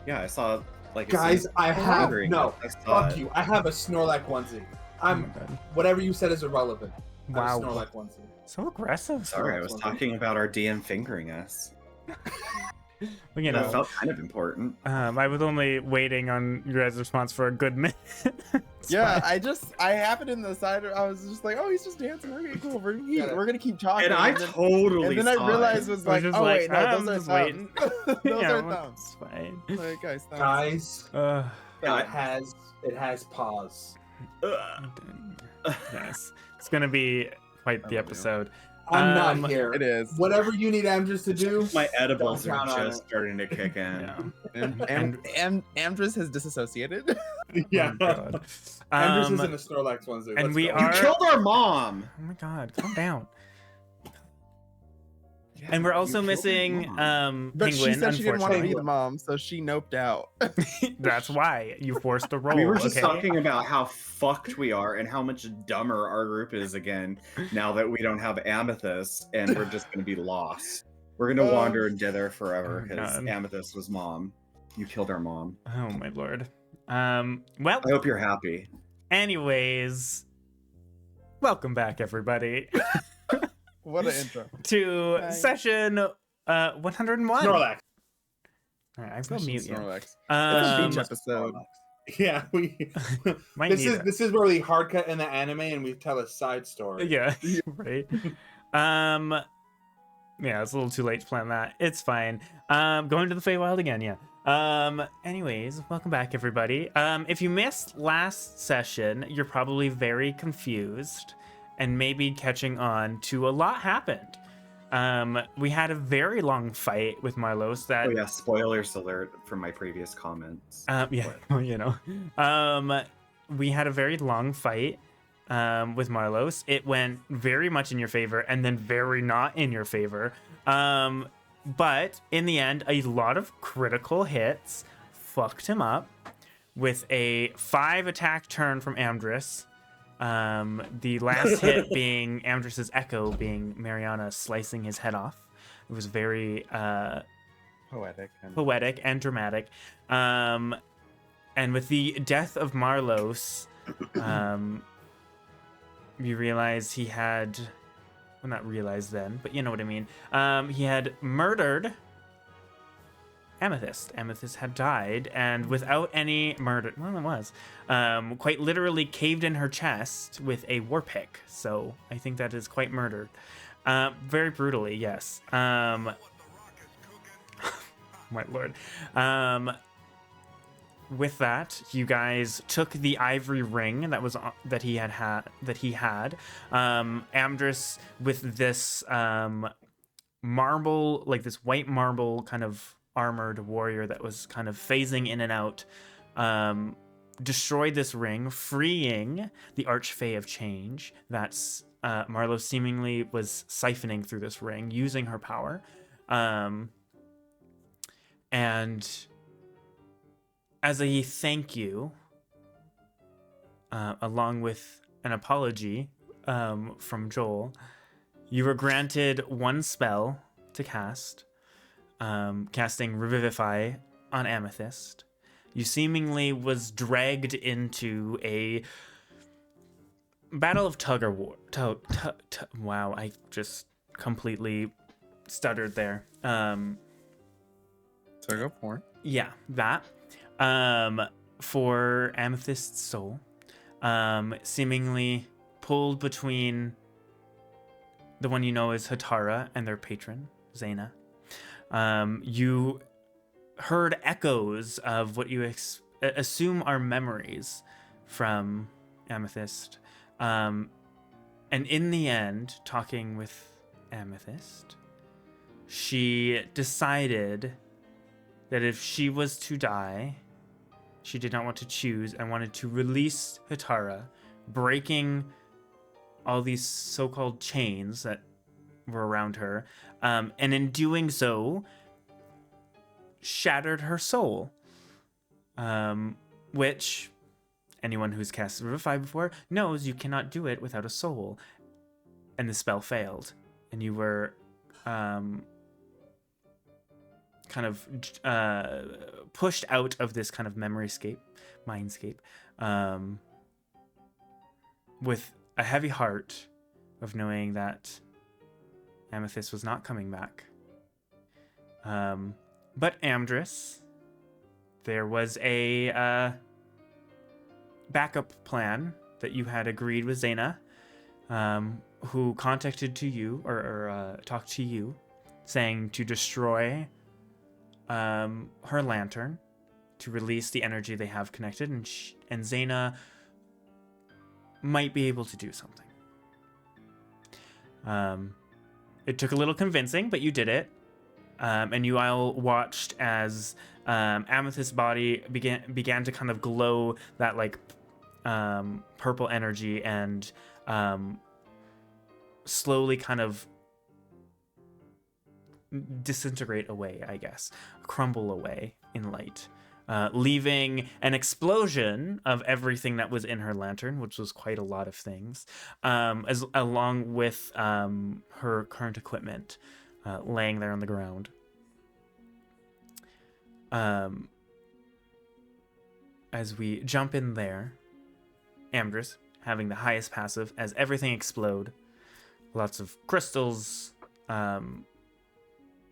Yeah, I saw like Guys, I have wondering no. if I saw Fuck it. you. I have a Snorlax onesie. Oh my God. Whatever you said is irrelevant. I Wow. have a Snorlax onesie. So aggressive. Sorry, I Snorlax was onesie. talking about our DM fingering us. Well, you That know, felt kind of important. I was only waiting on your guys' response for a good minute. It's Yeah, fine. I happened in the side. I was just like, oh, he's just dancing. Okay, cool. We're gonna keep talking. And I totally and then I saw realized it. was I was like, just oh like, wait, no, I'm those just are waiting. thumbs. Those Yeah, are well, thumbs. it's fine. Like, guys, thumbs. Guys, Yeah, it has pause. Yes, it's gonna be quite the love you. episode. I'm not here. It is. Whatever you need Amdrus to do. my edibles Don't are count on just it. starting to kick in. Yeah. And Amdrus has disassociated. Yeah. Oh, God. Amdrus isn't a Snorlax onesie. and Let's we go. are- You killed our mom. Oh my God, calm down. Yeah, And we're you also killed your missing mom. But Penguin. she said she didn't want to be the Unfortunately, mom, so she noped out. that's why you forced a roll. We were just okay? talking about how fucked we are and how much dumber our group is again now that we don't have Amethyst and we're just going to be lost. We're going to wander and dither forever Oh, because God. Amethyst was mom. You killed our mom. Oh my Lord. Well, I hope you're happy. anyways, welcome back, everybody, What an intro. to Hi. session 101. Snorlax. All right, I will mute you. Snorlax. It's a beach Um, episode. Yeah, we. might this need is it. this is where we hard cut in the anime and we tell a side story. Yeah, right. Yeah, it's a little too late to plan that. It's fine. Going to the Feywild again, yeah. Anyways, welcome back, everybody. If you missed last session, you're probably very confused and maybe catching on to a lot happened. We had a very long fight with Marlos that Oh yeah, spoilers alert from my previous comments. yeah, well, you know. We had a very long fight with Marlos. It went very much in your favor and then very not in your favor. But in the end, a lot of critical hits fucked him up with a 5 attack turn from Amdrus. The last hit being Amdrus's echo, being Mariana slicing his head off. It was very poetic and dramatic. And with the death of Marlos, you realize he had, well, not realized then, but you know what I mean. He had murdered Amethyst. Amethyst had died, and without any murder, well, it was, quite literally caved in her chest with a war pick. So I think that is quite murdered. Very brutally, yes. My lord. With that, you guys took the ivory ring that he had. Amdrus with this marble, like this white marble kind of armored warrior that was kind of phasing in and out, destroyed this ring, freeing the Archfey of Change. That's Marlo seemingly was siphoning through this ring, using her power, and as a thank you, along with an apology from Joel, you were granted 1 spell to cast, casting Revivify on Amethyst. You seemingly was dragged into a battle of tug of war. Wow, I just completely stuttered there. Tug of war. Yeah, that. For Amethyst's soul, seemingly pulled between the one you know as Hatara and their patron, Zaina. You heard echoes of what you assume are memories from Amethyst. And in the end, talking with Amethyst, she decided that if she was to die, she did not want to choose and wanted to release Hatara, breaking all these so-called chains that were around her, and in doing so, shattered her soul, which anyone who's cast Revivify before knows you cannot do it without a soul, and the spell failed, and you were kind of pushed out of this kind of mindscape, with a heavy heart of knowing that Amethyst was not coming back. But Amdrus, there was a backup plan that you had agreed with Zaina, who contacted to you or talked to you, saying to destroy her lantern to release the energy they have connected, and Zaina might be able to do something. It took a little convincing, but you did it. And you all watched as Amethyst's body began to kind of glow that like purple energy and slowly kind of disintegrate away, I guess, crumble away in light, leaving an explosion of everything that was in her lantern, which was quite a lot of things, along with her current equipment laying there on the ground. As we jump in there, Amdrus having the highest passive as everything explode, lots of crystals,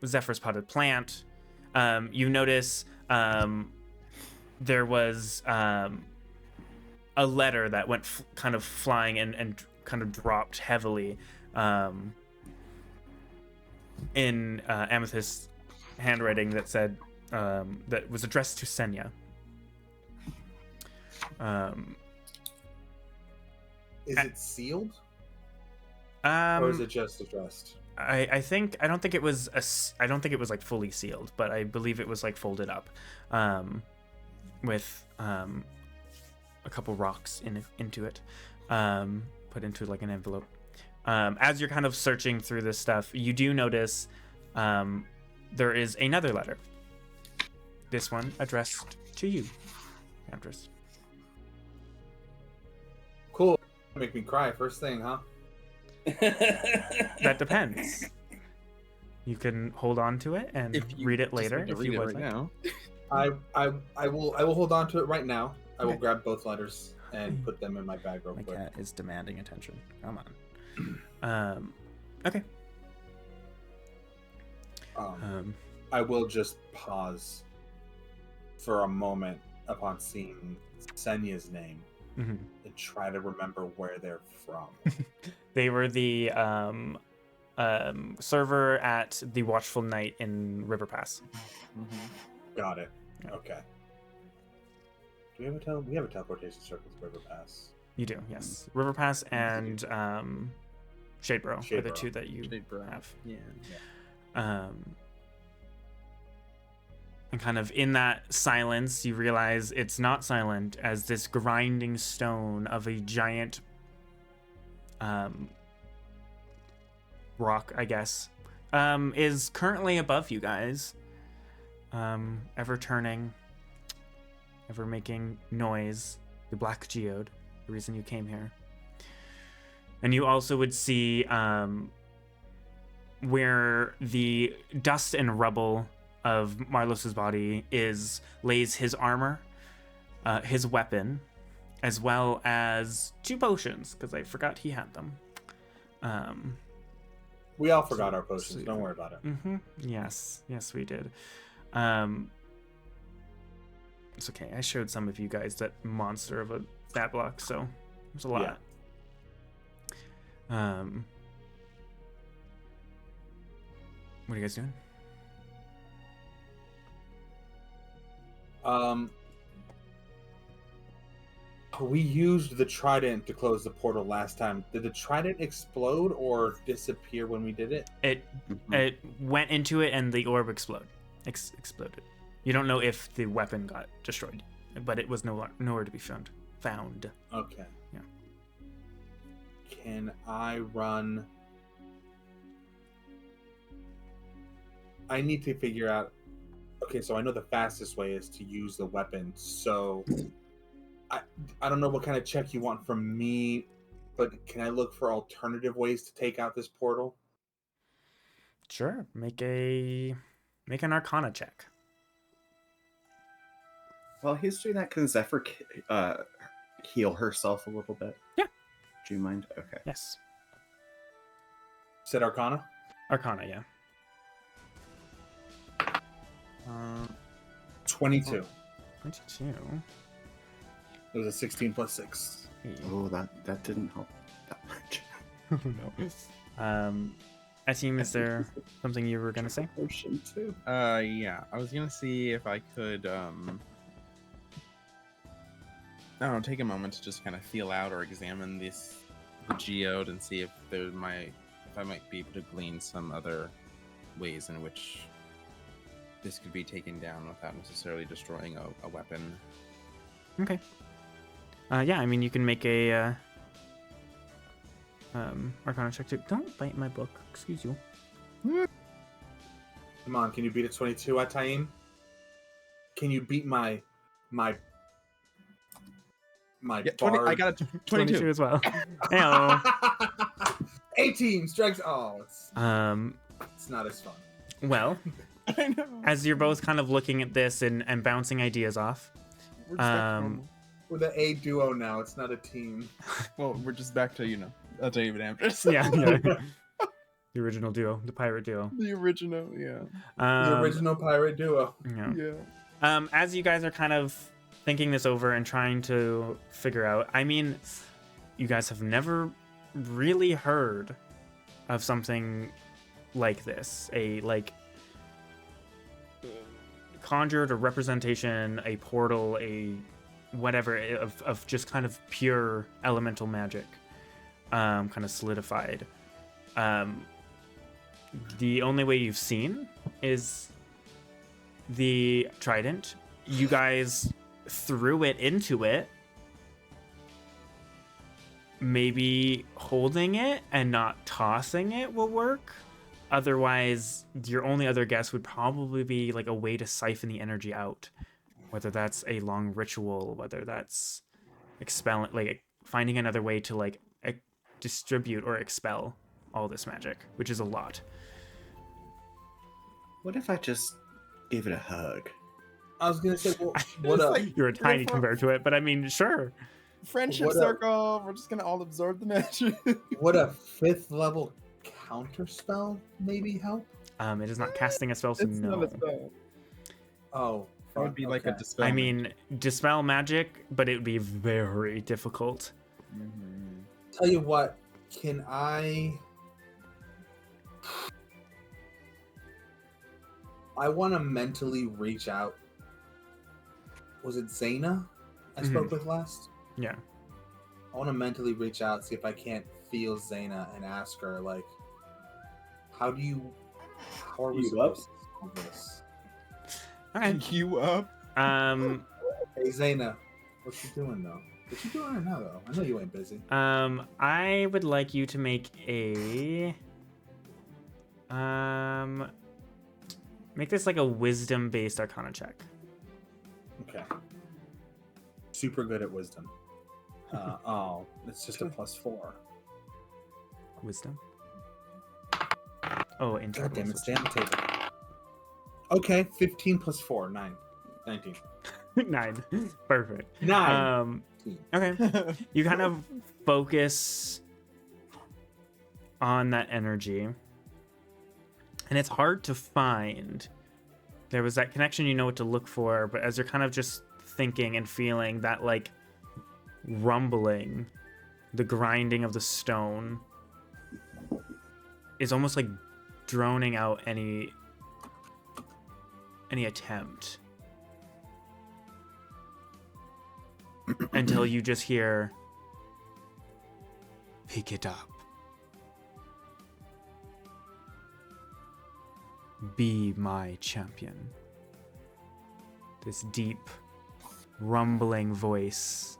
Zephyr's potted plant. You notice there was a letter that went kind of flying and kind of dropped heavily in Amethyst's handwriting that said that was addressed to Senya. Is it sealed? Or is it just addressed? I don't think it was like fully sealed, but I believe it was like folded up, with a couple rocks into it, put into like an envelope. As you're kind of searching through this stuff, you do notice there is another letter. This one addressed to you, Amdrus. Cool. Make me cry first thing, huh? That depends. You can hold on to it and read it later if you would. Now. I will hold on to it right now. I will grab both letters and put them in my bag real My quick. cat is demanding attention. Come on. Okay. I will just pause for a moment upon seeing Senya's name and try to remember where they're from. They were the server at the Watchful Night in River Pass. Got it. Yeah. Okay. Do we have we have a teleportation circle to River Pass? You do, yes. River Pass and Shadeborough are the Shadeborough. two that you have. Yeah. And kind of in that silence, you realize it's not silent, as this grinding stone of a giant rock, I guess, is currently above you guys, ever turning, ever making noise. The Black Geode, the reason you came here. And you also would see where the dust and rubble of Marlos's body lays his armor, his weapon, as well as 2 potions, because I forgot he had them. We all forgot our potions. Don't worry about it. Yes, we did. It's okay. I showed some of you guys that monster of a stat block, so there's a lot. Yeah. What are you guys doing? We used the trident to close the portal last time. Did the trident explode or disappear when we did it? It went into it and the orb exploded. You don't know if the weapon got destroyed, but it was nowhere to be found. Okay. Yeah. Can I run? I need to figure out. Okay, so I know the fastest way is to use the weapon. So I don't know what kind of check you want from me, but can I look for alternative ways to take out this portal? Sure. Make a Make an Arcana check. While he's doing that, can Zephyr heal herself a little bit? Yeah. Do you mind? Okay. Yes. Said Arcana? Arcana, yeah. 22. 22. It was a 16 plus 6. Oh, that didn't help that much. No. Asim, is there something you were gonna say? Potion too. Yeah. I was gonna see if I could I don't know, take a moment to just kind of feel out or examine the geode and see if I might be able to glean some other ways in which this could be taken down without necessarily destroying a weapon. Okay. Yeah, I mean, you can make a Arcana check too. Don't bite my book. Excuse you. Come on, can you beat a 22, Ataim? Can you beat my Yeah, 20, I bard? got a 22. as well. Hello. 18 strikes. Oh, it's not as fun. Well, I know. as you're both kind of looking at this and bouncing ideas off, We're just back to normal. We're the A duo now. It's not a team. Well, we're just back to, David Amdrus. yeah, the original duo, the pirate duo. The original, yeah. The original pirate duo. Yeah. Yeah. As you guys are kind of thinking this over and trying to figure out, I mean, you guys have never really heard of something like this, conjured a representation, a portal, a whatever of just kind of pure elemental magic, kind of solidified. The only way you've seen is the trident. You guys threw it into it, maybe holding it and not tossing it will work. Otherwise, your only other guess would probably be like a way to siphon the energy out, whether that's a long ritual, whether that's finding another way to distribute or expel all this magic, which is a lot. What if I just gave it a hug? I was gonna say, well, what up? like- You're tiny for- compared to it, but I mean, sure. Friendship What up? circle. We're just gonna all absorb the magic. Would a 5th level counter spell maybe help? It is not casting a spell, so It's no. not a spell. Oh, It would be like a okay. dispel. I mean, dispel magic, but it would be very difficult. Mhm. Tell you what, can I want to mentally reach out. Was it Zaina I spoke with last? Yeah. I want to mentally reach out, see if I can't feel Zaina and ask her, like, how are we You supposed to solve this? Okay. You up? Hey, Zaina, what you doing, though? What you doing right now, though? I know you ain't busy. I would like you to make make this like a wisdom-based Arcana check. Okay. Super good at wisdom. Oh, it's just a +4. Wisdom. Oh, God intelligence. damn it, stay on the table. Okay, 15 + 4, 9. 19. 9. Perfect. 9. Okay. You kind of focus on that energy, and it's hard to find. There was that connection, you know what to look for, but as you're kind of just thinking and feeling that like rumbling, the grinding of the stone is almost like droning out any attempt until you just hear, pick it up. Be my champion. This deep, rumbling voice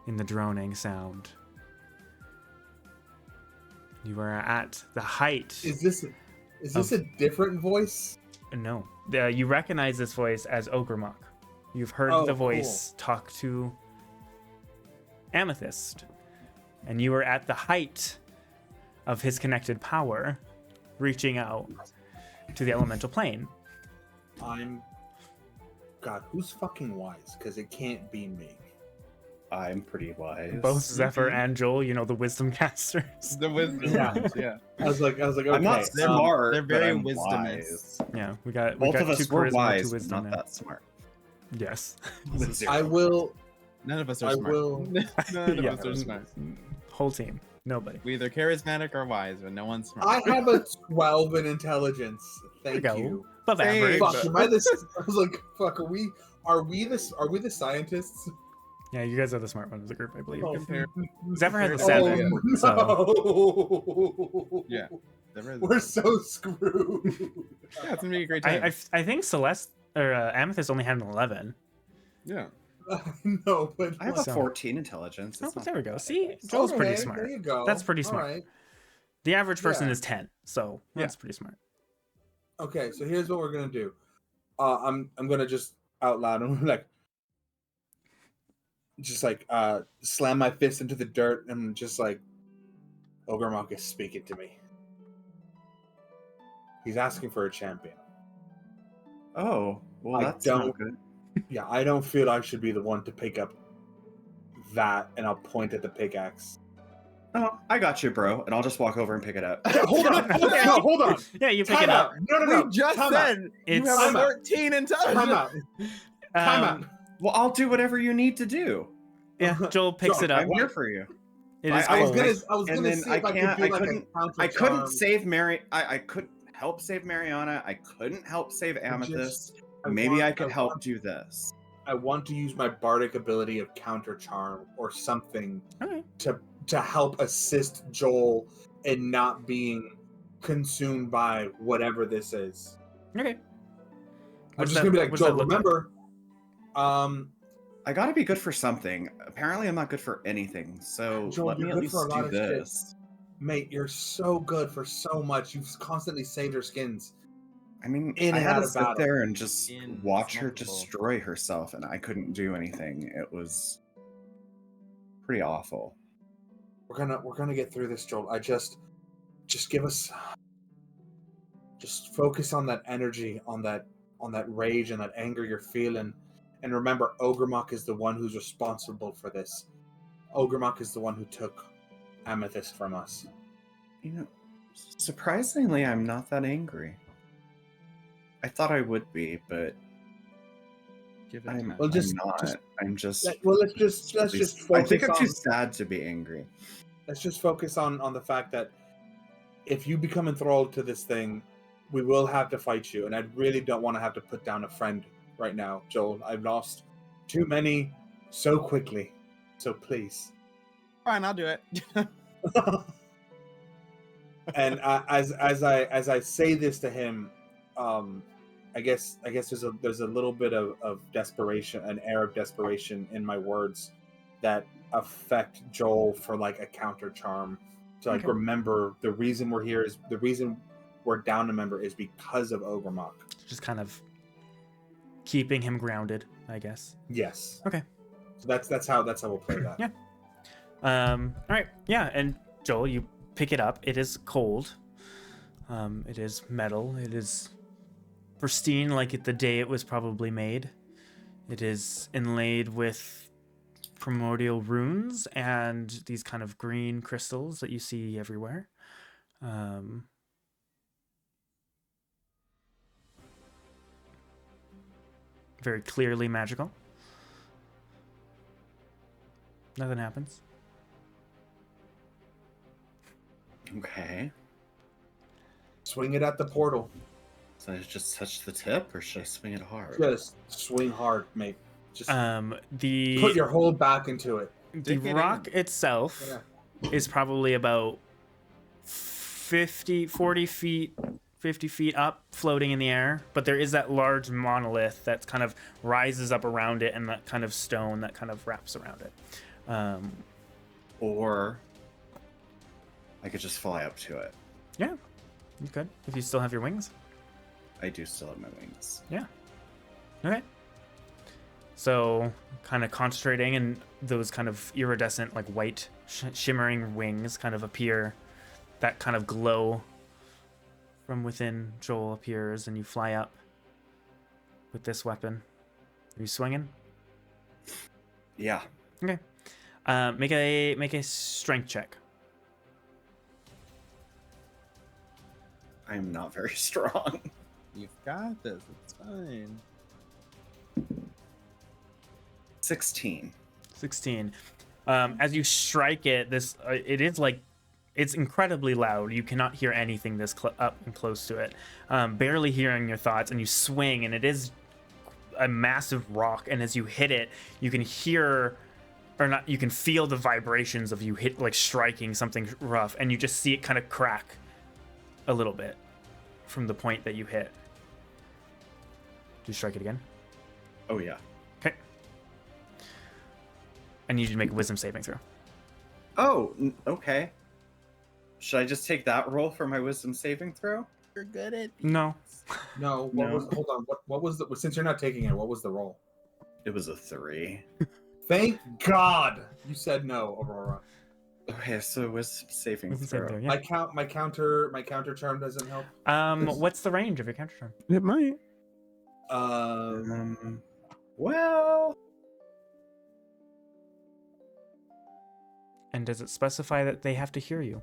in the droning sound. You are at the height. Is this a different voice? No. You recognize this voice as Ogremok. You've heard Oh, the voice talk to Amethyst. And you are at the height of his connected power, reaching out to the elemental plane. God, who's fucking wise? Because it can't be me. I'm pretty wise. Both Zephyr and Joel, you know, the wisdom casters. The wisdom Yeah. ones, yeah. I was like, okay. I'm not smart. they're but very I'm wisdomous. wise. Yeah, we got Both of two us were charisma, wise, two but wisdom not now. that smart. Yes. Zero. I will. None of us are I smart. will- None of Yeah. us are smart. Whole team. Nobody. We either charismatic or wise, but no one's smart. I have a 12 in intelligence. Thank There we you. go. Above Hey, average. Fuck, am I this? I was like, fuck. Are we the scientists? Yeah, you guys are the smart one of the group, I believe. Oh, Compare- Zephyr has a Oh, 7. no. So Yeah. There is- We're so screwed. Yeah, it's gonna be a great time. I think Celeste or Amethyst only had an 11. Yeah. No, but I have a So- 14 intelligence. Oh, It's not there we that go. bad. See, Joel's pretty Okay, smart. There you go. That's pretty All smart. right. The average person Yeah. is 10, so that's pretty smart. Okay, so here's what we're gonna do. I'm gonna just out loud and like slam my fist into the dirt and just like Ogremok is speaking to me. He's asking for a champion. Oh, well, I that's don't- not good. Yeah, I don't feel I should be the one to pick up that, and I'll point at the pickaxe. Oh, I got you, bro. And I'll just walk over and pick it up. Hold on, hold on. Yeah, you pick Time it up. out. No. We just Time out. said you It's have Time out. 13 intelligence. Time out. Time um, out. Well, I'll do whatever you need to do. Yeah, Joel picks Joel, it up. I'm here for you. It is I was cold. I was And gonna then see I if I can't- could do I like couldn't- a counter I couldn't charm. save Mary. I couldn't help save Mariana. I couldn't help save Amethyst. Maybe want- I could help want- do this. I want to use my bardic ability of counter charm or something Okay. to help assist Joel in not being consumed by whatever this is. Okay. I'm What's just that- gonna be like, what's that Joel, look like? remember, I gotta be good for something. Apparently, I'm not good for anything. So Joel, let me you're at good least for a lot do of shit. this. mate, you're so good for so much. You've constantly saved her skins. I mean, In I and had out to of sit battle. there and just In watch her multiple. destroy herself, and I couldn't do anything. It was pretty awful. We're gonna get through this, Joel. Just give us, just focus on that energy, on that rage and that anger you're feeling, and remember, Ogremok is the one who's responsible for this. Ogremok is the one who took Amethyst from us. You know, surprisingly, I'm not that angry. I thought I would be, but Give it I'm, time. Well, just- I'm not. just- I'm just. Let's just I focus think I'm on. too sad to be angry. Let's just focus on the fact that if you become enthralled to this thing, we will have to fight you, and I really don't want to have to put down a friend right now, Joel. I've lost too many so quickly, so please. Fine, I'll do it. And as I say this to him, I guess there's a little bit of desperation, an air of desperation in my words that affect Joel for like a counter charm to like Okay. remember the reason we're here is the reason we're down a member is because of Ogremok. Just kind of keeping him grounded, I guess. Yes. Okay. So that's how we'll play that. Yeah. All right. Yeah, and Joel, you pick it up. It is cold. It is metal. It is pristine, like the day it was probably made. It is inlaid with primordial runes and these kind of green crystals that you see everywhere. Very clearly magical. Nothing happens. Okay. Swing it at the portal. So I just touch the tip, or should I swing it hard? Just swing hard, mate. Just The put your whole back into it. the Dig it rock in. itself is probably about 40 feet 50 feet up, floating in the air, but there is that large monolith that kind of rises up around it, and that kind of stone that kind of wraps around it. Or I could just fly up to it. Yeah, you could, if you still have your wings. I do still have my wings. Yeah. Okay. So, kind of concentrating, and those kind of iridescent, like white, shimmering wings kind of appear. That kind of glow from within Joel appears, and you fly up. with this weapon. Are you swinging? Yeah. Okay. Make a strength check. I am not very strong. You've got this. It's fine. 16. 16. As you strike it, it is like it's incredibly loud. You cannot hear anything this up and close to it. Barely hearing your thoughts, and you swing, and it is a massive rock. And as you hit it, you can hear, or not, you can feel the vibrations of you striking something rough, and you just see it kind of crack a little bit from the point that you hit. Do you strike it again? Oh, yeah. Okay. I need you to make a wisdom saving throw. Oh, okay. Should I just take that roll for my wisdom saving throw? You're good at No. No. No. Hold on. What was the? Since you're not taking it, what was the roll? It was a 3. Thank God you said no, Aurora. Okay, so wisdom saving Wisdom throw. saving throw, yeah. My counter charm doesn't help. What's the range of your counter charm? It might. Well, And does it specify that they have to hear you?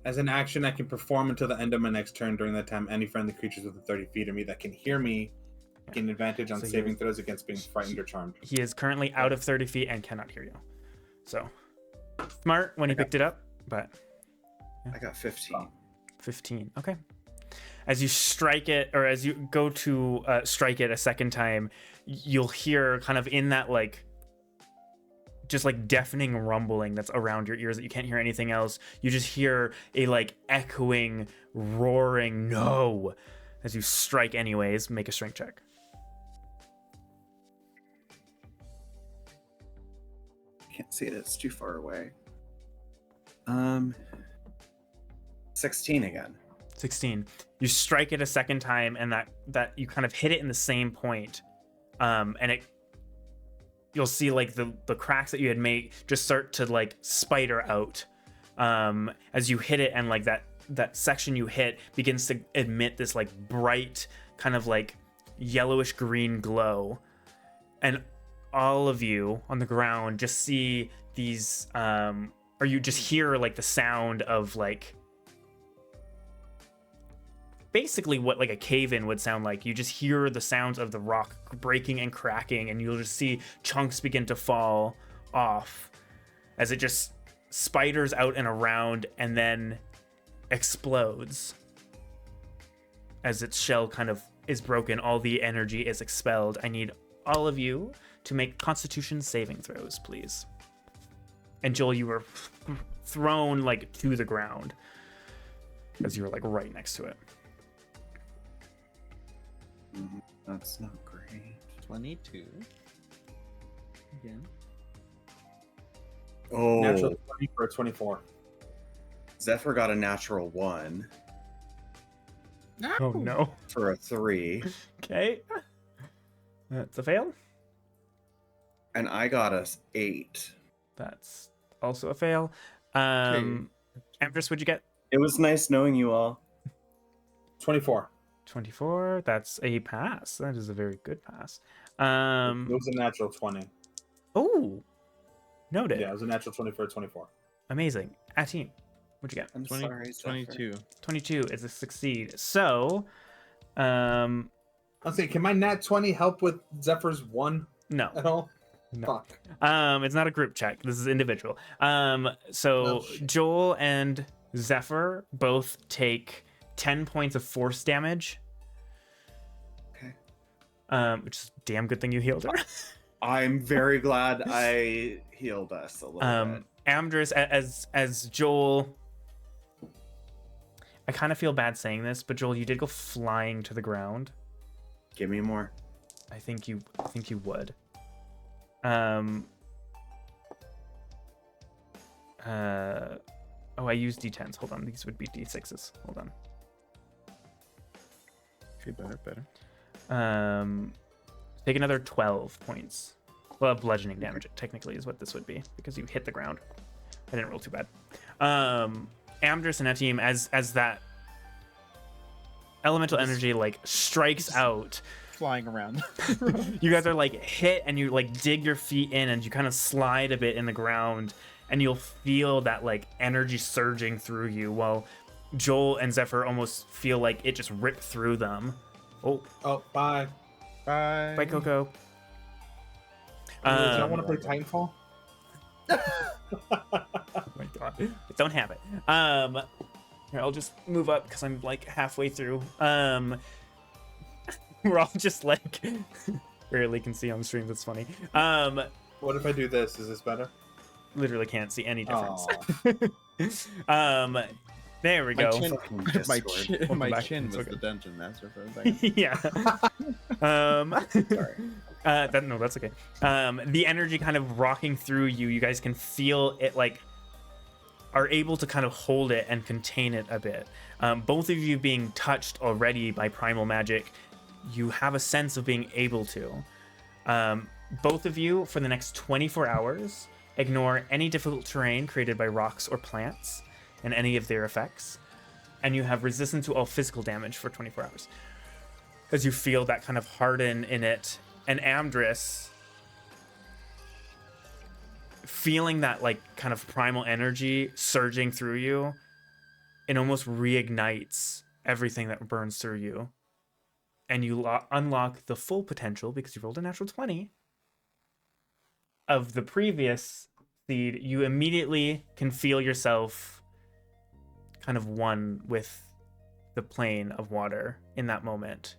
As an action, I can perform until the end of my next turn. During that time, any friendly creatures within 30 feet of me that can hear me gain advantage on So saving throws against being frightened or charmed. He is currently out of 30 feet and cannot hear you. So, smart when he picked it up, but I got 15. 15. Okay. As you strike it, or as you go to strike it a second time, you'll hear kind of in that just deafening rumbling that's around your ears that you can't hear anything else. You just hear a echoing, roaring no as you strike anyways. Make a strength check. Can't see it, it's too far away. 16 again. 16. You strike it a second time, and that you kind of hit it in the same point, and you'll see the cracks that you had made just start to spider out as you hit it, and that section you hit begins to emit this bright kind of yellowish green glow, and all of you on the ground just see these or you just hear the sound of basically what a cave-in would sound like. You just hear the sounds of the rock breaking and cracking, and you'll just see chunks begin to fall off as it just spiders out and around and then explodes. As its shell kind of is broken, all the energy is expelled. I need all of you to make Constitution saving throws, please. And Joel, you were thrown to the ground as you were right next to it. That's not great. 22. Again. Oh, Natural 20 for a 24. Zephyr got a natural 1 Oh no. for a 3, Okay. That's a fail. and I got a 8. That's also a fail. Amdrus, what'd you get? It was nice knowing you all. 24. 24. That's a pass. That is a very good pass. It was a natural 20. Oh, noted. Yeah, it was a natural 20 for a 24. Amazing. Ateen, what'd you get? I'm 20, sorry, Zephyr. 22. 22 is a succeed. So, I'll say, can my nat 20 help with Zephyr's 1 no. at all? No. Fuck. It's not a group check. This is individual. So Oh, shit. Joel and Zephyr both take 10 points of force damage. Okay. Which is a damn good thing you healed her. I'm very glad I healed us a little bit. Amdrus, as Joel, I kind of feel bad saying this, but Joel, you did go flying to the ground. Give me more. I think you would. I used D10s. Hold on, these would be D6s. Hold on. Okay, better. Take another 12 points. Well, bludgeoning damage technically is what this would be because you hit the ground. I didn't roll too bad. Amdrus and Ateem, as that elemental energy like strikes out. Flying around. You guys are like hit, and you like dig your feet in, and you kind of slide a bit in the ground, and you'll feel that like energy surging through you, while Joel and Zephyr almost feel like it just ripped through them. Oh, Bye. Bye. bye, Coco. Do I want to play Titanfall? Oh my god, I don't have it. Here, I'll just move up because I'm like halfway through. We're all just like barely can see on the stream. That's funny. What if I do this? Is this better? Literally can't see any difference. Aw. There we go. My chin was Okay. the dungeon master for a second. Yeah. Sorry. No, that's okay. The energy kind of rocking through you. You guys can feel it, like, are able to kind of hold it and contain it a bit. Both of you being touched already by primal magic, you have a sense of being able to. Both of you, for the next 24 hours, ignore any difficult terrain created by rocks or plants and any of their effects, and you have resistance to all physical damage for 24 hours. As you feel that kind of harden in it, and Amdrus, feeling that like kind of primal energy surging through you, it almost reignites everything that burns through you, and you unlock the full potential, because you rolled a natural 20, of the previous seed. You immediately can feel yourself kind of one with the plane of water in that moment.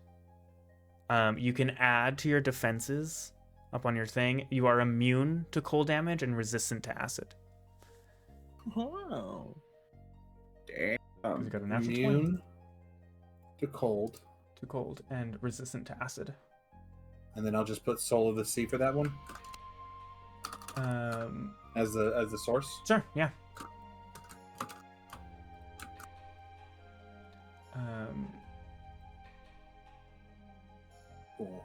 You can add to your defenses up on your thing. You are immune to cold damage and resistant to acid. Oh. Damn. You got a natural 20. Immune to cold. To cold and resistant to acid. And then I'll just put Soul of the Sea for that one as the source. Sure, yeah. Cool.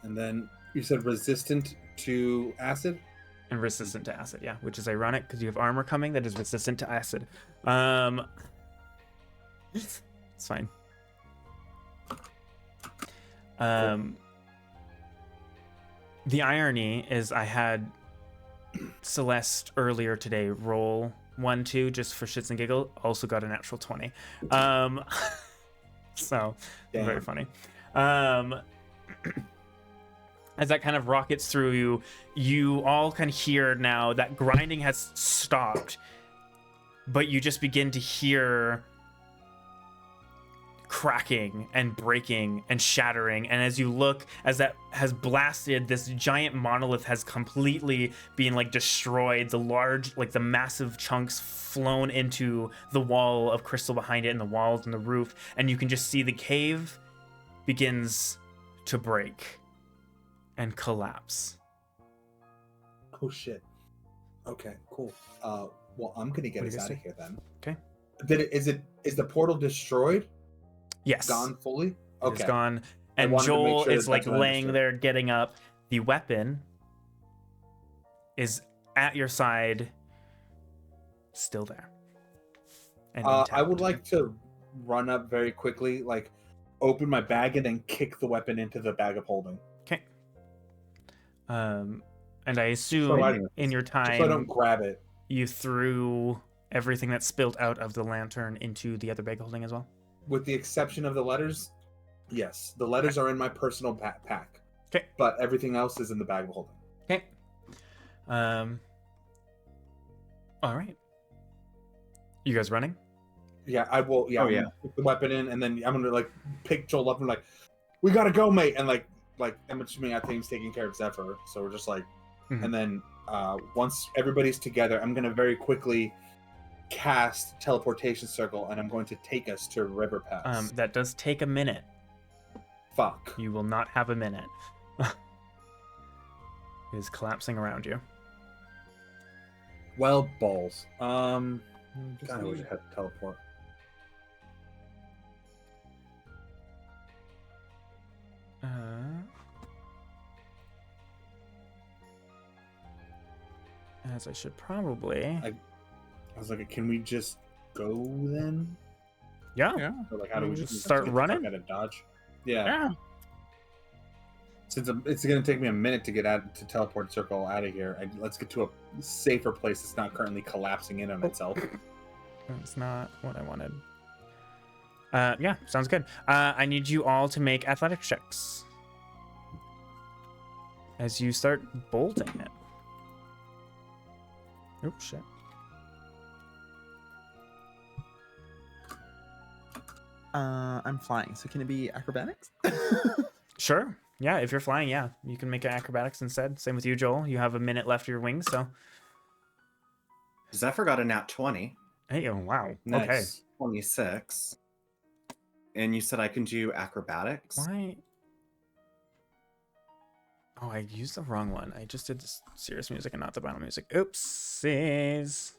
And then you said resistant to acid? And resistant to acid, yeah, which is ironic because you have armor coming that is resistant to acid. It's fine. The irony is I had Celeste earlier today roll 1-2 just for shits and giggles, also got a natural 20. So Damn. very funny. As that kind of rockets through you, you all can hear now that grinding has stopped, but you just begin to hear cracking and breaking and shattering. And as you look, as that has blasted, this giant monolith has completely been like destroyed. The large, like the massive chunks flown into the wall of crystal behind it, and the walls and the roof, and you can just see the cave begins to break and collapse. Oh shit. Okay, cool. Well, I'm gonna get us out of here then. Okay. Is the portal destroyed? Yes. Gone fully? Okay. It's gone. And wanted to make Joel sure is that like that's what I laying understood. there getting up. The weapon is at your side, still there. And I intact. would like to run up very quickly, like open my bag and then kick the weapon into the bag of holding. Okay. And I assume So I- in your Just so I time don't grab it. you threw everything that spilled out of the lantern into the other bag holding as well. With the exception of the letters, yes. The letters are in my personal pack. Okay. But everything else is in the bag of holding. Okay. All right. You guys running? Yeah, I will. Yeah, Oh, I'm yeah. gonna put the weapon in, and then I'm gonna like pick Joel up and like, we gotta go, mate. And like I'm assuming I think he's taking care of Zephyr, so we're just like, Mhm. and then once everybody's together, I'm gonna very quickly cast teleportation circle, and I'm going to take us to River Pass. That does take a minute. Fuck. You will not have a minute. It is collapsing around you. Well, balls. God, I wish I had to teleport. As I should probably. I was like, can we just go then? Yeah. Yeah. Or like, how do we Just just start get the fuck running? out of Dodge? Yeah. Yeah. Since it's going to take me a minute to get out to teleport circle out of here, let's get to a safer place that's not currently collapsing in on itself. That's not what I wanted. Yeah, sounds good. I need you all to make athletics checks as you start bolting it. Oh shit. I'm flying, so can it be acrobatics? Sure. Yeah, if you're flying, yeah, you can make it acrobatics instead. Same with you, Joel. You have a minute left of your wings, so. Zephyr got a nat 20. Hey, oh wow. Nice. Okay. 26. And you said I can do acrobatics? Why? Oh, I used the wrong one. I just did the serious music and not the battle music. Oopsies.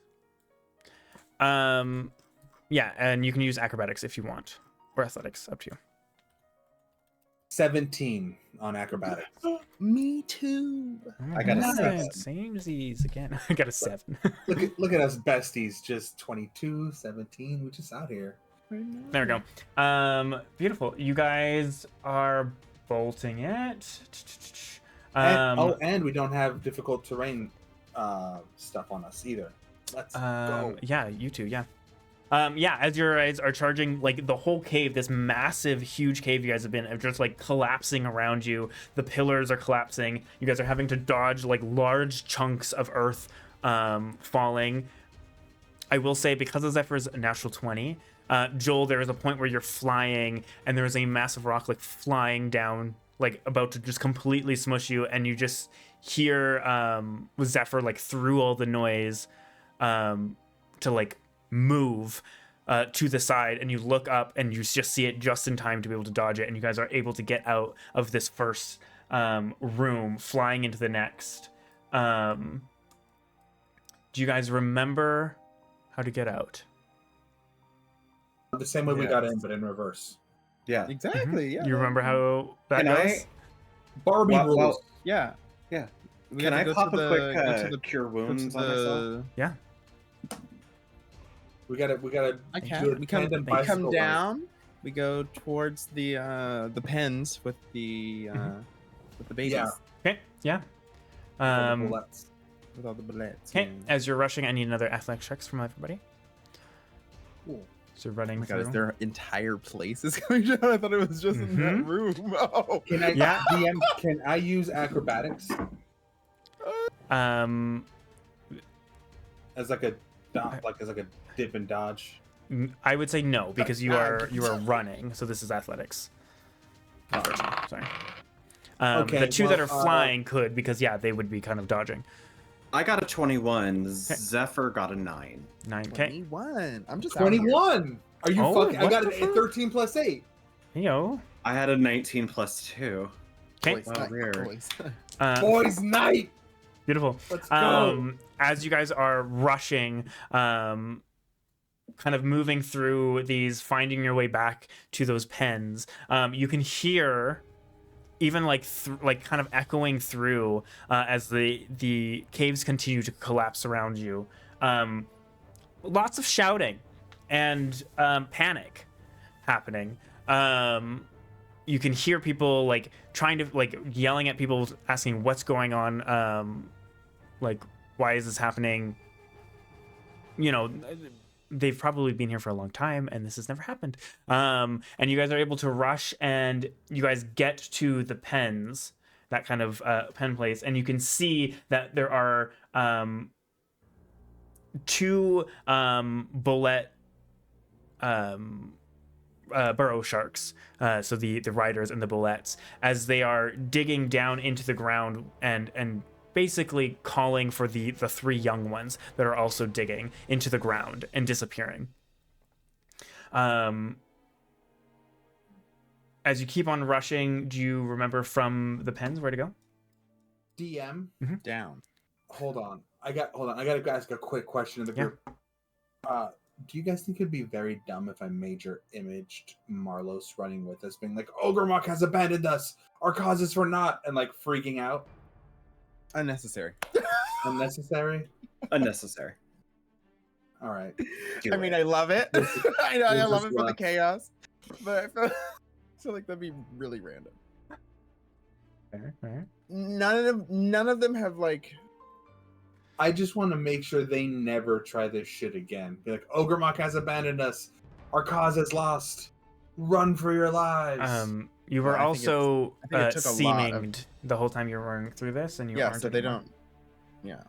Yeah, and you can use acrobatics if you want, or athletics, up to you. 17 on acrobatics. Me too. Oh, I got a nice. 7. Same as these again. I got a 7. Look at us besties, just 22, 17. We're just out here. There we go. Beautiful. You guys are bolting it. And we don't have difficult terrain stuff on us either. Let's go. Yeah, you two, yeah. Yeah, as your guys are charging, like the whole cave, this massive, huge cave you guys have been just like collapsing around you. The pillars are collapsing. You guys are having to dodge like large chunks of earth falling. I will say, because of Zephyr's natural 20, Joel, there is a point where you're flying and there is a massive rock like flying down, like about to just completely smush you, and you just hear Zephyr like through all the noise to like move to the side, and you look up and you just see it just in time to be able to dodge it, and you guys are able to get out of this first room, flying into the next. Do you guys remember how to get out? The same way we got in, but in reverse. Yeah. Exactly. Yeah. You remember how that Can goes? Barbie Well- rules. well- Yeah. Yeah. We Can have I to go pop to a the- quick go to the- cure go to wounds on myself? Yeah. we gotta I do can. a We come. tandem We come bicycle ride. down. We go towards the pens with the babies. Yeah. Okay. Yeah. For the Um, bullets. With all the bullets. okay. yeah. As you're rushing, I need another athletics checks from everybody. Cool. So you're running Oh my god, through. is their entire place is going down? I thought it was just in that room. Oh. Can I Yeah. DM? Can I use acrobatics Um, as like a dip and dodge? I would say no, because you are running. So this is athletics. Unfortunately, sorry. Okay, The two that well, are flying could, because yeah, they would be kind of dodging. I got a 21. Zephyr got a 9. 9. Okay. 21. I'm just out here. 21. Are you Oh, fucking? I what got the a fuck? 13 plus 8. Yo. I had a 19 plus 2. Okay. Boys Oh, night, weird. boys. Boys' night. Beautiful. Let's go. As you guys are rushing, kind of moving through these, finding your way back to those pens, you can hear, even like kind of echoing through as the caves continue to collapse around you, lots of shouting and panic happening. You can hear people like trying to like yelling at people, asking what's going on, like why is this happening? You know, they've probably been here for a long time and this has never happened. And you guys are able to rush, and you guys get to the pens, that kind of pen place, and you can see that there are two bullet burrow sharks, so the riders and the bullets, as they are digging down into the ground and basically calling for the three young ones that are also digging into the ground and disappearing. As you keep on rushing, do you remember from the pens where to go? DM. Down. Hold on. I gotta ask a quick question of the Yeah. group. Do you guys think it'd be very dumb if I major imaged Marlos running with us, being like, Ogremok has abandoned us, our cause is for naught, and like freaking out? Unnecessary. Unnecessary? Unnecessary. All right. I mean, I love it. I know, I This love is it for the rough. chaos, but I feel like that'd be really random. Fair. None of them have like. I just want to make sure they never try this shit again. Be like, Ogremok has abandoned us. Our cause is lost. Run for your lives. You were Yeah, I think also I think it took a lot of- seeminged the whole time you were running through this, and you Yeah, aren't so they anymore. don't. Yeah.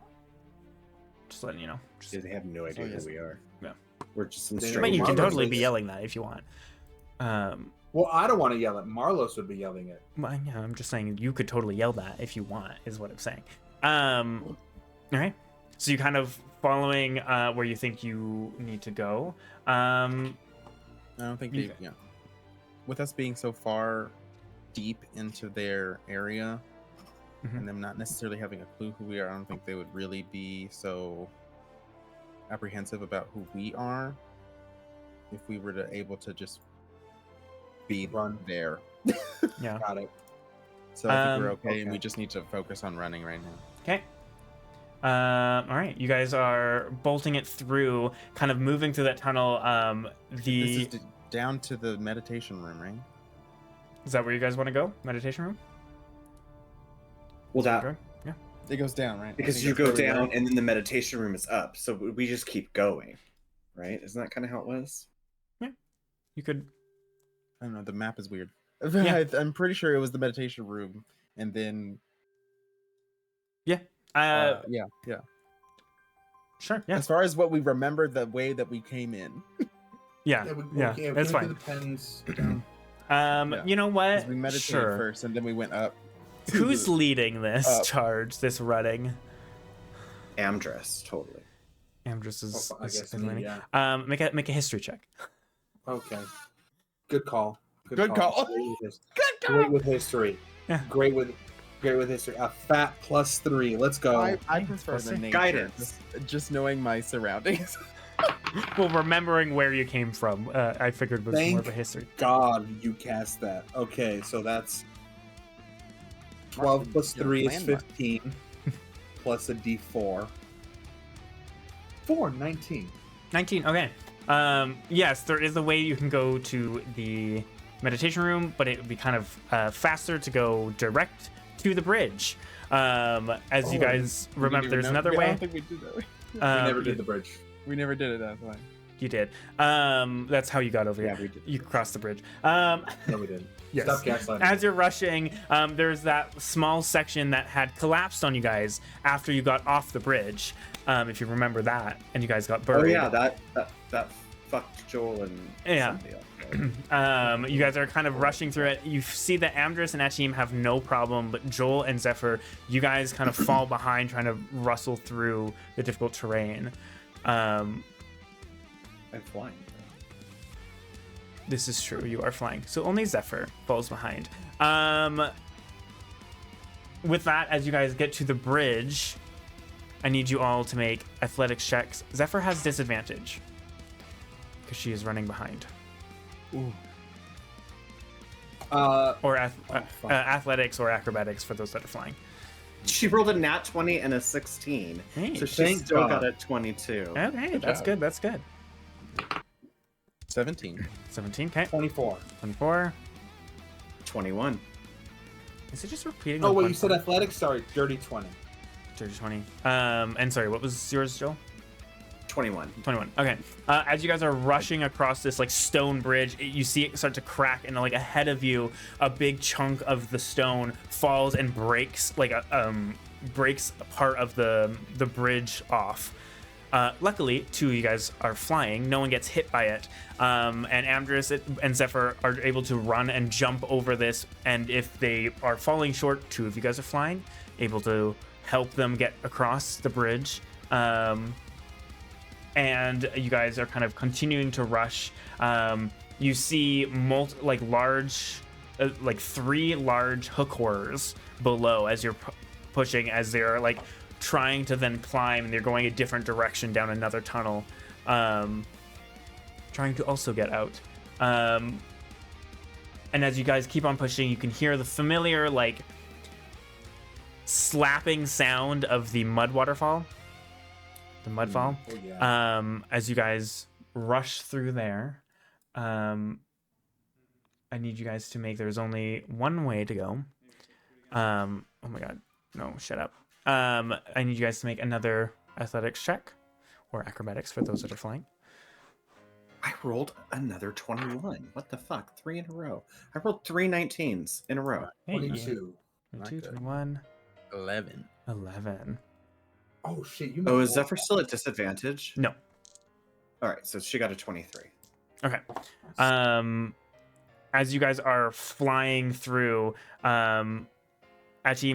Just letting you know. Just, They have no idea yes. who we are. Yeah. We're just some They I know mean, straight. you can Marlos totally be is- yelling that if you want. Well, I don't want to yell it. Marlos would be yelling it. Well, yeah, I'm just saying you could totally yell that if you want, is what I'm saying. All right. So you kind of following where you think you need to go. I don't think You- they. Yeah. With us being so far deep into their area, Mhm. and them not necessarily having a clue who we are, I don't think they would really be so apprehensive about who we are if we were to able to just be Run. there. Yeah. Got it. So I think we're okay, okay. and we just need to focus on running right now. Okay. All right. You guys are bolting it through, kind of moving through that tunnel. This The is down to the meditation room, right? is that where you guys want to go? Meditation room. Well, that Okay. Yeah. It goes down, right? I because think you that's go where we down were. and then the meditation room is up, so we just keep going, right? Isn't that kind of how it was? You could. I don't know. The map is weird. Yeah. I'm pretty sure it was the meditation room, and then Yeah. yeah. Sure. Yeah. As far as what we remember, the way that we came in, Yeah. Yeah. okay, That's we fine. The pens down. Yeah. You know 'cause what? we meditated Sure. first, and then we went up. to Who's the- leading this up. charge? This running? Amdrus, totally. Amdrus is. I is guess leading. me, yeah. Make a history check. Okay. Good call. Good call. Great with his- Good Great with history. Yeah. Great with history. A fat +3. Let's go. I prefer the nature. Guidance. Just knowing my surroundings. Well, remembering where you came from, I figured was more of a Thank history. God you cast that. Okay, so that's 12 plus 3 is Landmark. 15 plus a d4. 4, 19. 19. Okay. Yes, there is a way you can go to the meditation room, but it would be kind of faster to go direct to the bridge. As you guys remember, there's another I way. don't think we did that way. We never you- did the bridge. We never did it that way. You did. That's how you got over Yeah, here. we did. You crossed the bridge. No, we didn't. Yes. Stop gaslighting. As you're rushing, there's that small section that had collapsed on you guys after you got off the bridge. If you remember that, and you guys got Oh buried. yeah, that fucked Joel and Yeah. somebody else, right? You guys are kind of rushing through it. You see that Amdrus and Achim have no problem, but Joel and Zephyr, you guys kind of fall behind trying to rustle through the difficult terrain. I'm flying. This is true. You are flying. So only Zephyr falls behind. With that, as you guys get to the bridge, I need you all to make athletics checks. Zephyr has disadvantage because she is running behind. Or fuck. athletics or acrobatics for those that are flying. She rolled a nat 20 and a 16, Hey, so she thank still God. got a 22. Okay, that's job. good. That's good. 17. 17. Okay. 24. 24. 21. Is it just repeating? Oh, the wait, one you said part? athletics? Sorry, dirty 20. 30, 20. And sorry, what was yours, Joel? 21. 21. Okay. As you guys are rushing across this like stone bridge, you see it start to crack, and like ahead of you, a big chunk of the stone falls and breaks breaks a part of the bridge off. Luckily, two of you guys are flying. No one gets hit by it. And Amdrus and Zephyr are able to run and jump over this. And if they are falling short, two of you guys are flying, able to help them get across the bridge. And you guys are kind of continuing to rush. You see large, like 3 large hook horrors below as you're pushing, as they're like trying to then climb, and they're going a different direction down another tunnel, trying to also get out. And as you guys keep on pushing, you can hear the familiar like slapping sound of the mud waterfall. the mudfall. Oh, yeah. As you guys rush through there, I need you guys to make. There's only one way to go. Oh my god, no, shut up. I need you guys to make another athletics check or acrobatics for those that are flying. I rolled another 21. What the fuck? 3 in a row. I rolled 3 19s in a row. Hey, 22. 22, Not good. 21, 11. 11. Oh shit! You. Oh, made is all- Zephyr still at disadvantage? No. All right, so she got a 23. Okay. As you guys are flying through, Atim,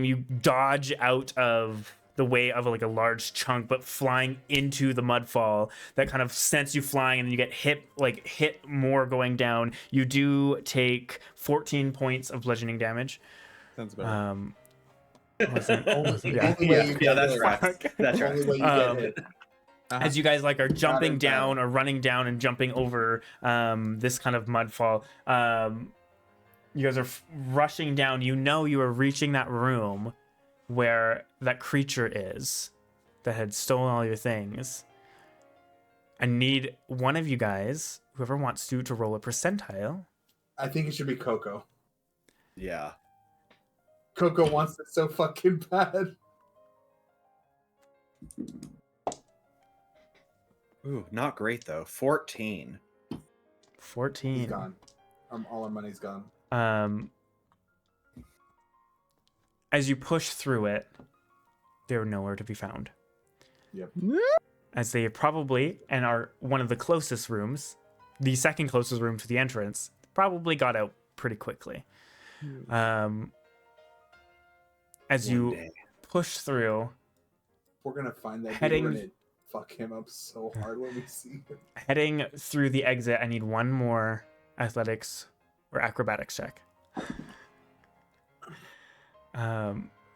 you dodge out of the way of like a large chunk, but flying into the mudfall that kind of sends you flying, and then you get hit more going down. You do take 14 points of bludgeoning damage. Sounds about right. Wasn't- Only yeah. way you get that's hit. right. That's right. Only way you Um, get hit. As you guys like are jumping in down battle. or running down and jumping over this kind of mudfall, you guys are rushing down. You know you are reaching that room where that creature is that had stolen all your things. I need one of you guys, whoever wants to roll a percentile. I think it should be Coco. Yeah. Coco wants it so fucking bad. Ooh, not great though. 14. 14. He's gone. All our money's gone. As you push through it, they're nowhere to be found. Yep. As they probably, and are one of the closest rooms, the second closest room to the entrance, probably got out pretty quickly. As One you day. push through, We're gonna find that Heading- dude. We're gonna fuck him up so hard when we see him. heading through the exit, I need one more athletics or acrobatics check.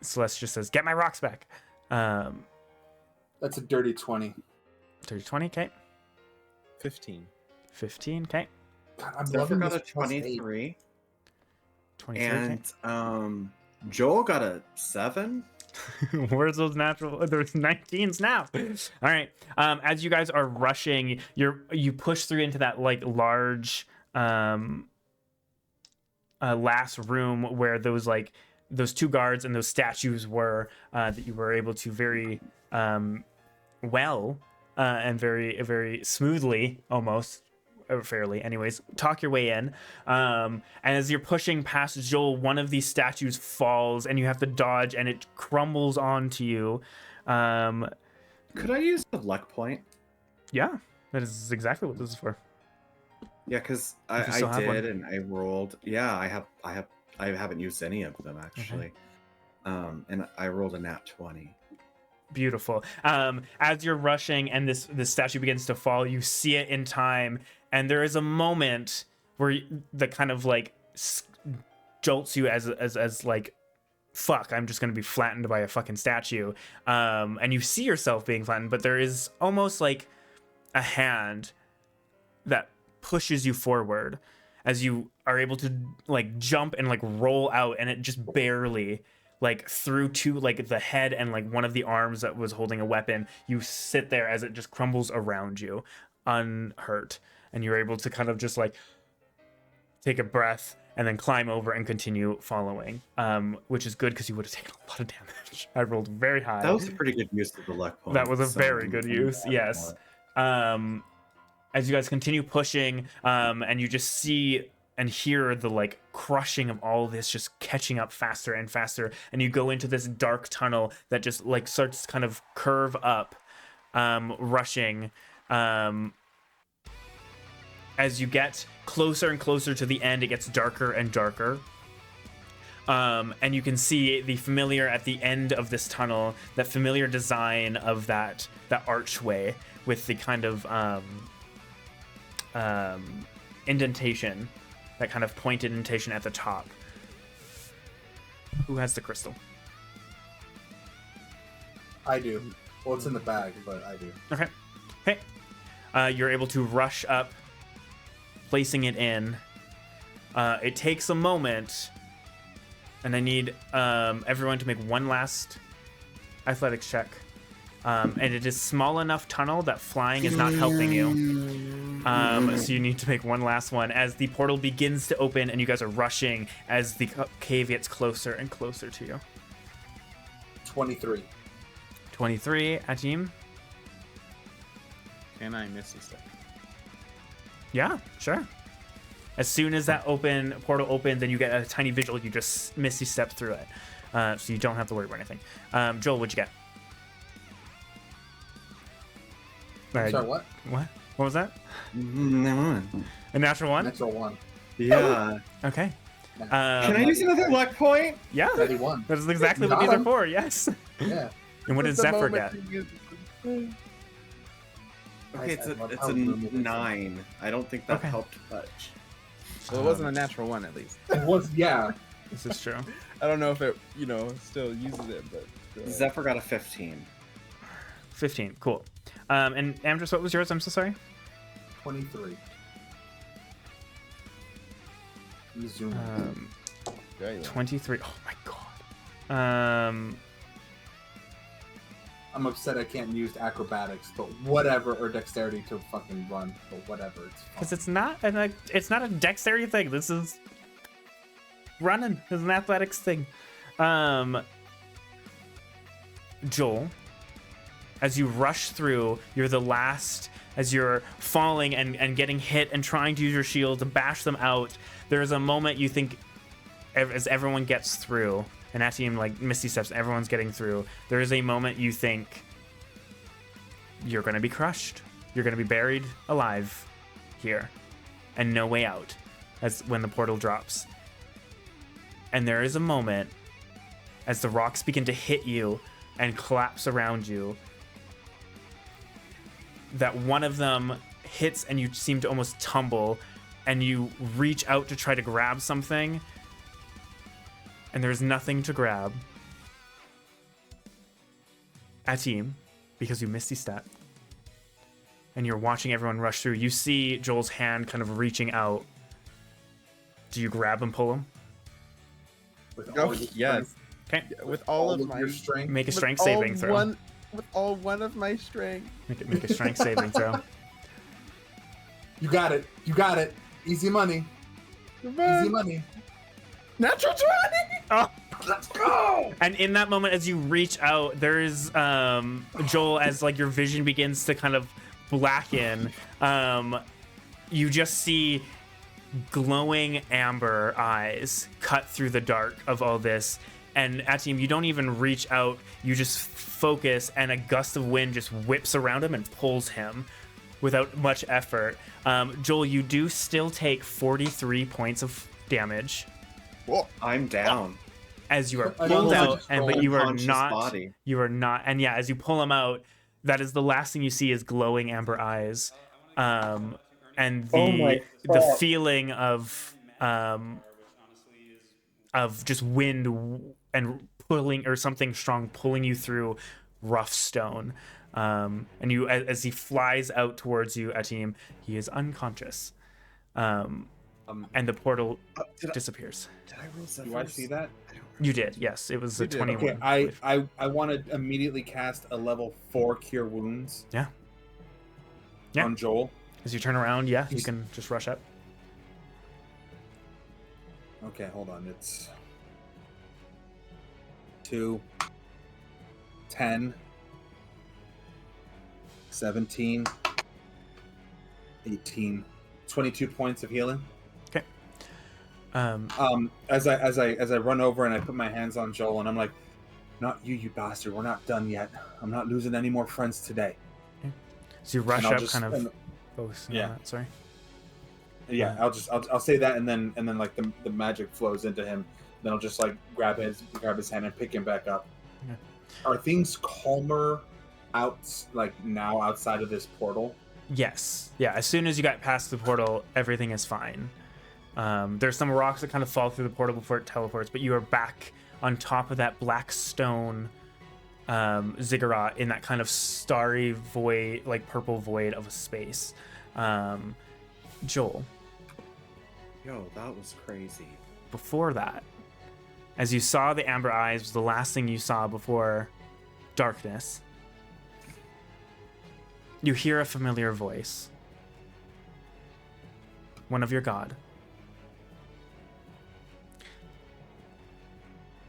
Celeste just says, "Get my rocks back." That's a dirty 20. 30, 20, okay. 15. 15, okay. God, I'm Zephyr loving got this a plus 23, 23. okay. And Joel got a 7. Where's those natural? There's 19s now. All right. As you guys are rushing, you push through into that like large last room where those two guards and those statues were that you were able to very well and very very smoothly, almost fairly anyways, talk your way in, and as you're pushing past Joel, one of these statues falls and you have to dodge and it crumbles onto you. Could I use the luck point? Yeah, that is exactly what this is for. Yeah, because If you still I have one. did, and I rolled. Yeah, I haven't used any of them actually. And I rolled a nat 20. Beautiful. As you're rushing and this statue begins to fall, you see it in time, and there is a moment where the kind of like jolts you as like, fuck, I'm just gonna be flattened by a fucking statue. And you see yourself being flattened, but there is almost like a hand that pushes you forward as you are able to like jump and like roll out, and it just barely like through to like the head and like one of the arms that was holding a weapon. You sit there as it just crumbles around you unhurt, and you're able to kind of just like take a breath and then climb over and continue following, which is good because you would have taken a lot of damage. I rolled very high. That was a pretty good use of the luck point. That was a so very good I'm use, glad yes. for it. As you guys continue pushing, and you just see and hear the like crushing of all this just catching up faster and faster, and you go into this dark tunnel that just like starts to kind of curve up, rushing. As you get closer and closer to the end, it gets darker and darker. And you can see the familiar at the end of this tunnel, that familiar design of that archway with the kind of indentation, that kind of pointed indentation at the top. Who has the crystal? I do. Well, it's in the bag, but I do. Okay. Okay. You're able to rush up, placing it in. It takes a moment, and I need everyone to make one last athletics check And it is small enough tunnel that flying is not helping you. So you need to make one last one as the portal begins to open and you guys are rushing as the cave gets closer and closer to you. 23. 23, Ajim. Can I miss this stuff? Yeah, sure. As soon as that portal opens, then you get a tiny visual. You just misty step through it, so you don't have to worry about anything. Joel, what'd you get? Sorry, what? What was that? No. A natural one? Natural 1. Yeah. Okay. Can I use another luck point? Yeah. 31. That is exactly what these are for. Yes. Yeah. And what did Zephyr get? Okay, it's a 9. I don't think that helped much. Well, it wasn't a natural one, at least. It was, yeah. This is true. I don't know if it, still uses it, but... Zephyr got a 15. 15. Cool. And Amdrus, what was yours? I'm so sorry. 23. Zoom. 23. Oh my god. I'm upset I can't use acrobatics, but whatever, or dexterity to fucking run, but whatever. It's fine. Because it's not a dexterity thing. This is running. It's an athletics thing. Joel, as you rush through, you're the last. As you're falling and getting hit and trying to use your shield to bash them out, there's a moment you think, as everyone gets through, and as team like misty steps, everyone's getting through. There is a moment you think you're gonna be crushed. You're gonna be buried alive here, and no way out. As when the portal drops, and there is a moment as the rocks begin to hit you and collapse around you, that one of them hits and you seem to almost tumble, and you reach out to try to grab something, and there's nothing to grab. Atim, because you misty step, and you're watching everyone rush through, you see Joel's hand kind of reaching out. Do you grab and pull him? With all your yes. Okay. With all of my your strength. Make a strength saving throw. With all one of my strength. Make a strength saving throw. You got it. You got it. Easy money. Easy money. Natural 20! Oh. Let's go! And in that moment, as you reach out, there is Joel, as like your vision begins to kind of blacken, you just see glowing amber eyes cut through the dark of all this. And Atim, you don't even reach out, you just focus, and a gust of wind just whips around him and pulls him without much effort. Joel, you do still take 43 points of damage. Whoa, I'm down. As you are pulled out, but you are not. Body. You are not. And yeah, as you pull him out, that is the last thing you see is glowing amber eyes, and the feeling of just wind and pulling, or something strong pulling you through rough stone. And you, as he flies out towards you, Atim, he is unconscious. And the portal disappears. Did I roll Zephyr? Do I see that? You did, yes. It was a 21. Okay, I want to immediately cast a level 4 Cure Wounds. Yeah. On Joel. As you turn around, yeah, you can just rush up. Okay, hold on. It's 2, 10, 17, 18, 22 points of healing. Okay. As I run over and I put my hands on Joel and I'm like, "Not you, you bastard! We're not done yet. I'm not losing any more friends today." Okay. So you rush up, kind of. Yeah. Sorry. Yeah, I'll say that, and then like the magic flows into him. Then I'll just like grab his hand and pick him back up. Okay. Are things calmer now outside of this portal? Yes. Yeah. As soon as you got past the portal, everything is fine. There's some rocks that kind of fall through the portal before it teleports, but you are back on top of that black stone ziggurat in that kind of starry void, like purple void of a space. Joel. Yo, that was crazy. Before that, as you saw the amber eyes, was the last thing you saw before darkness. you hear a familiar voice. One of your god.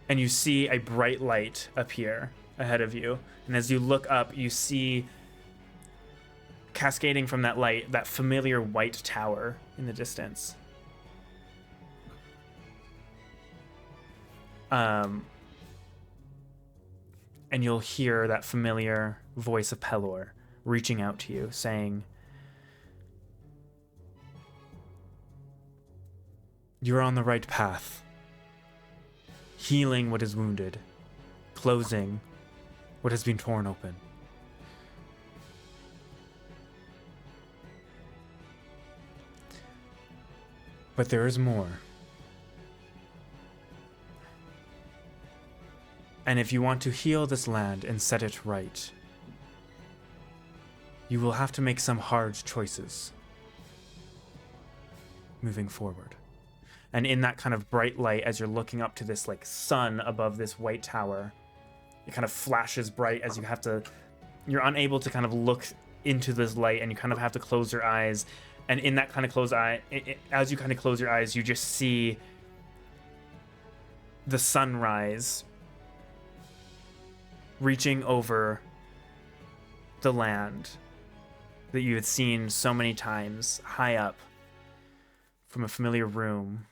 And you see a bright light appear ahead of you. And as you look up, you see cascading from that light, that familiar white tower in the distance. And you'll hear that familiar voice of Pelor reaching out to you, saying, "You're on the right path. Healing what is wounded, closing what has been torn open." But there is more. And if you want to heal this land and set it right, you will have to make some hard choices moving forward. And in that kind of bright light, as you're looking up to this like sun above this white tower, it kind of flashes bright as you're unable to kind of look into this light, and you kind of have to close your eyes. And in that kind of as you kind of close your eyes, you just see the sunrise reaching over the land that you had seen so many times high up from a familiar room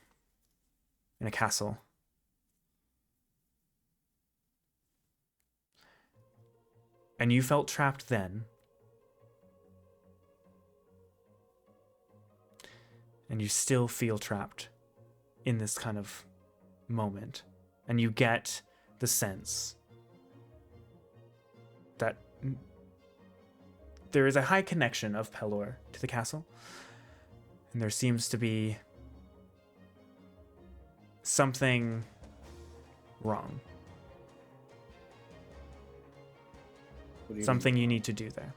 in a castle. And you felt trapped then. And you still feel trapped in this kind of moment. And you get the sense that there is a high connection of Pelor to the castle. And there seems to be something wrong. Something you need to do there.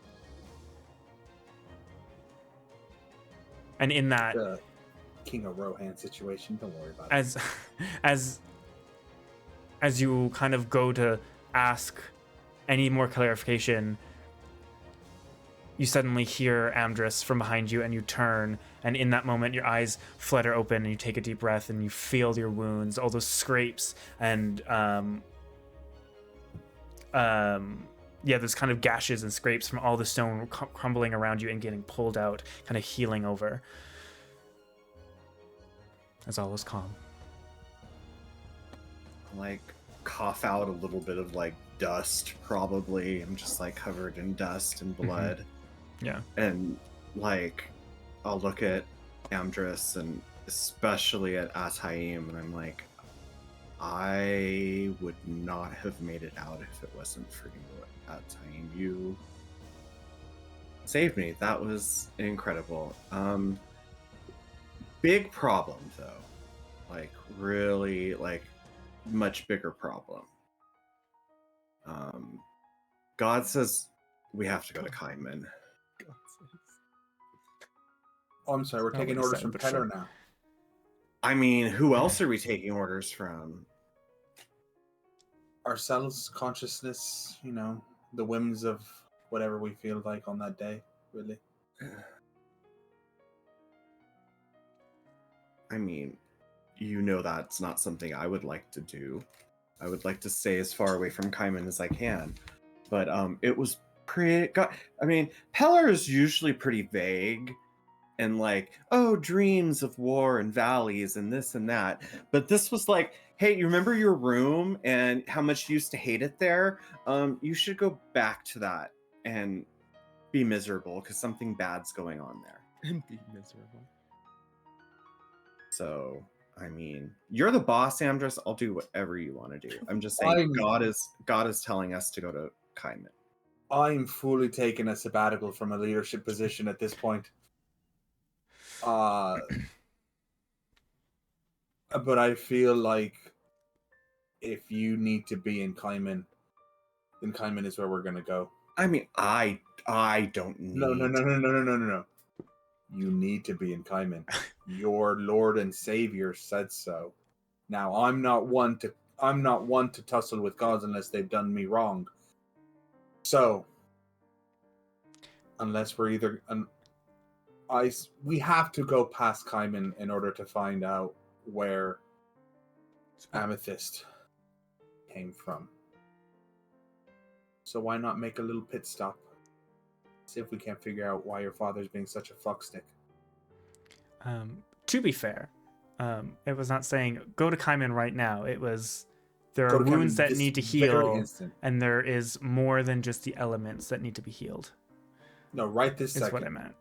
And in that King of Rohan situation, don't worry about it. As you kind of go to ask any more clarification, you suddenly hear Amdrus from behind you, and you turn, and in that moment your eyes flutter open and you take a deep breath and you feel your wounds, all those scrapes and those kind of gashes and scrapes from all the stone crumbling around you and getting pulled out, kind of healing over. As all is calm. Like, cough out a little bit of, like, dust, probably. I'm just, like, covered in dust and blood. Mm-hmm. Yeah. And, like, I'll look at Amdrus and especially at Ataim, and I'm like, I would not have made it out if it wasn't for you, Ataim. You saved me. That was incredible. Big problem, though. Like, really, like, much bigger problem. God says we have to go to Kaiman. Oh, I'm sorry, we're taking orders from Pelor now. I mean, who else are we taking orders from? Ourselves, consciousness, you know, the whims of whatever we feel like on that day, really. I mean, you know that's not something I would like to do. I would like to stay as far away from Kaiman as I can. But it was pretty... I mean, Pelor is usually pretty vague. And like, oh, dreams of war and valleys and this and that. But this was like, hey, you remember your room and how much you used to hate it there? You should go back to that and be miserable because something bad's going on there. And be miserable. So, I mean, you're the boss, Amdrus. I'll do whatever you want to do. I'm just saying, God is telling us to go to Kaiman. I'm fully taking a sabbatical from a leadership position at this point. But I feel like if you need to be in Kaiman, then Kaiman is where we're gonna go. I mean, I don't need. No. You need to be in Kaiman. Your Lord and Savior said so. Now, I'm not one to tussle with gods unless they've done me wrong. So, unless we're either we have to go past Kaiman in order to find out where Amethyst came from. So why not make a little pit stop? See if we can't figure out why your father's being such a fuckstick. To be fair, it was not saying go to Kaiman right now. It was there Go are to Kaiman wounds that this need to very heal, instant. and there is more than just the elements that need to be healed. No, right this Is second. what I meant.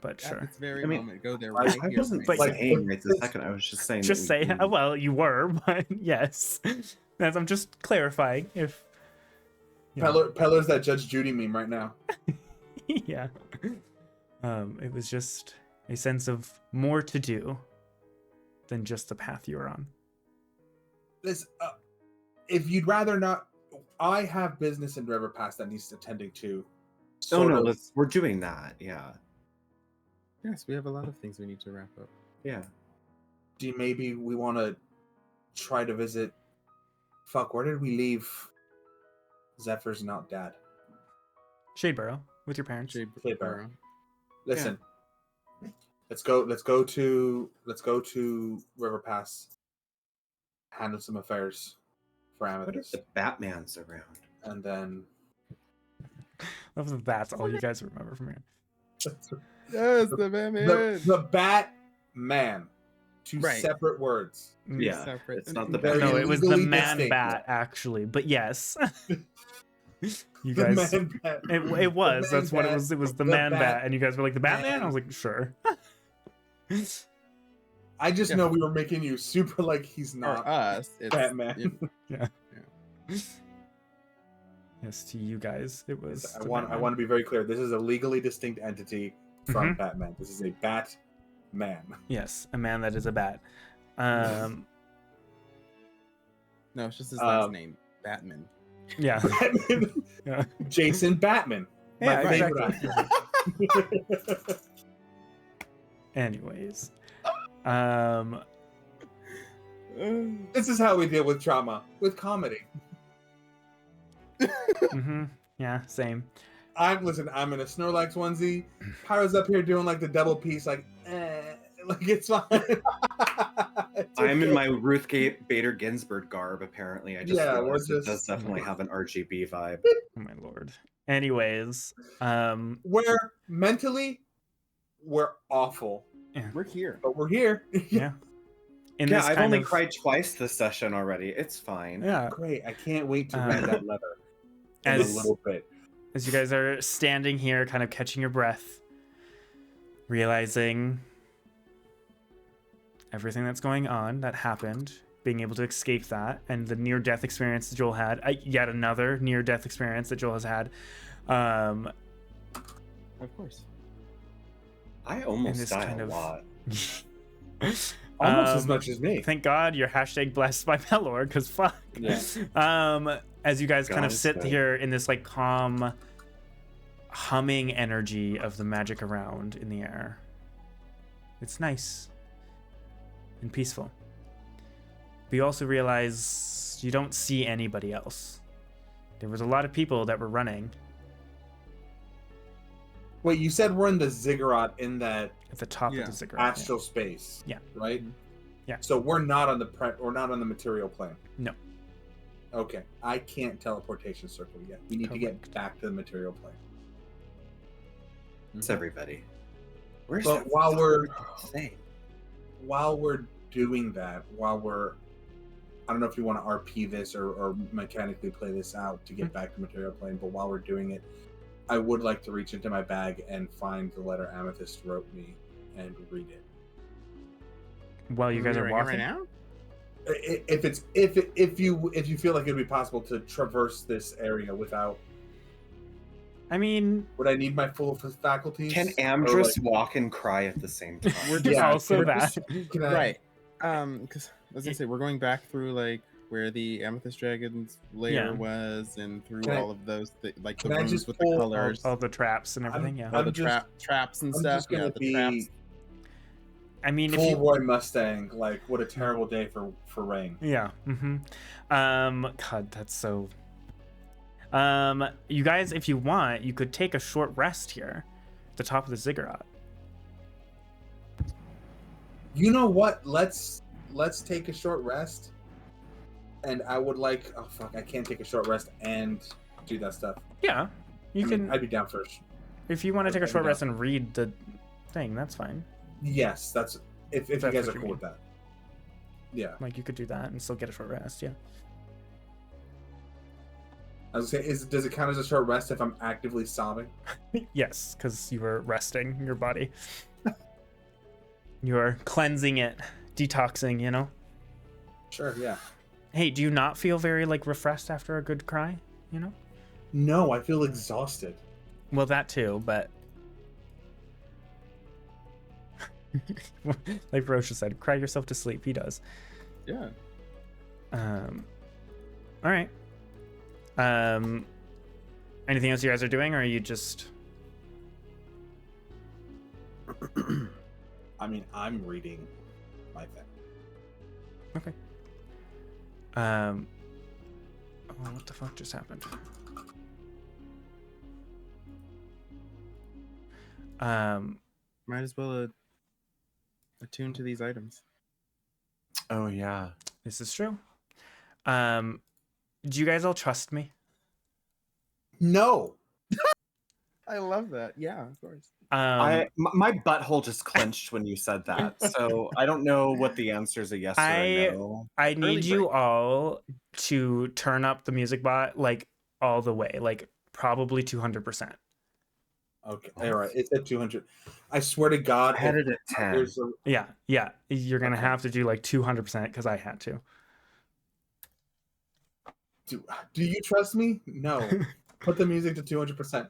But At sure. this very I mean, moment, go there I right I here. wasn't But- saying right this second. I was just saying. Just that say, well, you were, but yes. I'm just clarifying if. Peller's that Judge Judy meme right now. Yeah. It was just a sense of more to do than just the path you're on. This, if you'd rather not, I have business in River Pass that needs attending to. Oh Sort no, of- we're doing that. Yeah, Yes, we have a lot of things we need to wrap up. yeah. maybe we want to try to visit. Fuck, where did we leave? Zephyr's not dad. Shadeborough with your parents. Jade Shade Burrow. Listen, let's go to River Pass. Handle some affairs for What if Amethyst, the Batman's around? and then That's all you guys remember from here. Yes, the Batman. the Batman. Two Right. separate words. Yeah, Separate. it's not the Very No, Batman. it was the legally man distinct. bat, actually. But yes. You The guys. man bat. It was. The That's what it man was. It was the The man bat. bat And you guys were like, the Batman? man. I was like, sure. I just Yeah. know we were making you super like he's For not us, it's Batman. Yes, to you guys, it was. I the want Batman. to be very clear. This is a legally distinct entity from Mm-hmm. Batman. This is a Batman. Yes, a man that is a bat. Um, No, it's just his last Um, name, Batman. yeah. Batman. Yeah. Jason Batman. Yeah, My favorite exactly. actor. Anyways. This is how we deal with trauma, with comedy. Yeah, same. I'm in a Snorlax onesie. Pyro's up here doing like the double piece, like it's fine. I'm in my Ruth Bader Ginsburg garb. Apparently, I just Yeah, realized we're it does just- definitely have an RGB vibe. Oh my lord. Anyways, Where mentally we're awful, We're here. but we're here. yeah. In Yeah, this I've kind only of- cried twice this session already. It's fine. Yeah. Great. I can't wait to read that letter in As- a little bit. As you guys are standing here, kind of catching your breath, realizing everything that's going on that happened, being able to escape that, and the near-death experience that Joel had, yet another near-death experience that Joel has had. Of course. I almost this died kind a of- lot. Almost as much as me. Thank God you're hashtag blessed by Pelor, because fuck. Yeah. As you guys kind God of is sit good. here in this like calm, humming energy of the magic around in the air. It's nice and peaceful. But you also realize you don't see anybody else. There was a lot of people that were running Wait, you said we're in the ziggurat in that at the top Yeah. of the ziggurat. yeah. astral space. Yeah. Right? Yeah. So we're not on the we're not on the material plane. No. Okay. I can't teleportation circle yet. We need to get Correct. back to the material plane. It's everybody. Where's But that while we're thing? doing that, I don't know if you want to RP this or mechanically play this out to get back to material plane, but while we're doing it, I would like to reach into my bag and find the letter Amethyst wrote me and read it. While you guys are right walking. now. If you feel like it'd be possible to traverse this area without, I mean, would I need my full faculties? Can Or, Amdrus like, walk and cry at the same time? We're there's just- also we're that. just- can I- Right. Because as I say, we're going back through like where the Amethyst Dragon's lair Yeah. was, and through Can I- all of those, like the can I rooms just with pull- the colors, All the traps and everything, yeah. all the I'm just- traps and I'm stuff. just gonna Yeah, the be traps. I mean, if full you Roy Mustang. Like, what a terrible day for rain. Yeah. God, that's so. You guys, if you want, you could take a short rest here, the top of the ziggurat. You know what? Let's take a short rest. And I would like. Oh fuck! I can't take a short rest and do that stuff. Yeah, you I can. mean, I'd be down first. If you want to take a I'd be short down. rest and read the thing, that's fine. Yes, that's if you That's guys what are you cool mean. with that. Yeah. Like you could do that and still get a short rest. Yeah. I was saying, does it count as a short rest if I'm actively sobbing? Yes, because you were resting your body. You are cleansing it, detoxing. You know. Sure. Yeah. Hey, do you not feel very like refreshed after a good cry? You know. No, I feel exhausted. Well, that too, but like Rocha said, cry yourself to sleep. He does. Yeah. All right. Anything else you guys are doing, or are you just? I mean, I'm reading my thing. Okay. Oh, what the fuck just happened? Might as well attune to these items. Oh yeah. This is true. Do you guys all trust me? No. I love that. Yeah, of course. My butthole just clenched when you said that. So I don't know what the answer is, a yes or a no. I need Early you break. all to turn up the music bot like all the way, like probably 200%. Okay. All right. It's at 200. I swear to God, I had if it at 10. there's a, Yeah. You're gonna Okay. have to do like 200% because I had to. do you trust me? No. Put the music to 200%.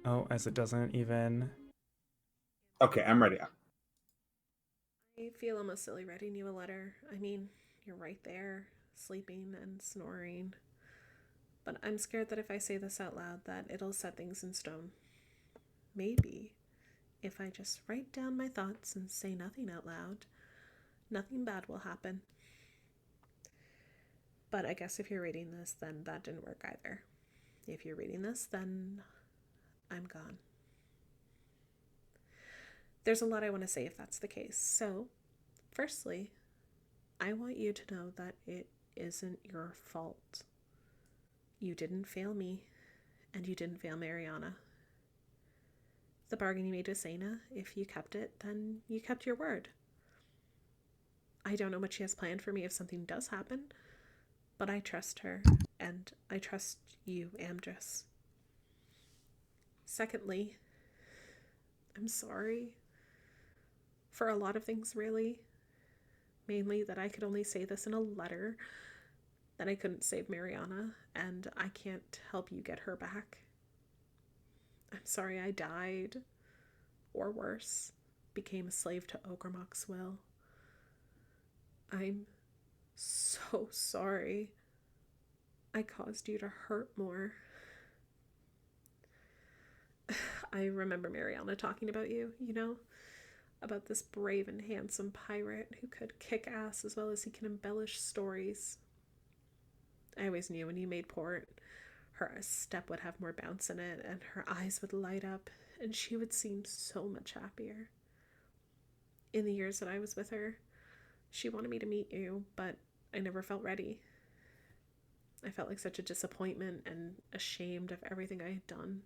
Oh, as it doesn't even. Okay, I'm ready. I feel almost silly writing you a letter. I mean, you're right there, sleeping and snoring. But I'm scared that if I say this out loud, that it'll set things in stone. Maybe, if I just write down my thoughts and say nothing out loud, nothing bad will happen. But I guess if you're reading this, then that didn't work either. If you're reading this, then I'm gone. There's a lot I want to say if that's the case. So, firstly, I want you to know that it isn't your fault. You didn't fail me, and you didn't fail Mariana. The bargain you made with Zaina, if you kept it, then you kept your word. I don't know what she has planned for me if something does happen, but I trust her, and I trust you, Amdrus. Secondly, I'm sorry for a lot of things, really. Mainly that I could only say this in a letter, that I couldn't save Mariana, and I can't help you get her back. I'm sorry I died, or worse, became a slave to Ogremok's will. I'm so sorry I caused you to hurt more. I remember Mariana talking about you, you know? About this brave and handsome pirate who could kick ass as well as he can embellish stories. I always knew when you made port, her step would have more bounce in it, and her eyes would light up, and she would seem so much happier. In the years that I was with her, she wanted me to meet you, but I never felt ready. I felt like such a disappointment and ashamed of everything I had done.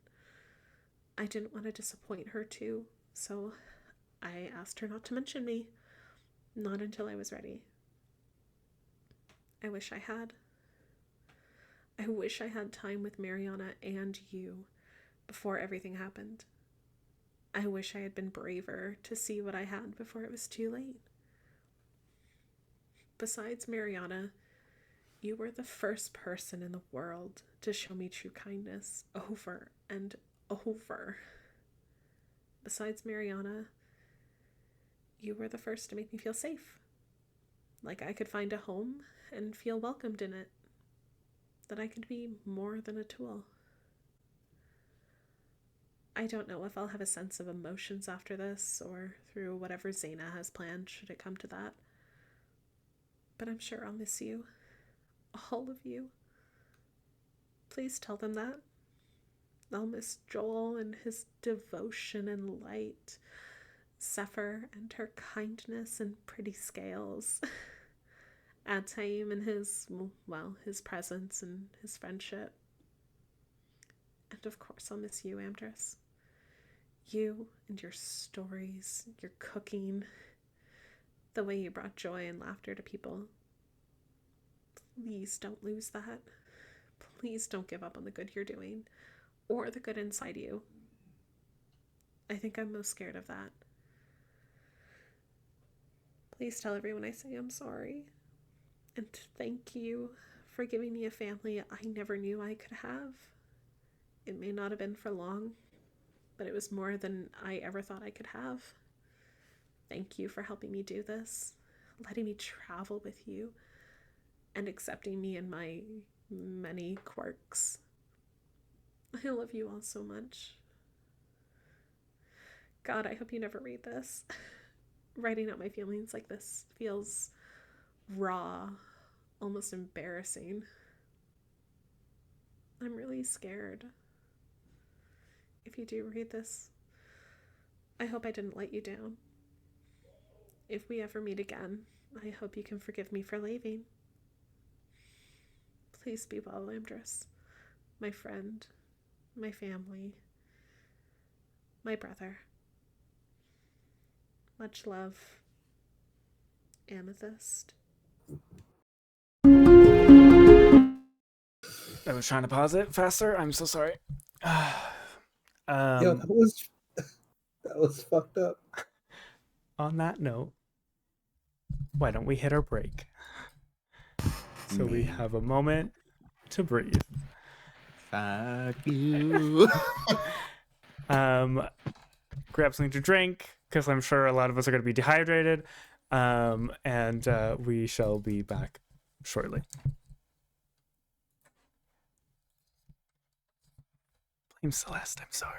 I didn't want to disappoint her too, so I asked her not to mention me. Not until I was ready. I wish I had. I wish I had time with Mariana and you before everything happened. I wish I had been braver to see what I had before it was too late. Besides Mariana, you were the first person in the world to show me true kindness over and over. Besides Mariana, you were the first to make me feel safe. Like I could find a home and feel welcomed in it. That I could be more than a tool. I don't know if I'll have a sense of emotions after this, or through whatever Zaina has planned should it come to that. But I'm sure I'll miss you. All of you. Please tell them that. I'll miss Joel and his devotion and light, Zephyr and her kindness and pretty scales, Ataim and his, well, his presence and his friendship. And of course, I'll miss you, Amdrus. You and your stories, your cooking, the way you brought joy and laughter to people. Please don't lose that. Please don't give up on the good you're doing, or the good inside you. I think I'm most scared of that. Please tell everyone I say I'm sorry. And thank you for giving me a family I never knew I could have. It may not have been for long, but it was more than I ever thought I could have. Thank you for helping me do this, letting me travel with you, and accepting me in my many quirks. I love you all so much. God, I hope you never read this. Writing out my feelings like this feels raw, almost embarrassing. I'm really scared. If you do read this, I hope I didn't let you down. If we ever meet again, I hope you can forgive me for leaving. Please be well, Amdrus, my friend, my family, my brother. Much love, Amethyst. I was trying to pause it faster. I'm so sorry. Yo, that was fucked up. On that note, why don't we hit our break? So we have a moment to breathe. Fuck you. Grab something to drink, because I'm sure a lot of us are going to be dehydrated. And we shall be back shortly. Blame Celeste, I'm sorry.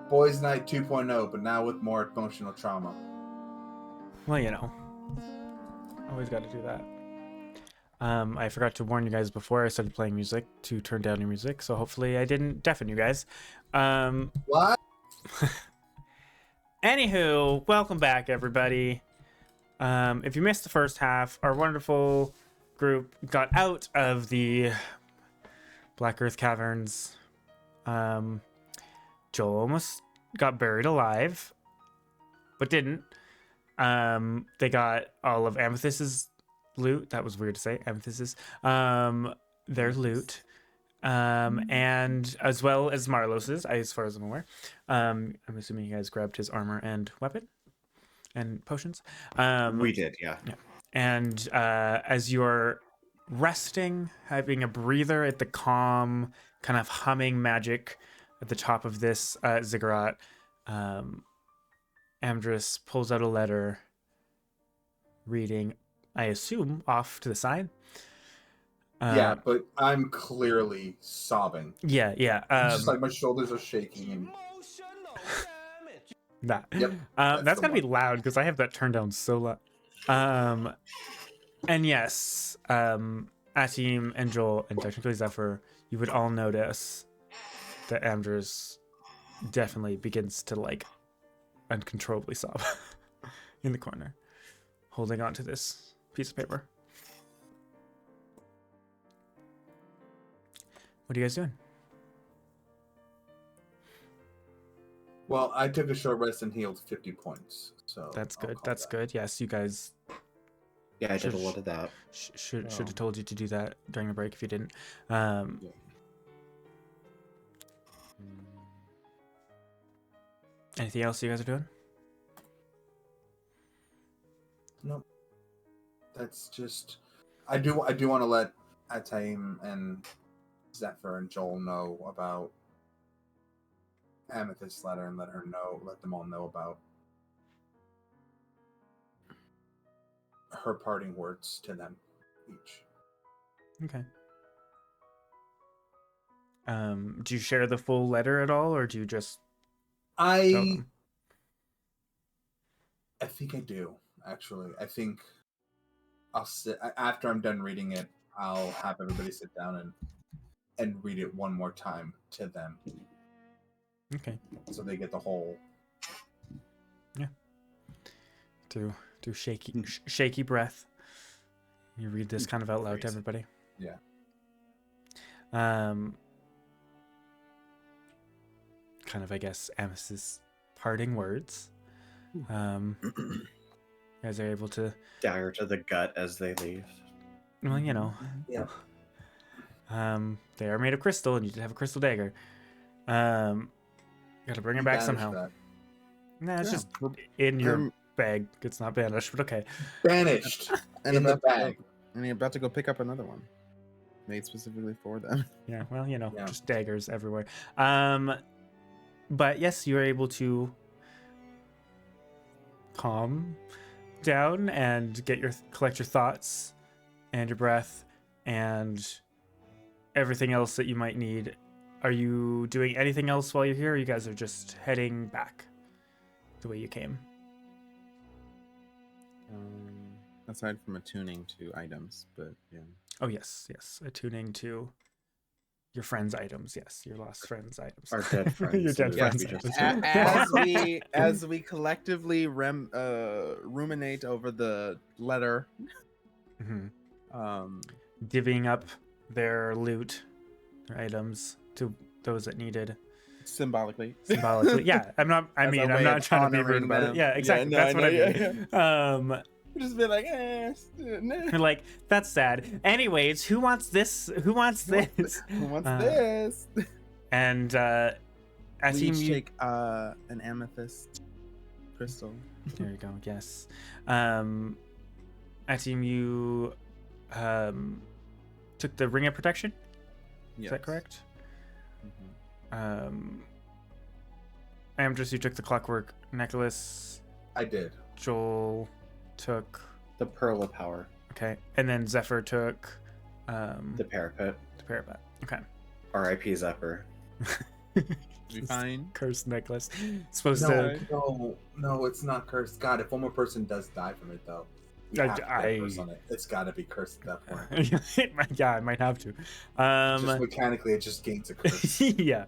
Boys Night 2.0, but now with more emotional trauma. Well, you know, always got to do that. I forgot to warn you guys before I started playing music to turn down your music, so hopefully I didn't deafen you guys. What? Anywho, welcome back, everybody. If you missed the first half, our wonderful group got out of the Black Earth Caverns. Joel almost got buried alive, but didn't. They got all of Amethyst's loot. That was weird to say, Amethyst's. Their loot. And as well as Marlos's, as far as I'm aware. I'm assuming you guys grabbed his armor and weapon and potions. We did, yeah. And as you're resting, having a breather at the calm, kind of humming magic at the top of this ziggurat, Amdrus pulls out a letter, reading, I assume, off to the side. Yeah, but I'm clearly sobbing. Yeah. Just like my shoulders are shaking. And... That. Yep, that's the gonna be loud because I have that turned down so loud. And yes, Atim and Joel and technically Zephyr, you would all notice that Amdrus definitely begins to like uncontrollably sob in the corner, holding on to this piece of paper. What are you guys doing? Well, I took a short rest and healed 50 points. So That's I'll good. call That's that. good. Yes, you guys Yeah, I did a lot of that. should have told you to do that during the break if you didn't. Anything else you guys are doing? Nope. That's just. I do want to let Ataim and Zephyr and Joel know about Amethyst's letter and let them all know about her parting words to them each. Okay. Do you share the full letter at all, or do you just tell I them? think I do, actually. I think I'll sit after I'm done reading it. I'll have everybody sit down and read it one more time to them, Okay. so they get the whole. Do shaky breath. You read this kind of out loud to everybody. Yeah. Kind of, I guess, Amethyst's parting words. You guys are able to, Dagger to the gut as they leave. well, you know. Yeah. They are made of crystal, and you did have a crystal dagger. Got to bring it back Banish somehow. that. Nah, it's Yeah. just in your bag. It's not banished, but okay. Banished And in the about to go- bag. And you're about to go pick up another one, made specifically for them. Yeah, well, you know, Yeah. just daggers everywhere. But yes, you are able to calm down and collect your thoughts and your breath and everything else that you might need. Are you doing anything else while you're here, or you guys are just heading back the way you came? Aside from attuning to items, but yeah. Oh, yes. Attuning to your friends' items. Yes, your lost friends' items. Our dead friends. Your dead Yeah, friends' we just- items. As we collectively ruminate over the letter, Mhm. um, Divvying up their loot, their items to those that needed. symbolically. Yeah, I'm not As a way not of trying to be rude honoring about it. them. Yeah, Yeah, exactly. no, That's I what I know, mean. Just be like, nah. You're like, that's sad. Anyways, who wants this? Who wants this? Who wants Uh, this? And We Atim, each you... take an amethyst crystal. There you go. Yes. Atim, you took the ring of protection. Is that correct? Amdrus, you took the clockwork necklace. I did. Joel took. The Pearl of Power. Okay, and then Zephyr took The Parapet. the parapet. Okay. R.I.P. Zephyr. Be fine. Cursed necklace. Supposed No, it's not cursed. God, if one more person does die from it, though, we have to put a curse on it. It's got to be cursed at that point. Yeah, I might have to. Just mechanically, it just gains a curse. Yeah.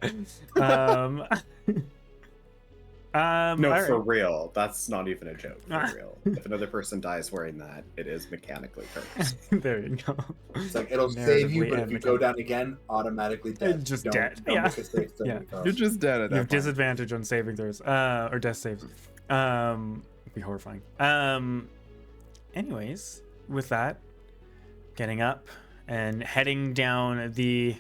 No, all for right. real. That's not even a joke. For real. If another person dies wearing that, it is mechanically cursed. There you go. It's like it'll save you, Narratively but if and you go down again, automatically dead. Just Don't- dead. don't Yeah. make a save saving Yeah. throw. You're just dead at You that have point. disadvantage on saving throws, or death saves. It'd be horrifying. Anyways, with that, getting up and heading down the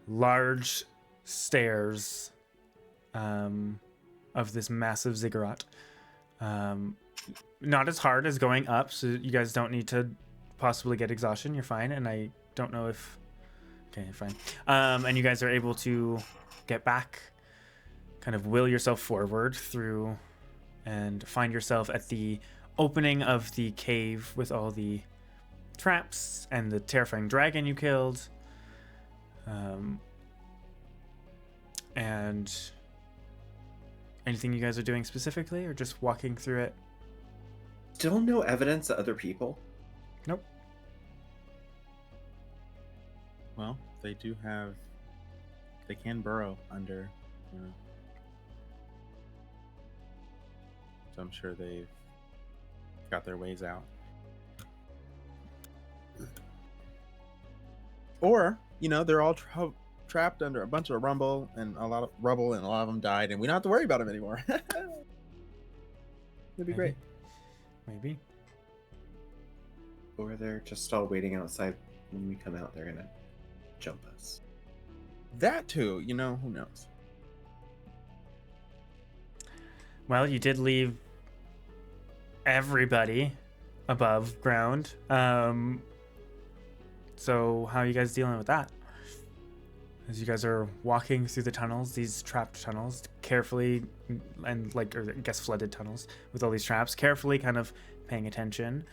large stairs of this massive ziggurat. Not as hard as going up, so you guys don't need to possibly get exhaustion. You're fine, and I don't know if... Okay, fine. And you guys are able to get back, kind of will yourself forward through, and find yourself at the opening of the cave with all the traps and the terrifying dragon you killed. And anything you guys are doing specifically, or just walking through it? Still no evidence of other people. Nope. Well, they do have. They can burrow under, you know. So I'm sure they've got their ways out. Or, you know, they're all trapped under a bunch of rubble, and a lot of them died, and we don't have to worry about them anymore. That'd be great. Maybe. Or they're just all waiting outside. When we come out, they're gonna jump us. That too, you know, who knows? Well, you did leave everybody above ground. So how are you guys dealing with that? As you guys are walking through the tunnels, these trapped tunnels, carefully, and like, or I guess flooded tunnels with all these traps, carefully kind of paying attention.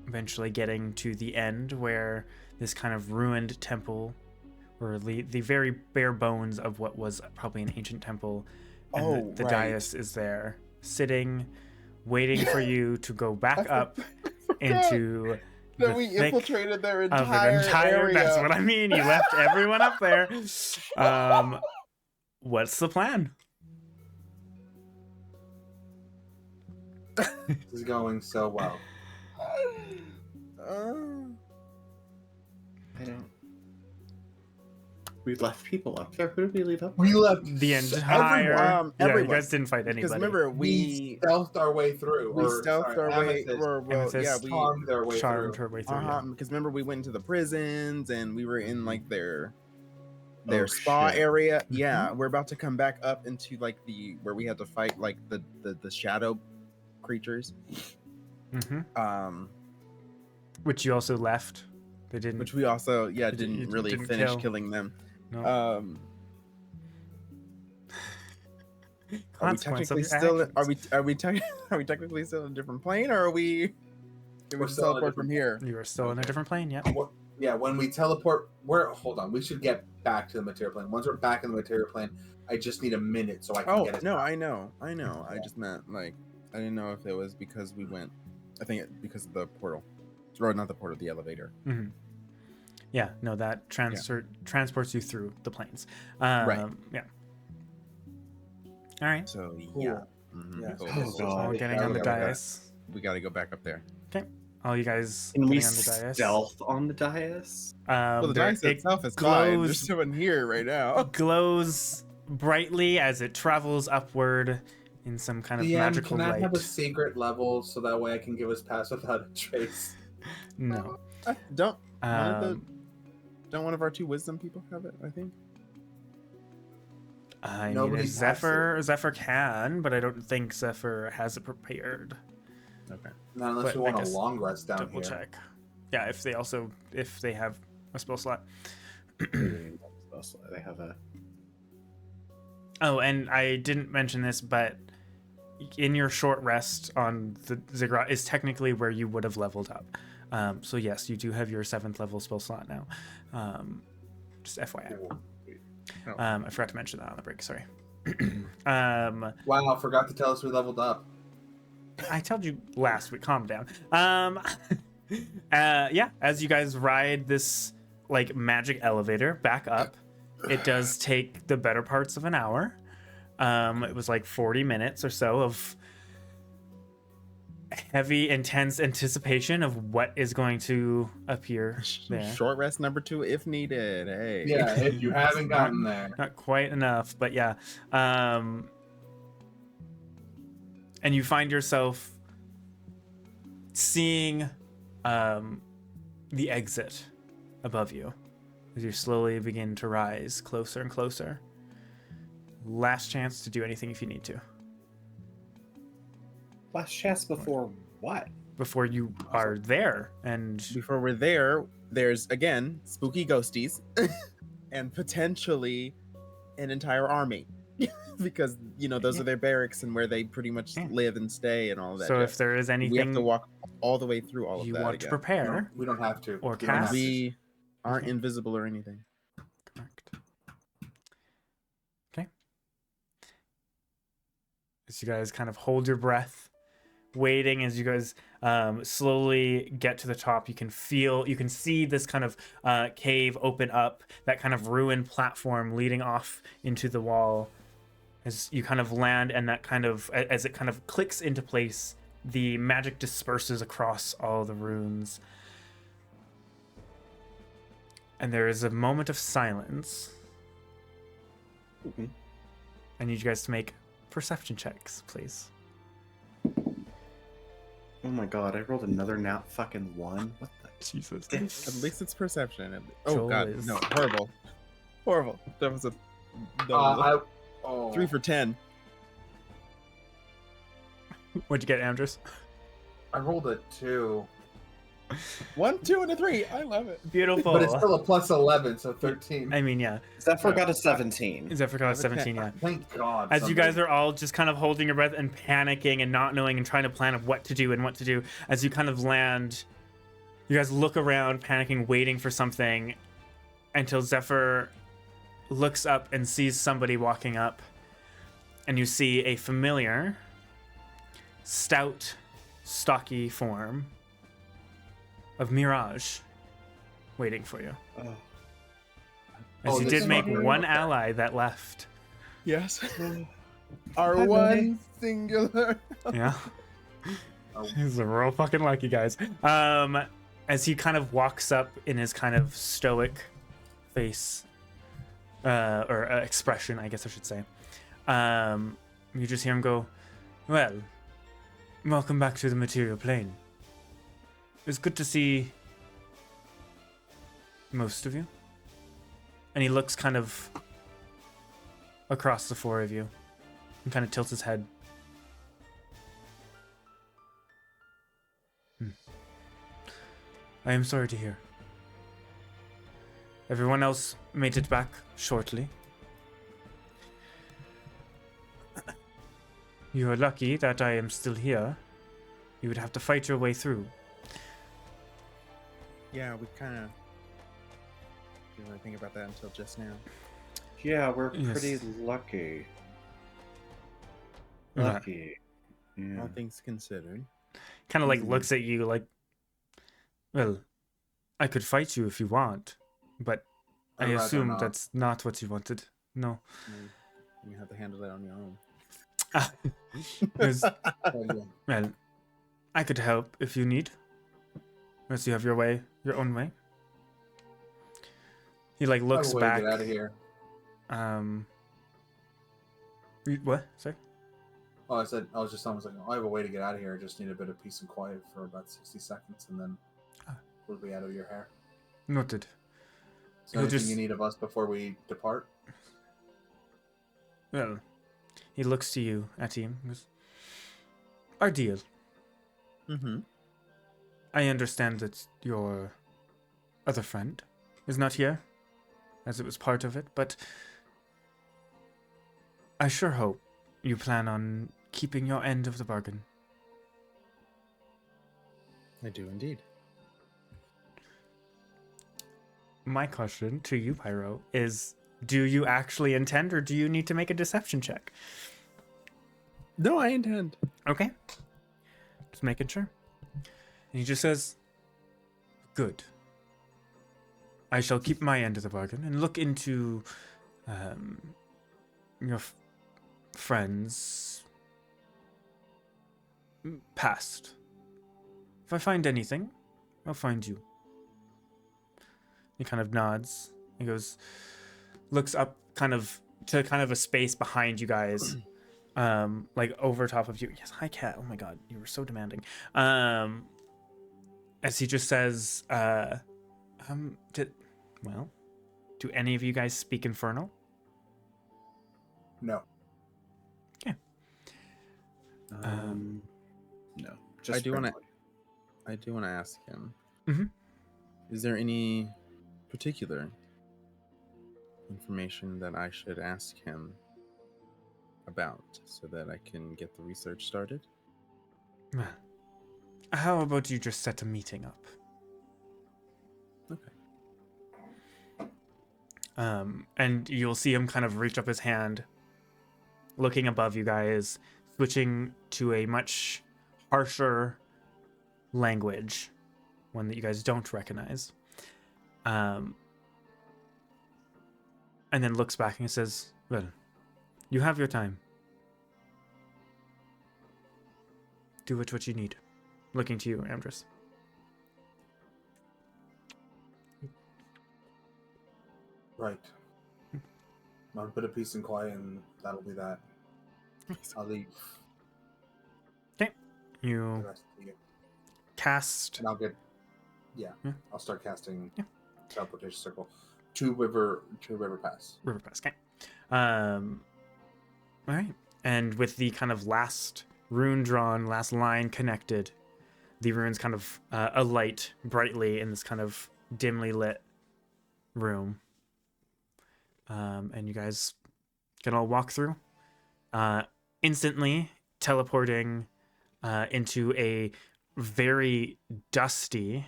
Eventually getting to the end where this kind of ruined temple, or the very bare bones of what was probably an ancient temple, and the right. dais is there, sitting, waiting for you to go back up into the we thick infiltrated their of entire, an entire area. That's what I mean. You left everyone up there. What's the plan? This is going so well. I don't. We left people up there. Who did we leave up? We left The entire. everyone. Yeah, you Everyone. guys didn't fight Because anybody. remember, we stealthed our way through. we stealthed our way. Amethyst We charmed our way charmed through. her way through. Yeah. because remember we went into the prisons and we were in like their Oh, spa shit. area. Yeah, we're about to come back up into like the where we had to fight like the shadow creatures. Mm-hmm. Which you also left. They didn't. Which we also You didn't really didn't finish kill. killing them. No. Are we Consequence of technically your still? actions. Are we technically still in a different plane, or are we? Can we We're just still in a teleport from here? You are still in a Okay. different plane. Yeah. Yeah, when we teleport, hold on. We should get back to the material plane. Once we're back in the material plane, I just need a minute so I can Oh get it. no, I know. I just meant like I didn't know if it was because we went. I think because of the portal, or not the portal, the elevator. Mm-hmm. Yeah. No, that transports you through the planes. Right. Yeah. All right. So Cool. yeah. Mhm, Yeah. cool. Oh, God. All getting on the dais. We got to go back up there. All you guys Can we getting on the dais. stealth on the dais? Well, the dice it itself is fine. glows- There's someone here right now. glows brightly as it travels upward in some kind of DM, magical can I light. have a secret level so that way I can give us pass without a trace? No. Don't one Um, of our two wisdom people have it? I think. I mean, Nobody if has Zephyr can, but I don't think Zephyr has it prepared. Okay. Not unless But we I want a guess long rest down Double here. check. Yeah, if they have a spell slot. They have a. Oh, and I didn't mention this, but in your short rest on the ziggurat is technically where you would have leveled up. So yes, you do have your 7th level spell slot now. Just FYI. I forgot to mention that on the break. Sorry. Wow, forgot to tell us we leveled up. I told you last week. Calm down. Yeah, as you guys ride this like magic elevator back up, it does take the better parts of an hour. It was like 40 minutes or so of heavy, intense anticipation of what is going to appear there. Short rest number 2 if needed. Hey. Yeah, if you haven't gotten there. Not quite enough, but yeah. And you find yourself seeing the exit above you as you slowly begin to rise closer and closer. Last chance to do anything if you need to. Last chance before what? Before you are there, and Before we're there, there's again spooky ghosties and potentially an entire army. Because those are their barracks and where they pretty much live and stay and all of that. so jazz. if there is anything we have to walk all the way through all of you that want again. to prepare, We don't have to. Or We don't have cast. to. We aren't Okay. invisible or anything. correct. Okay. As you guys kind of hold your breath, waiting as you guys slowly get to the top, you can see this kind of cave open up, that kind of ruined platform leading off into the wall. As you kind of land, and that kind of, as it kind of clicks into place, the magic disperses across all the runes. And there is a moment of silence. Mhm. I need you guys to make perception checks, please. Oh my god, I rolled another nat fucking 1. What the? Jesus. At least it's perception. Oh Joel god, is- no, horrible. That was a double. 3 for 10. What'd you get, Amdrus? I rolled a 2. 1, 2, and a 3. I love it. Beautiful. But it's still a plus 11, so 13. I mean, yeah. Zephyr got a 17. Zephyr got a 17, yeah. Thank God. As you guys are all just kind of holding your breath and panicking and not knowing and trying to plan of what to do, as you kind of land, you guys look around, panicking, waiting for something, until Zephyr looks up and sees somebody walking up, and you see a familiar, stout, stocky form of Mirage waiting for you. Oh. As Oh, you this did is make not really one okay. ally that left. Yes. Our Hi, one buddy. singular. Yeah. Oh. He's a real fucking lucky, guys. As he kind of walks up in his kind of stoic face, or expression, I guess I should say. You just hear him go, "Well, welcome back to the material plane. It's good to see most of you." And he looks kind of across the 4 of you and kind of tilts his head. I am sorry to hear. Everyone else made it back shortly. You are lucky that I am still here. You would have to fight your way through. Yeah, we kind of didn't really think about that until just now. Yeah, we're Yes. pretty lucky. Uh, Lucky. Yeah. All things considered. Kind of like looks at you like, well, I could fight you if you want, but I I'd rather assume not. that's not what you wanted. No. You have to handle it on your own. There's- Oh, yeah. well, I could help if you need. Unless you have your way, your own way. He like looks I have a way back. to get out of here. What? Sorry. Oh, I said I was like, I have a way to get out of here. I just need a bit of peace and quiet for about 60 seconds, and then Ah. we'll be out of your hair. Noted. Is there He'll anything just- you need of us before we depart? Well, he looks to you, Atim. and goes, our deal. Mm-hmm. I understand that your other friend is not here, as it was part of it, but I sure hope you plan on keeping your end of the bargain. I do indeed. My question to you, Pyro, is do you actually intend, or do you need to make a deception check? No, I intend. Okay. Just making sure. And he just says, good. I shall keep my end of the bargain and look into your friends' past. If I find anything, I'll find you. He kind of nods. He goes, looks up kind of a space behind you guys. Like over top of you. Yes, hi cat. Oh my god, you were so demanding. As he just says, do any of you guys speak Infernal? No. Okay. No. Just I do want to. friendly. I do want to ask him. Mhm. Is there any particular information that I should ask him about so that I can get the research started? How about you just set a meeting up? Okay. And you'll see him kind of reach up his hand, looking above you guys, switching to a much harsher language, one that you guys don't recognize. And then looks back and says, well, you have your time. Do what you need. Looking to you, Amdrus. Right. I'll put a peace and quiet, and that'll be that. I'll leave the You rest of you. cast... And I'll get... Yeah. Yeah. I'll start casting Yeah. teleportation circle. To river pass. River Pass, okay. All right. And with the kind of last rune drawn, last line connected, the runes kind of alight brightly in this kind of dimly lit room. And you guys can all walk through, instantly teleporting into a very dusty...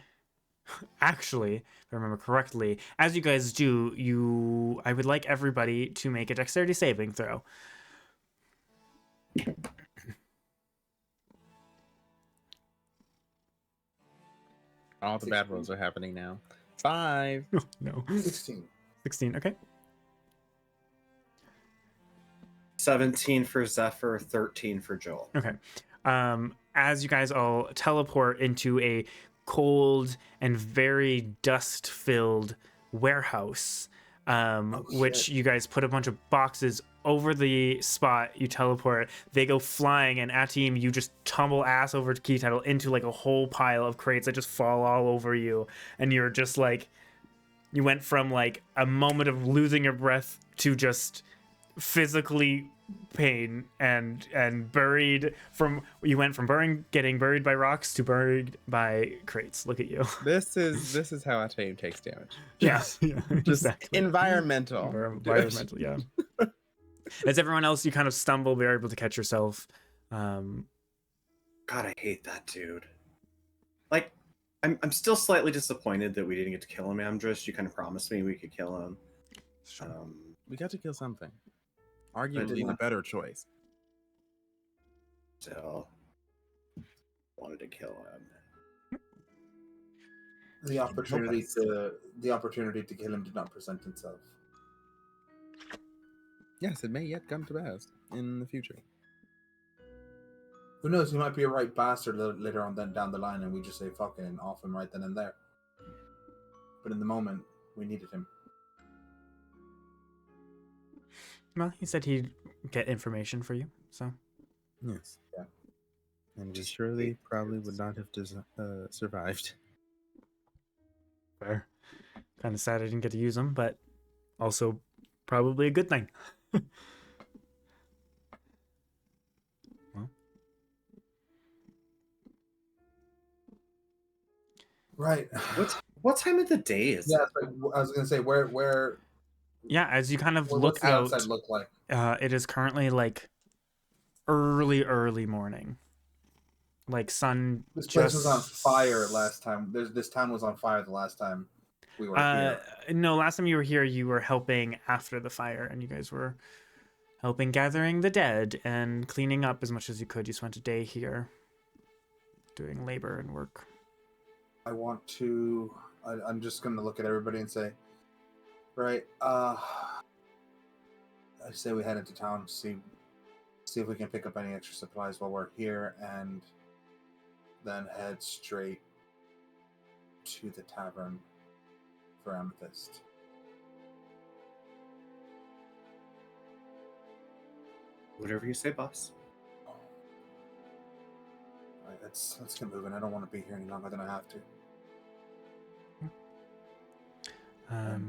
Actually, if I remember correctly, as you guys do, I would like everybody to make a dexterity saving throw. All the bad rolls are happening now. 5. No. 16. 16, okay. 17 for Zephyr, 13 for Joel. Okay. As you guys all teleport into a cold and very dust-filled warehouse, which shit. you guys put a bunch of boxes over the spot you teleport. They go flying, and Atim, you just tumble ass over to key title into like a whole pile of crates that just fall all over you, and you're just like, you went from like a moment of losing your breath to just physically pain and buried from, you went from getting buried by rocks to buried by crates. Look at you. This is how a team takes damage. Yeah, Just exactly. environmental. Environmental, yeah. As everyone else, you kind of stumble, but you're able to catch yourself. God, I hate that dude. Like, I'm still slightly disappointed that we didn't get to kill him, Amdrus. You kind of promised me we could kill him. We got to kill something. did Arguably the not. better choice. Still wanted to kill him. The opportunity to kill him did not present itself. Yes, it may yet come to pass in the future. Who knows? He might be a right bastard later on down the line, and we just say fuck it and off him right then and there. But in the moment, we needed him. Well, he said he'd get information for you, so. Yes. Yeah. And we surely probably would not have survived. Fair. Kind of sad I didn't get to use them, but also probably a good thing. Well. Right. What time of the day is Yeah, it? it's like, I was gonna say where. Yeah, as you kind of What's look the out, outside look like? it is currently like early morning. Like sun. This place was on fire last time. This town was on fire the last time we were here. No, last time you were here, you were helping after the fire, and you guys were helping gathering the dead and cleaning up as much as you could. You spent a day here doing labor and work. I'm just going to look at everybody and say, right, I say we head into town, see if we can pick up any extra supplies while we're here, and then head straight to the tavern for Amethyst. Whatever you say, boss. Alright, let's get moving. I don't want to be here any longer than I have to.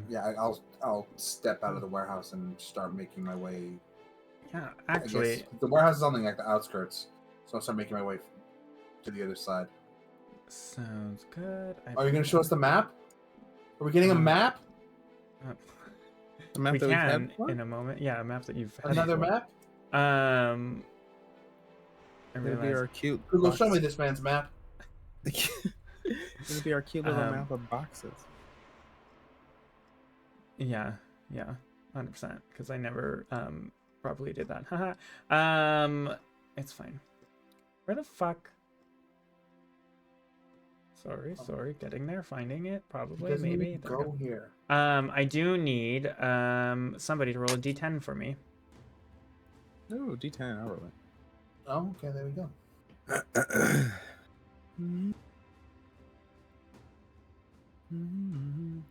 Yeah, I'll step out of the warehouse and start making my way. Yeah, actually, the warehouse is on like the outskirts, so I'll start making my way to the other side. Sounds good. Are you going to show us the map? Are we getting a map? The map We that we've had can before? in a moment. Yeah, a map that you've had Another before. map? I It'll be realize- our cute. Google, show box. me this man's map. It'll be our cute little map of boxes. Yeah, 100%. Because I never properly did that. Haha. It's fine. Where the fuck? Sorry. Getting there, finding it. Probably, Doesn't maybe. even There we go here. I do need somebody to roll a d10 for me. Oh, D10. I'll roll it. Oh, okay, there we go.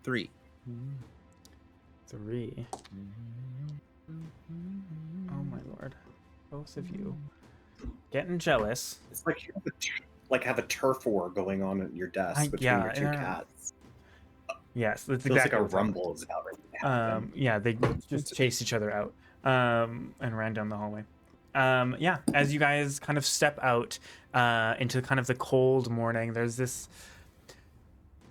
3. 3. Oh my lord. Both of you. Getting jealous. It's like you have a turf war going on at your desk between your two cats. Yes, that's Feels exactly like a what's happening. rumble is about ready to happen. Yeah, they just chased each other out and ran down the hallway. Yeah, as you guys kind of step out into kind of the cold morning, there's this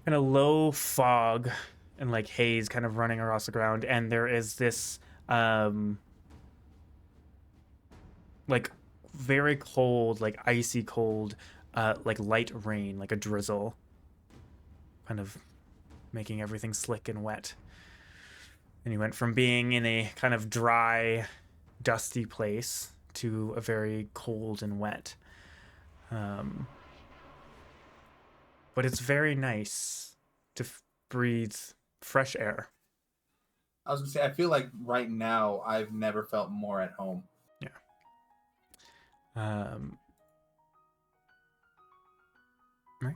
kind of low fog and like haze kind of running across the ground, and there is this like very cold, like icy cold, like light rain, like a drizzle, kind of making everything slick and wet. And you went from being in a kind of dry, dusty place to a very cold and wet. But it's very nice to breathe fresh air. I was going to say, I feel like right now I've never felt more at home. Right.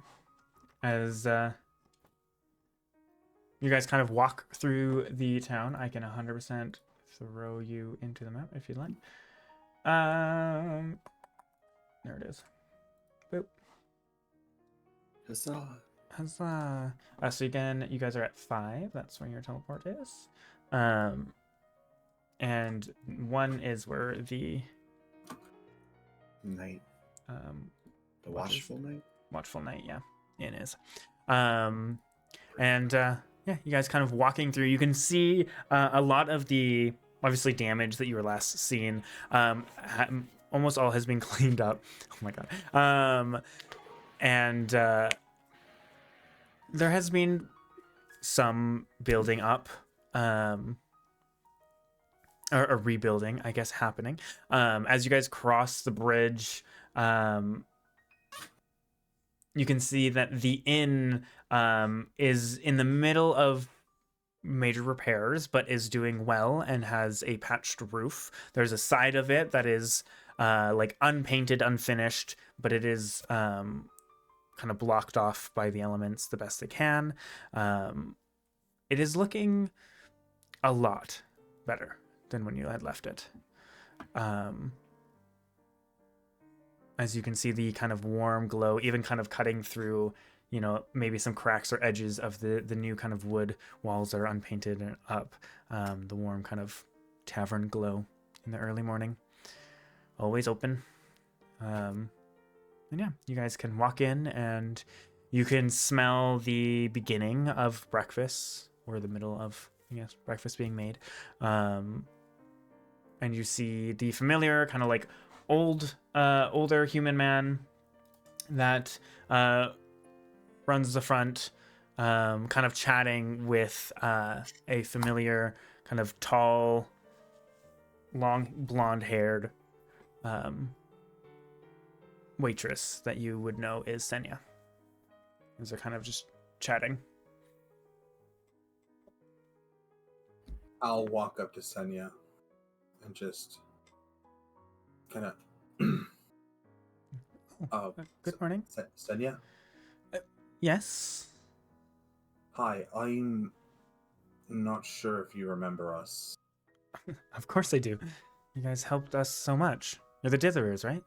As you guys kind of walk through the town, I can 100% throw you into the map if you'd like. There it is. Boop. Huzzah. So again, you guys are at 5. That's where your teleport is. And 1 is where the Night. The watchful night. Watchful night, yeah, it is. Yeah, you guys kind of walking through. You can see a lot of the obviously damage that you were last seen. Almost all has been cleaned up. Oh my god. There has been some building up, or rebuilding, I guess, happening. As you guys cross the bridge, you can see that the inn is in the middle of major repairs, but is doing well and has a patched roof. There's a side of it that is like unpainted, unfinished, but it is kind of blocked off by the elements the best they can. It is looking a lot better than when you had left it. As you can see, the kind of warm glow, even kind of cutting through, you know, maybe some cracks or edges of the new kind of wood walls that are unpainted and up. The warm kind of tavern glow in the early morning. Always open. And yeah, you guys can walk in and you can smell the beginning of breakfast, or the middle of, yes, breakfast being made. And you see the familiar kind of like older human man that runs the front, kind of chatting with a familiar, kind of tall, long blonde-haired waitress that you would know is Senya. As they're kind of just chatting. I'll walk up to Senya and just kind of. Good morning. Senya? Yes. Hi, I'm not sure if you remember us. Of course I do. You guys helped us so much. You're the Ditherers, right?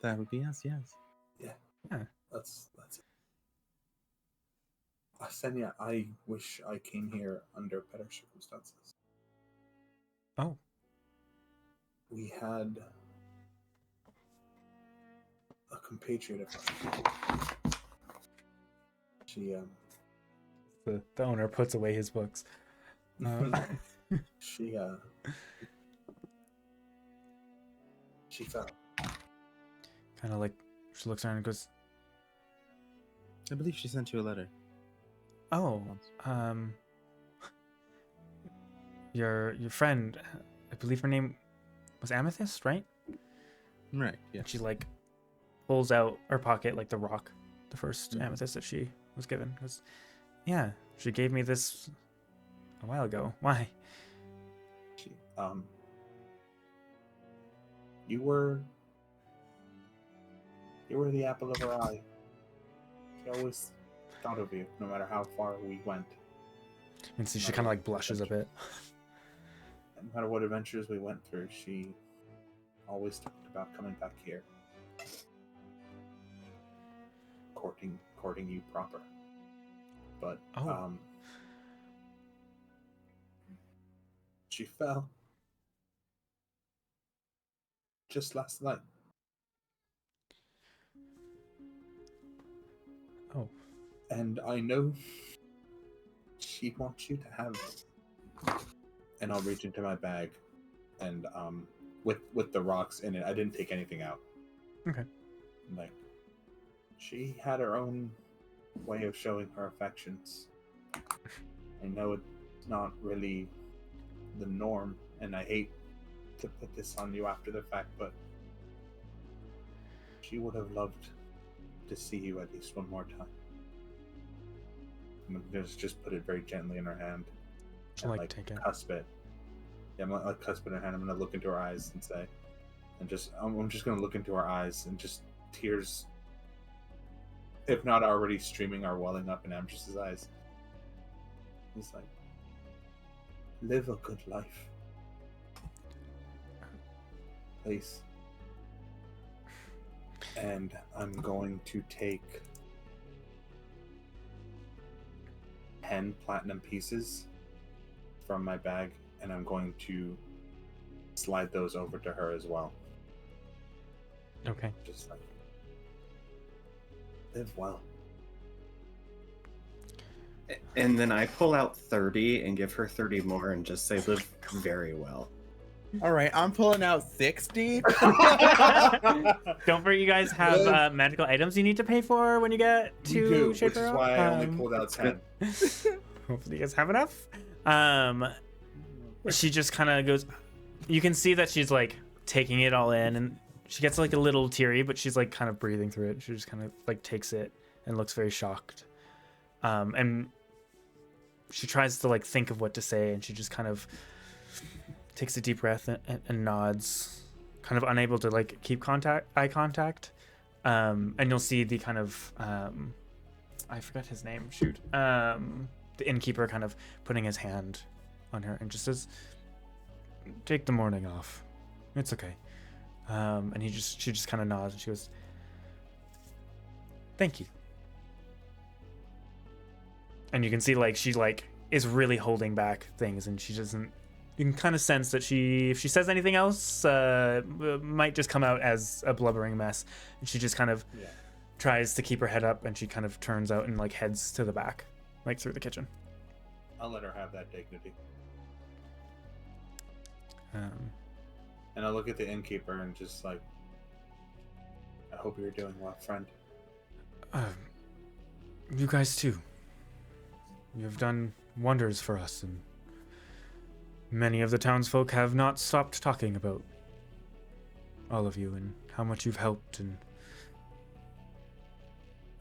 That would be us, yes. Yeah. That's it. Senya, I wish I came here under better circumstances. Oh. We had a compatriot of ours. She The owner puts away his books. she fell. Kind of like, she looks around and goes, I believe she sent you a letter. oh, your friend, I believe her name was Amethyst, right? Right, yeah. And she like pulls out her pocket, like the rock, the first amethyst that she was given. Goes, yeah, she gave me this a while ago. Why? She, you were the apple of her eye. She always thought of you, no matter how far we went. And so she kind of like blushes a bit. No matter what adventures we went through, she always talked about coming back here, courting you proper. But she fell just last night. Oh. And I know she wants you to have it. And I'll reach into my bag, and with the rocks in it, I didn't take anything out. Okay. Like, she had her own way of showing her affections. I know it's not really the norm, and I hate to put this on you after the fact, but she would have loved to see you at least one more time. I'm gonna just put it very gently in her hand. She'll like take it. Cusp it. Yeah, I'm gonna like cusp it in her hand. I'm gonna look into her eyes and say, and I'm just gonna look into her eyes, and just tears, if not already streaming, are welling up in Amdrus's eyes. He's like, live a good life, please. And I'm going to take 10 platinum pieces from my bag, and I'm going to slide those over to her as well. Okay. Just like, live well. And then I pull out 30 and give her 30 more and just say, live very well. All right, I'm pulling out 60. Don't forget, you guys have magical items you need to pay for when you get to You do, which Shaper is Up. why I only pulled out 10. Hopefully you guys have enough. She just kind of goes, you can see that she's like taking it all in, and she gets like a little teary, but she's like kind of breathing through it. She just kind of like takes it and looks very shocked. And she tries to like think of what to say, and she just kind of takes a deep breath and nods, kind of unable to like keep eye contact. And you'll see the kind of I forgot his name. Shoot. The innkeeper kind of putting his hand on her and just says, "Take the morning off. It's okay." And she just kind of nods, and she goes, "Thank you." And you can see like she like is really holding back things, and she doesn't. You can kind of sense that if she says anything else, might just come out as a blubbering mess. And she just kind of tries to keep her head up, and she kind of turns out and like heads to the back, like through the kitchen. I'll let her have that dignity. And I look at the innkeeper and just like, I hope you're doing well, friend. You guys too. You have done wonders for us, and many of the townsfolk have not stopped talking about all of you and how much you've helped, and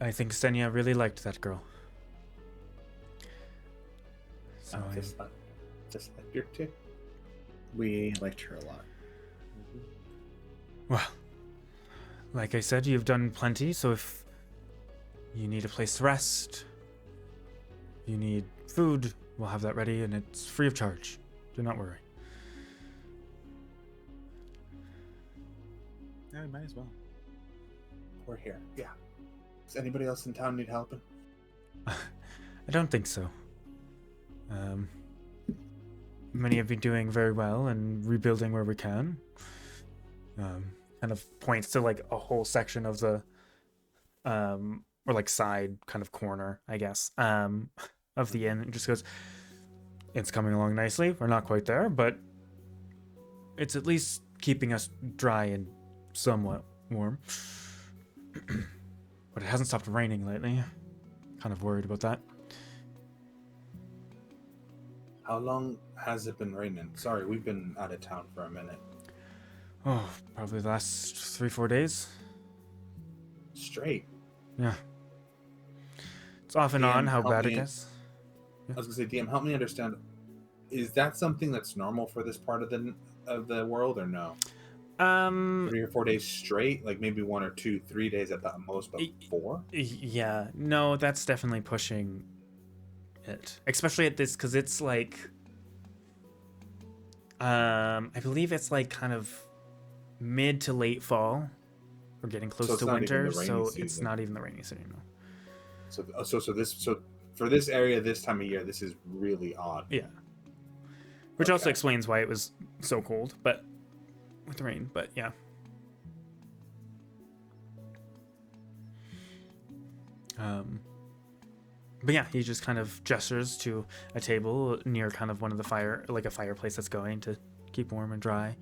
I think Stenya really liked that girl. So Just like your too. We liked her a lot. well, like I said, you've done plenty, so if you need a place to rest, you need food, we'll have that ready, and it's free of charge. Do not worry. Yeah, we might as well. We're here. Yeah. Does anybody else in town need helping? I don't think so. Many have been doing very well and rebuilding where we can. Kind of points to like a whole section of the, or like side kind of corner, I guess, of the inn. It just goes, it's coming along nicely. We're not quite there, but it's at least keeping us dry and somewhat warm. But it hasn't stopped raining lately. Kind of worried about that. How long has it been raining? Sorry, we've been out of town for a minute. Oh, probably the last 3-4 days. Straight. Yeah. It's off and DM, on how help bad it me. gets. I was gonna say, DM, help me understand. Is that something that's normal for this part of the world, or no? 3 or 4 days straight, like maybe 1 or 2, 3 days at the most, but 4. Yeah, no, that's definitely pushing it, especially at this, because it's like, I believe it's like kind of mid to late fall. We're getting close So it's to not even winter, the rainy so it's season. not even the rainy season. No. So for this area, this time of year, this is really odd. Yeah, which also Okay. explains why it was so cold, but with the rain. But yeah. But yeah, he just kind of gestures to a table near kind of one of the like a fireplace that's going to keep warm and dry.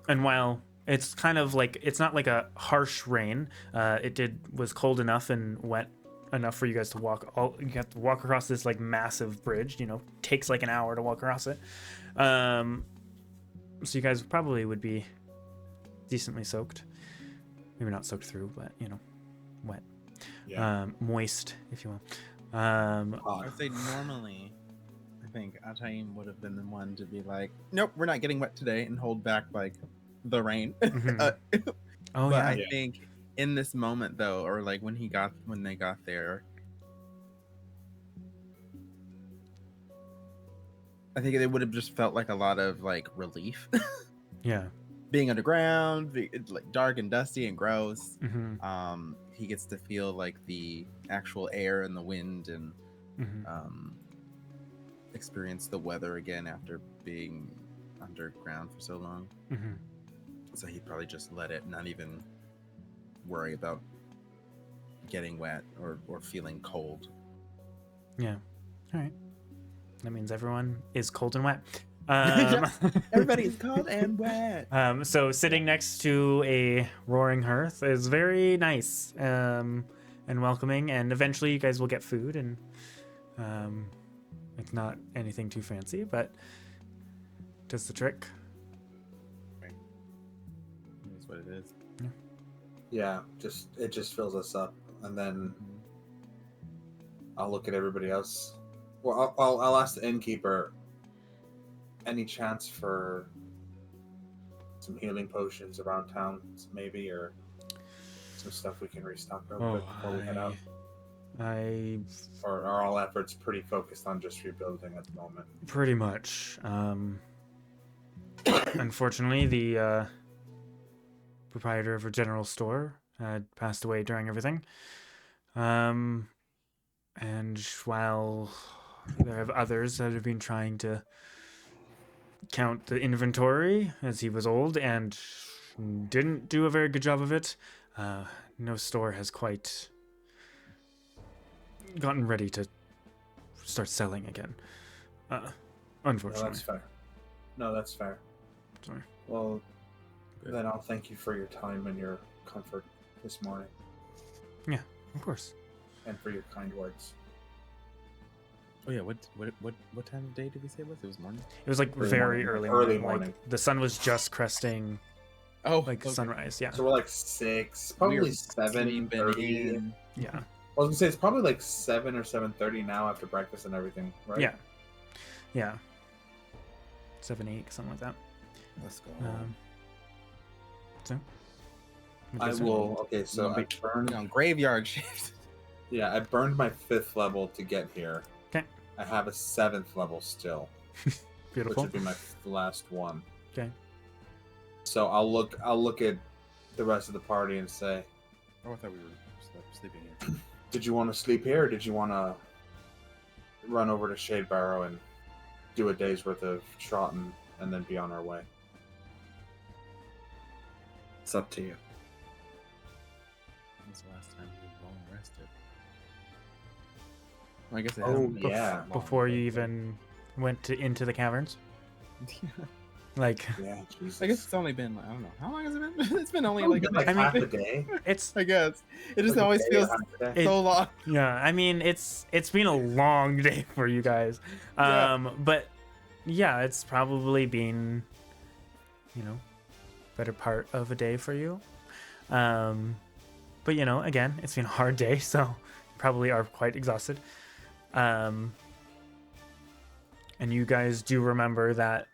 And while it's kind of like, it's not like a harsh rain, was cold enough and wet enough for you guys to you have to walk across this like massive bridge, takes like an hour to walk across it. So you guys probably would be decently soaked. Maybe not soaked through, but wet. Yeah. Moist, if you will. I would say normally, I think Ataim would have been the one to be like, nope, we're not getting wet today, and hold back like the rain. Mhm. Oh But yeah. I think in this moment though, or like when they got there, I think it would have just felt like a lot of like relief. Yeah. Being underground, like dark and dusty and gross. Mm-hmm. He gets to feel like the actual air and the wind, and Mm-hmm. experience the weather again after being underground for so long. Mm-hmm. So he'd probably just let it, not even worry about getting wet or feeling cold. Yeah. All right. That means everyone is cold and wet. Everybody's cold and wet. So sitting next to a roaring hearth is very nice and welcoming, and eventually you guys will get food, and it's not anything too fancy, but does the trick. That's what it is. Yeah, it just fills us up, and then I'll look at everybody else. Well, I'll ask the innkeeper. Any chance for some healing potions around town, maybe, or some stuff we can restock real quick before we head out? Or are all efforts pretty focused on just rebuilding at the moment? Pretty much. Unfortunately, the proprietor of a general store had passed away during everything. And while there have others that have been trying to count the inventory, as he was old and didn't do a very good job of it, no store has quite gotten ready to start selling again. No, Unfortunately. that's fair. Sorry. Well, then I'll thank you for your time and your comfort this morning, Yeah, of course. and for your kind words. Oh yeah, what time of day did we say it was? It was morning. It was like Early very morning, early early morning. morning. Like the sun was just cresting Oh, like sunrise. Yeah. So we're like 6, We probably were 7:30. sleeping in. Yeah. I was gonna say it's probably like 7 or 7:30 now after breakfast and everything, right? Yeah. Yeah. 7, 8, something like that. Let's go. So. I will. Okay, so I burned. On graveyard shift. Yeah, I burned my 5th level to get here. Okay. I have a 7th level still, which Beautiful. would be my last one. Okay. So I'll look at the rest of the party and say, Oh, I thought we were sleeping in. did you want to sleep here, or did you want to run over to Shade Barrow and do a day's worth of trotting and then be on our way? It's up to you. When's the last time we were long rested? Well, I guess it Oh, hasn't been yeah. long, Before you but- even went into the caverns, Yeah. like Yeah, Jesus. I guess it's only been, I don't know, how long has it been? It's been only Probably like, been like I mean- half a day. it's I guess it just Like a always day, feels half a day. It- so long. yeah. I mean, it's been a long day for you guys. Yeah. But yeah, it's probably been, better part of a day for you. But again, it's been a hard day, so you probably are quite exhausted. And you guys do remember that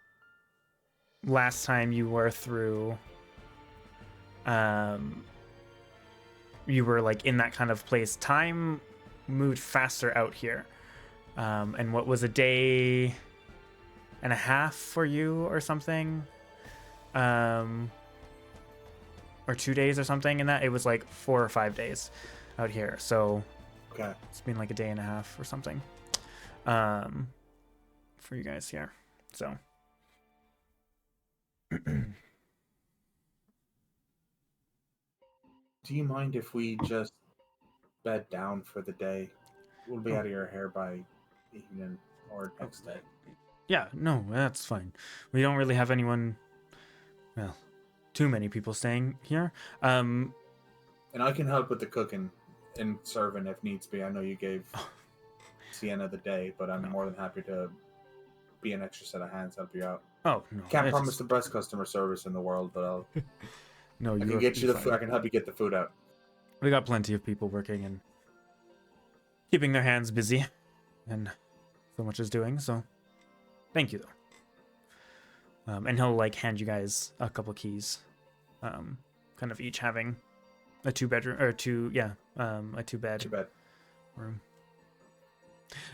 last time you were through, you were like in that kind of place. Time moved faster out here. And what was a day and a half for you or something? Or 2 days or something in that. It was like 4 or 5 days out here. So Okay. it's been like a day and a half or something. For you guys here. So Do you mind if we just bed down for the day? We'll be out of your hair by evening or next day. yeah, no, that's fine. We don't really have anyone, well, too many people staying here. And I can help with the cooking and serving if needs be. I know you gave Sienna the day, but I'm more than happy to be an extra set of hands, help you out. Oh no, Can't it's promise just- the best customer service in the world, but no. I You can get you the food. I can help you get the food out. We got plenty of people working and keeping their hands busy, and so much is doing. So, thank you though. And he'll like hand you guys a couple keys, kind of each having a 2-bedroom or a 2-bed Too bad. room.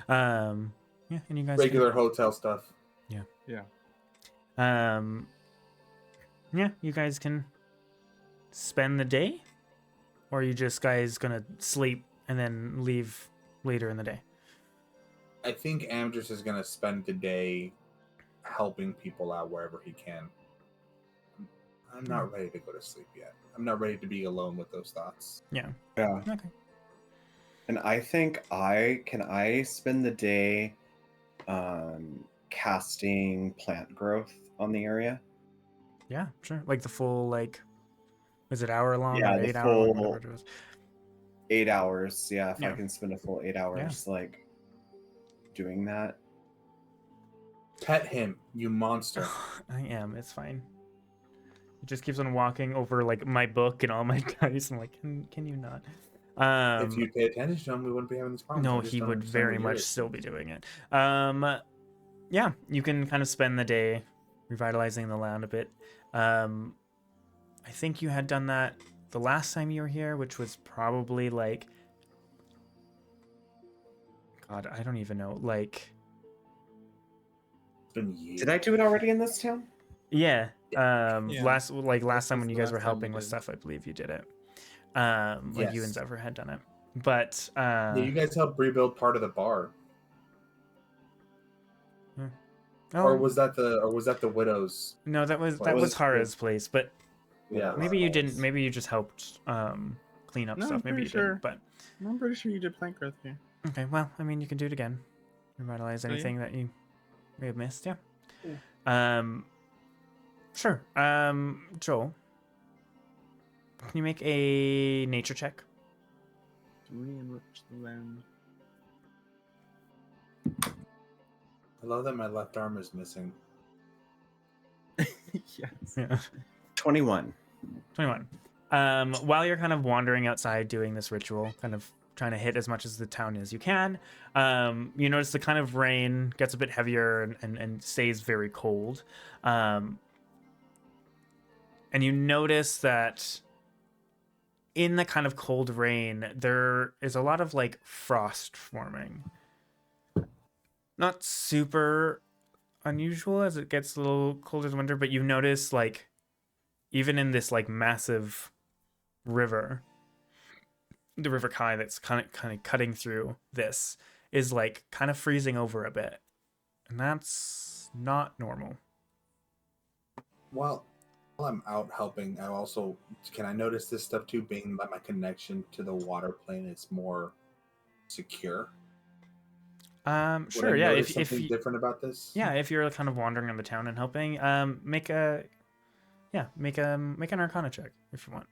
Yeah, and you guys Regular hotel stuff. Yeah. yeah, you guys can spend the day, or are you just guys gonna sleep and then leave later in the day? I think Amdrus is going to spend the day helping people out wherever he can. I'm not ready to go to sleep yet. I'm not ready to be alone with those thoughts. Yeah. Yeah. Okay. And I think I spend the day casting plant growth on the area. Yeah, sure. Like the full was it hour long Yeah, or the 8 hour long, full- whatever it was. 8 hours. Yeah, if I Yeah. can spend a full 8 hours doing that. Pet him, you monster. I am. It's fine. It just keeps on walking over like my book and all my dice. I'm like, can you not? If you pay attention to him, we wouldn't be having this problem. No, I just he don't would understand very what much yours still is. be doing it. Yeah, you can kind of spend the day revitalizing the land a bit. I think you had done that the last time you were here, which was probably like, God, I don't even know. Like, It's been years. Did I do it already in this town? yeah. Yeah. Last time when was you the guys were last time we helping with did. stuff, I believe you did it. Like you and Yes. Zephyr had done it, but Yeah, you guys helped rebuild part of the bar, oh, or was that the widow's? no, that was What was Hara's place, but Yeah, maybe you didn't. Hara's. Maybe you just helped clean up No, stuff. I'm Maybe you pretty sure. didn't. But I'm pretty sure you did plant growth here. okay, well, I mean, you can do it again. Revitalize Oh, yeah? anything that you may have missed. Yeah. Sure. Joel, can you make a nature check? Do we enrich the land? I love that my left arm is missing. Yes. Yeah. 21. 21. While you're kind of wandering outside doing this ritual, kind of trying to hit as much as the town as you can, you notice the kind of rain gets a bit heavier and stays very cold. And you notice that in the kind of cold rain, there is a lot of like frost forming. Not super unusual as it gets a little colder in winter, but you notice like even in this like massive river, the River Kai that's kind of cutting through this is like kind of freezing over a bit, and that's not normal. While I'm out helping, can I notice this stuff too, being that my connection to the water plane is more secure? Sure, Would I yeah. notice If something different about this? yeah, if you're kind of wandering in the town and helping, make an Arcana check if you want.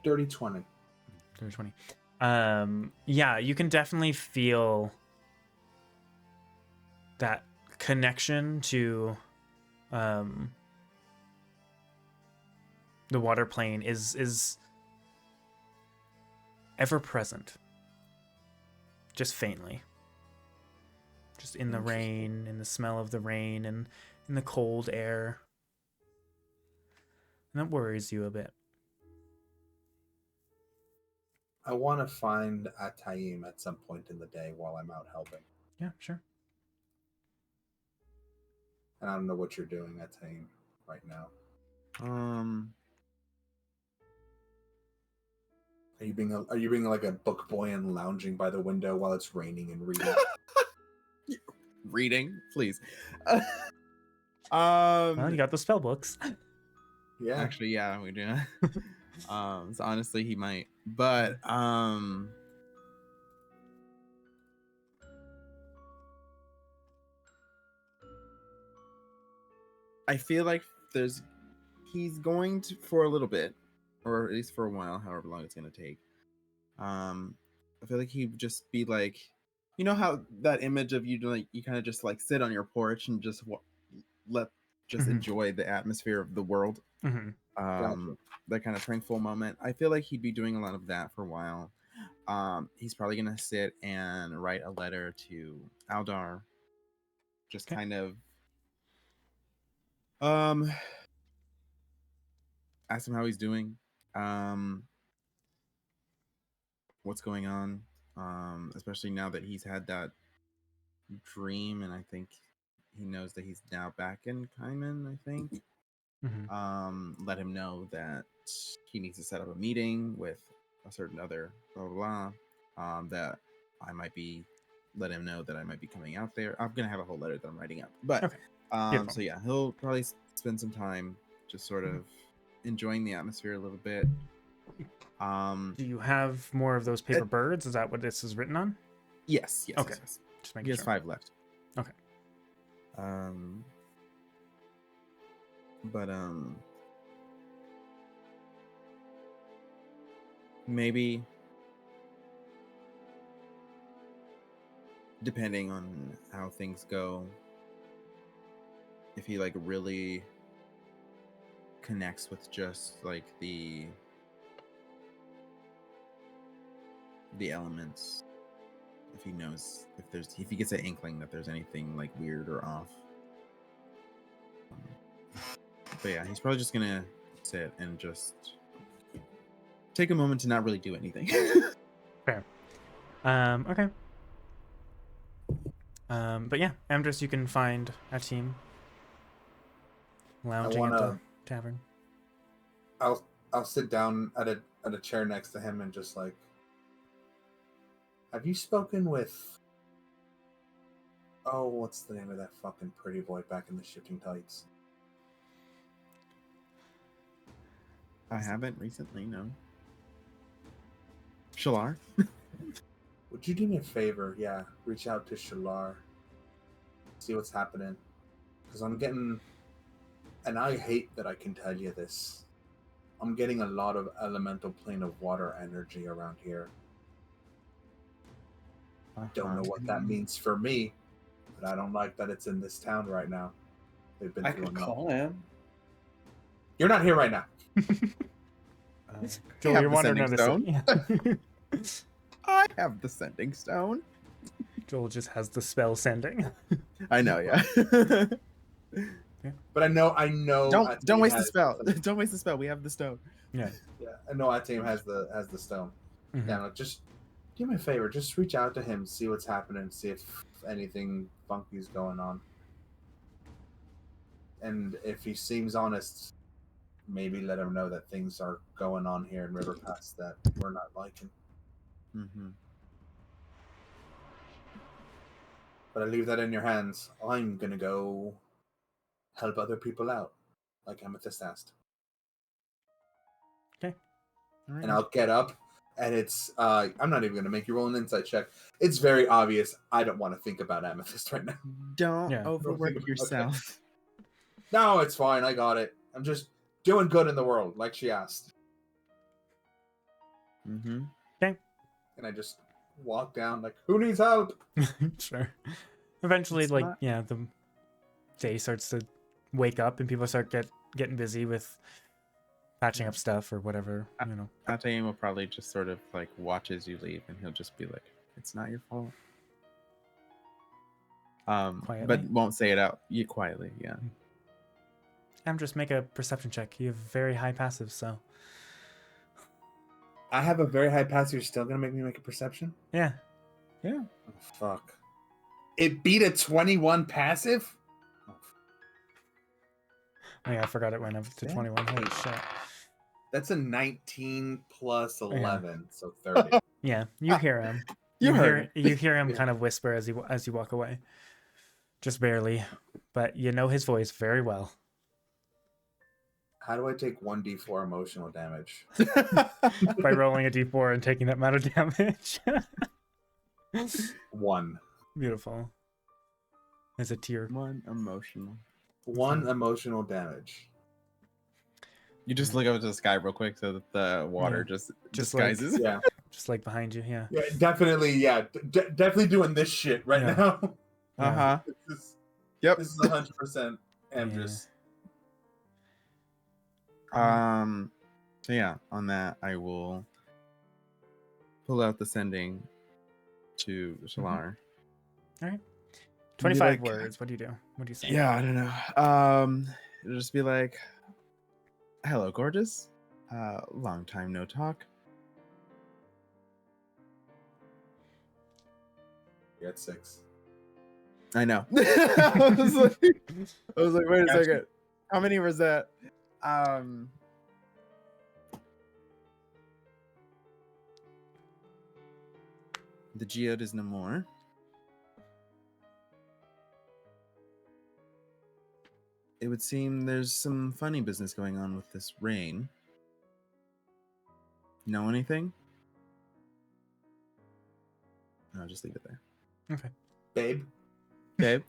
Dirty 20. 20. Yeah, you can definitely feel that connection to the water plane is ever present, just faintly, just in the rain, in the smell of the rain, and in the cold air, and that worries you a bit. I want to find Atayim at some point in the day while I'm out helping. Yeah, sure. And I don't know what you're doing, Atayim, right now. Are you being like a book boy and lounging by the window while it's raining and reading? Reading, please. Well, you got the spell books. Yeah. Actually, yeah, we do. So honestly, he might, but I feel like he's going to, for a little bit, or at least for a while, however long it's gonna take. I feel like he'd just be like, you know how that image of you like you kind of just like sit on your porch and just enjoy the atmosphere of the world. Mm-hmm. Gotcha. That kind of tranquil moment. I feel like he'd be doing a lot of that for a while. He's probably gonna sit and write a letter to Aldar, just kind of ask him how he's doing, what's going on, especially now that he's had that dream, and I think he knows that he's now back in Kaiman, I think. Mm-hmm. Let him know that he needs to set up a meeting with a certain other blah blah blah. That I might be, let him know that I might be coming out there. I'm gonna have a whole letter that I'm writing up, but okay. So yeah, he'll probably spend some time just sort of enjoying the atmosphere a little bit. Do you have more of those paper birds? Is that what this is written on? Yes. Okay. Yes. Just making He has sure. 5 left. Okay. But maybe depending on how things go, if he like really connects with just like the elements, if he knows if he gets an inkling that there's anything like weird or off. But yeah, he's probably just gonna sit and just take a moment to not really do anything. Fair. Okay. But yeah, Amdrus, you can find a team lounging at the tavern. I'll sit down at a chair next to him and just like, have you spoken with, oh, what's the name of that fucking pretty boy back in the shifting tights? I haven't recently, no. Shalar? Would you do me a favor? Yeah, reach out to Shalar see what's happening. Because I'm getting, and I hate that I can tell you this, I'm getting a lot of elemental plane of water energy around here. Don't know what that means for me, but I don't like that it's in this town right now. They've been I through could enough. call him. You're not here right now. Joel, have you're the wandering sending around the city. I have the sending stone. Joel just has the spell sending. I know, yeah. But I know. don't waste the has- spell. Don't waste the spell. We have the stone. Yeah. Yeah, I know our team has the stone. Mhm. Yeah, just do me a favor. Just reach out to him, see what's happening, see if anything funky's going on. And if he seems honest, maybe let him know that things are going on here in River Pass that we're not liking. Mm-hmm. But I leave that in your hands. I'm gonna go help other people out, like Amethyst asked. Okay. And I'll get up, and it's I'm not even gonna make you roll an insight check. It's very obvious. I don't want to think about Amethyst right now. Don't Yeah. overwork Okay. yourself. No, it's fine. I got it. I'm just doing good in the world, like she asked. Mm-hmm. And I just walk down, like, who needs help? Sure. Eventually, It's like, not- yeah, the day starts to wake up and people start getting busy with patching up stuff or whatever, you know. Ataim will probably just sort of like watch as you leave, and he'll just be like, "It's not your fault." Quietly? But won't say it out. You quietly, yeah. Just make a perception check. You have very high passive, so I have a very high pass. You're still gonna make me make a perception? yeah. Oh, fuck. It beat a 21 passive? Oh, yeah, I forgot it went up to Yeah. 21. Holy shit. That's a 19 plus 11, so 30. Yeah, you hear him. You heard. You hear him Yeah. kind of whisper as you walk away. Just barely, but you know his voice very well. How do I take 1d4 emotional damage? By rolling a d4 and taking that amount of damage. 1. Beautiful. As a tear. One emotional. 1 emotional damage. You just look up to the sky real quick so that the water Yeah. just Just like- disguises. Yeah. Just like behind you, yeah. Yeah, definitely, yeah. Definitely doing this shit right Yeah. now. Uh-huh. This is, Yep. this is 100% Amdrus. So yeah, on that I will pull out the sending to Shalar. 25 like- words. What do you do? What do you say? Yeah, I don't know. It'll just be like, "Hello, gorgeous. Long time no talk. You're at 6. I know." I was like, wait a Gotcha. second. How many was that? The geode is no more. It would seem there's some funny business going on with this rain. Know anything? No, just leave it there. Okay. Babe? Babe,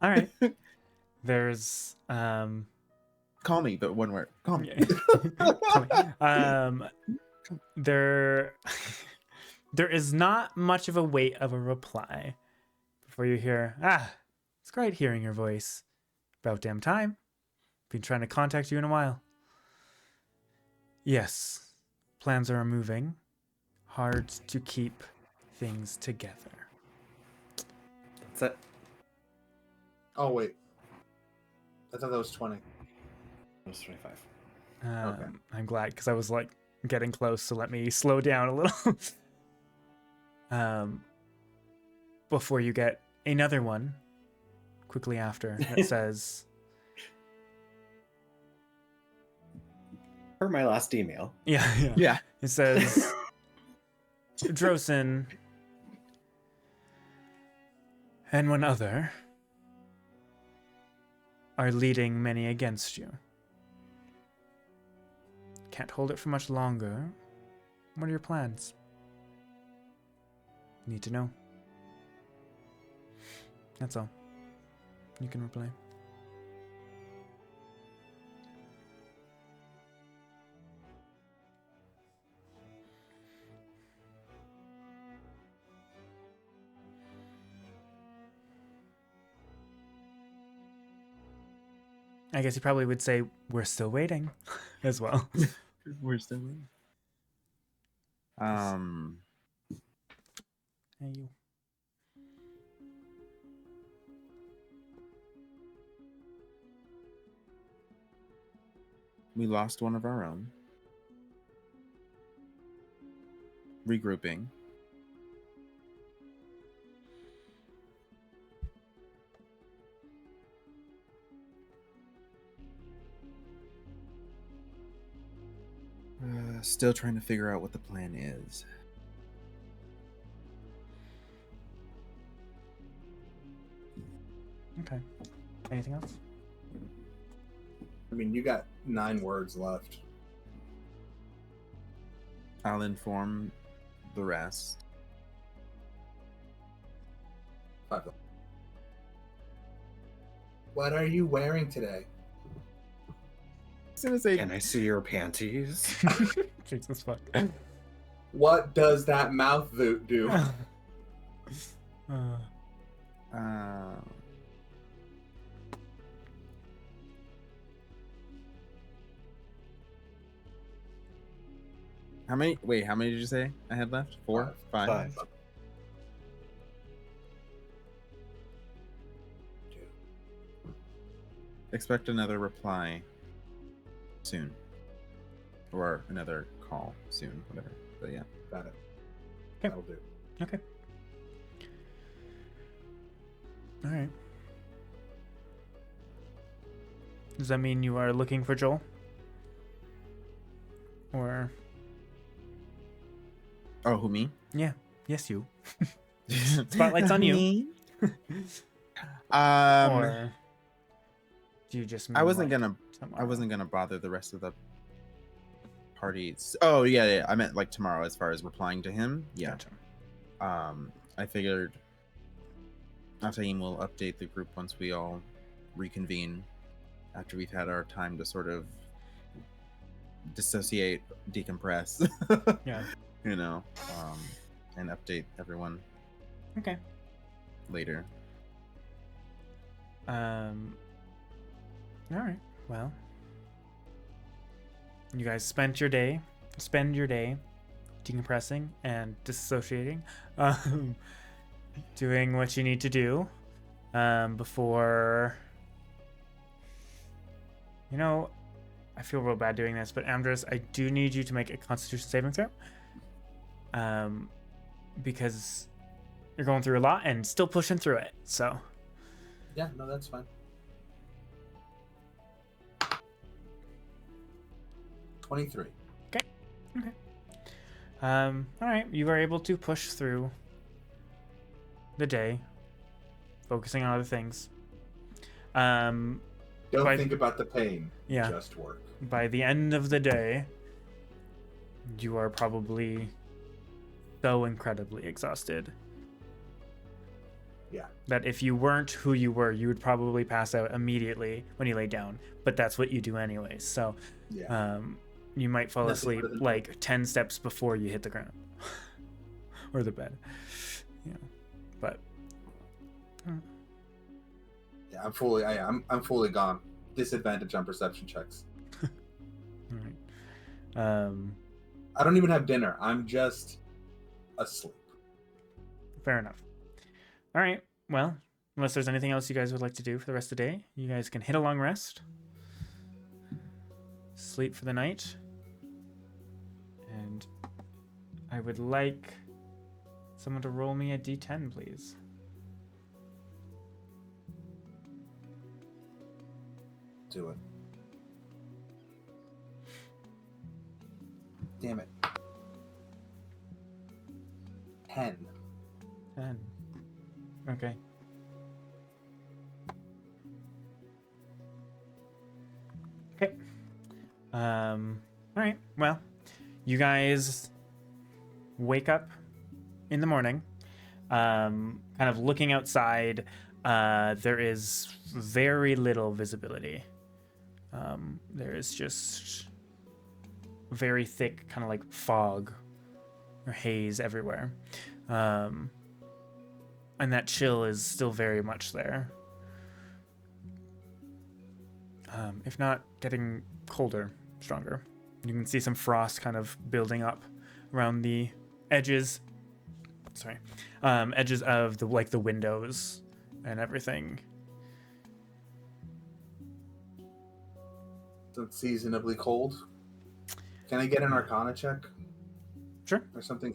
All right. There's call me, but one word. Call me. there is not much of a wait of a reply before you hear, it's great hearing your voice. About damn time. Been trying to contact you in a while. Yes, plans are moving. Hard to keep things together. That's it. Oh, wait. I thought that was 20. It was 25. Okay. I'm glad, because I was like getting close, so let me slow down a little. Before you get another one quickly after that says, Per my last email. yeah. Yeah. It says, Drosin and one other are leading many against you. Can't hold it for much longer. What are your plans? Need to know. That's all. You can reply. I guess he probably would say, "We're still waiting," as well. We're still waiting. Hey, you. We lost one of our own. Regrouping. Still trying to figure out what the plan is. Okay. Anything else? I mean, you got 9 words left. I'll inform the rest. 5 left. What are you wearing today? As soon as they Can I see your panties? Jesus fuck. What does that mouth do? How many? Wait, how many did you say I had left? 4, 5. 5. Expect another reply soon, or another call soon, whatever. But yeah, Got it. Okay. That'll do. Okay. All right. Does that mean you are looking for Joel? Or oh, who, me? yeah, yes, you. Spotlight's on you. Or do you just? Mean I wasn't like gonna. tomorrow? I wasn't gonna bother the rest of the parties. Oh yeah. I meant like tomorrow, as far as replying to him. Yeah. Gotcha. I figured Atayim will update the group once we all reconvene after we've had our time to sort of dissociate, decompress. Yeah. You know, and update everyone Okay. later. All right. Well, you guys spend your day decompressing and disassociating, doing what you need to do before. You know, I feel real bad doing this, but Amdrus, I do need you to make a Constitution saving throw, because you're going through a lot and still pushing through it. So. Yeah, no, that's fine. 23. All right, you were able to push through the day, focusing on other things. Don't By- think about the pain. Yeah. Just work. By the end of the day, you are probably so incredibly exhausted. Yeah. That if you weren't who you were, you would probably pass out immediately when you lay down. But that's what you do anyways. So, Yeah. you might fall Nothing asleep better than- like 10 steps before you hit the ground or the bed. Yeah. But Yeah, I'm fully gone. Disadvantage on perception checks. all right. I don't even have dinner. I'm just asleep. Fair enough. All right. Well, unless there's anything else you guys would like to do for the rest of the day, you guys can hit a long rest, sleep for the night, and I would like someone to roll me a d10, please. Do it. Damn it. 10. 10. Okay. Okay. All right. Well, you guys wake up in the morning, kind of looking outside. there is very little visibility. There is just very thick kind of like fog or haze everywhere. And that chill is still very much there. If not getting colder, stronger. You can see some frost kind of building up around the edges. Edges of the windows and everything. So it's seasonably cold. Can I get an Arcana check? Sure. Or something?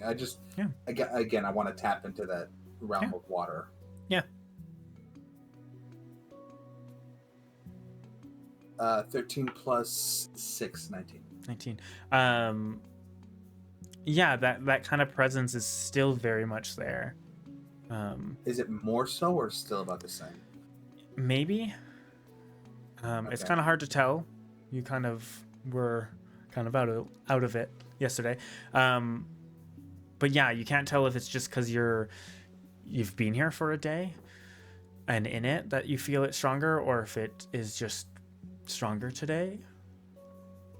Yeah. Again, I want to tap into that realm of water. Yeah. 13 plus 6, 19. 19. Yeah, that kind of presence is still very much there. Is it more so or still about the same? Maybe. It's Okay. kind of hard to tell. You kind of were kind of out of it yesterday. But yeah, you can't tell if it's just because you've been here for a day and in it that you feel it stronger, or if it is just stronger today,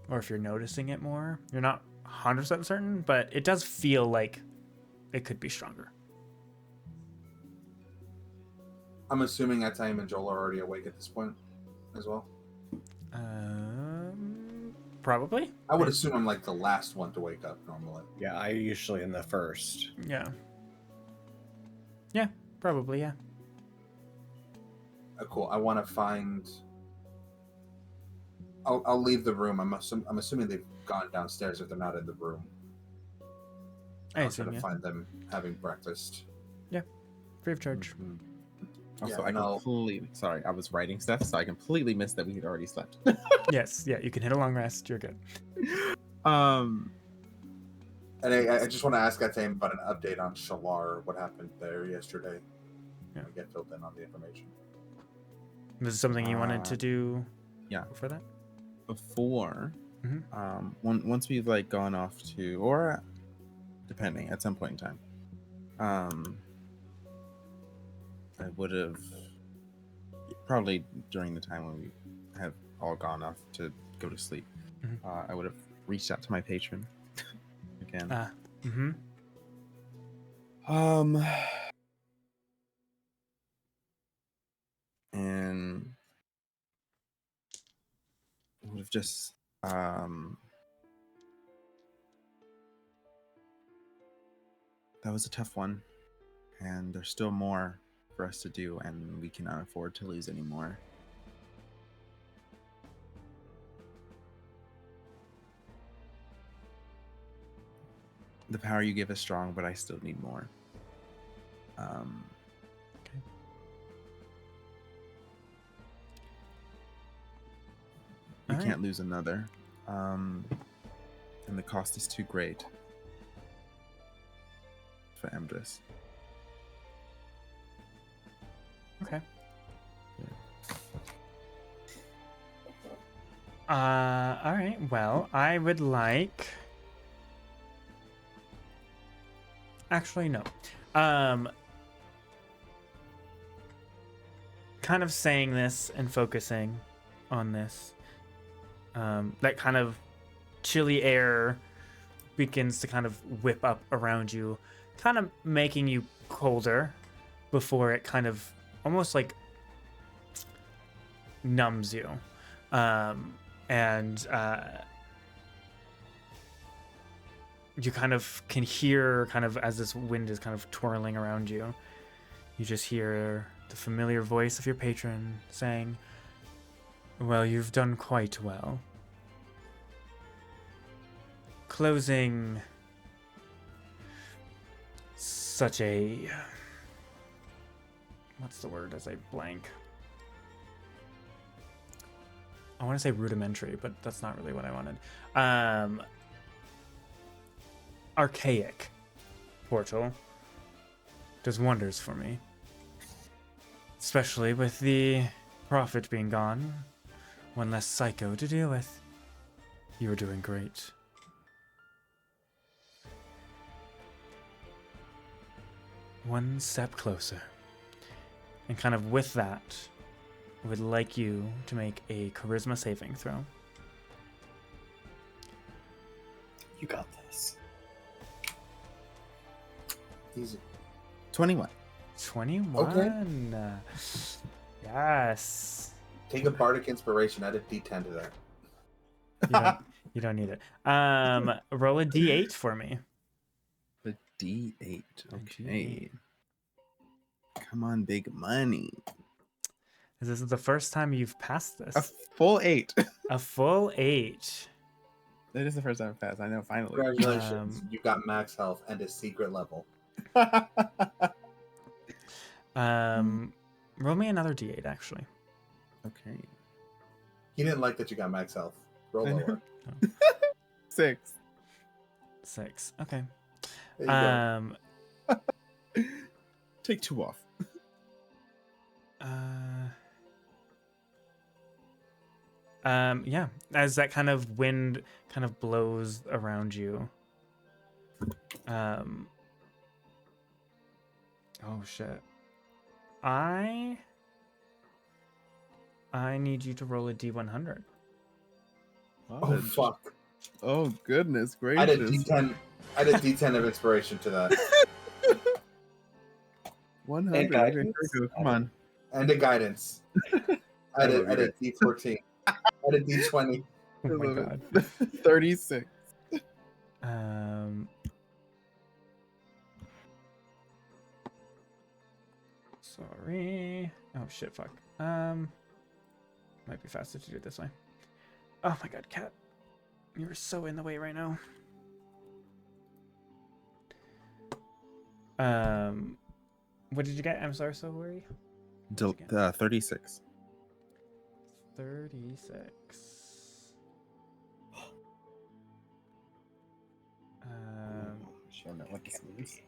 or if you're noticing it more. You're not 100% certain, but it does feel like it could be stronger. I'm assuming Atayim and Joel are already awake at this point as well. Probably. I would assume I'm like the last one to wake up normally. Yeah, I usually in the first. Yeah. Yeah, probably, yeah. Cool. I want to find. I'll leave the room. I'm assuming they've gone downstairs if they're not in the room. I I'll try assume, to yeah. find them having breakfast. Free of charge. Mhm. Also, Yeah, I no. completely sorry, I was writing stuff, so I completely missed that we had already slept. Yes, yeah, you can hit a long rest. You're good. And I just want to ask Atayim about an update on Shalar. What happened there yesterday? Yeah. I get filled in on the information. Was it something you wanted to do? yeah. For that? Before, Mhm. once we've like gone off to, or depending at some point in time, I would have probably during the time when we have all gone off to go to sleep. Mhm. I would have reached out to my patron again. Mm-hmm. And would have just that was a tough one, and there's still more for us to do, and we cannot afford to lose any more. The power you give is strong, but I still need more. We All right. can't lose another, and the cost is too great for Amdrus. Okay. All right. Well, I would like. Actually, no. Kind of saying this and focusing on this. That kind of chilly air begins to kind of whip up around you, kind of making you colder before it kind of almost like numbs you. And you kind of can hear, kind of as this wind is kind of twirling around you, you just hear the familiar voice of your patron saying, "Well, you've done quite well. Closing such a... What's the word as I blank? I want to say rudimentary, but that's not really what I wanted. Archaic portal does wonders for me. Especially with the prophet being gone. One less psycho to deal with. You are doing great. One step closer. And kind of with that, I would like you to make a charisma saving throw. You got this. Easy. 21. 21. Yes. Take a bardic inspiration. Add a D10 to that. You don't need it. Roll a D8 for me. The D8. A Okay. Come on, big money. This is the first time you've passed A this. full 8. A full 8. That is the first time I've passed. I know, finally. Congratulations. You got max health and a secret level. Roll me another D8, actually. Okay. He didn't like that you got max health. Roll I know. lower. 6. 6. Okay. There you go. Take 2 off. Yeah, as that kind of wind kind of blows around you. Oh shit. I need you to roll a D100. Oh fuck. Oh goodness I had a gracious. D10. I had a D10 of inspiration to that. 100. And Okay, guidance? Coco, come on. And a guidance. I had a D14. I had a D20. Oh my god. 36. Sorry. Oh shit, fuck. Might be faster to do it this way. Oh my god, cat. You're so in the way right now. What did you get? I'm sorry, so worry. 36. 36. I don't know what this means.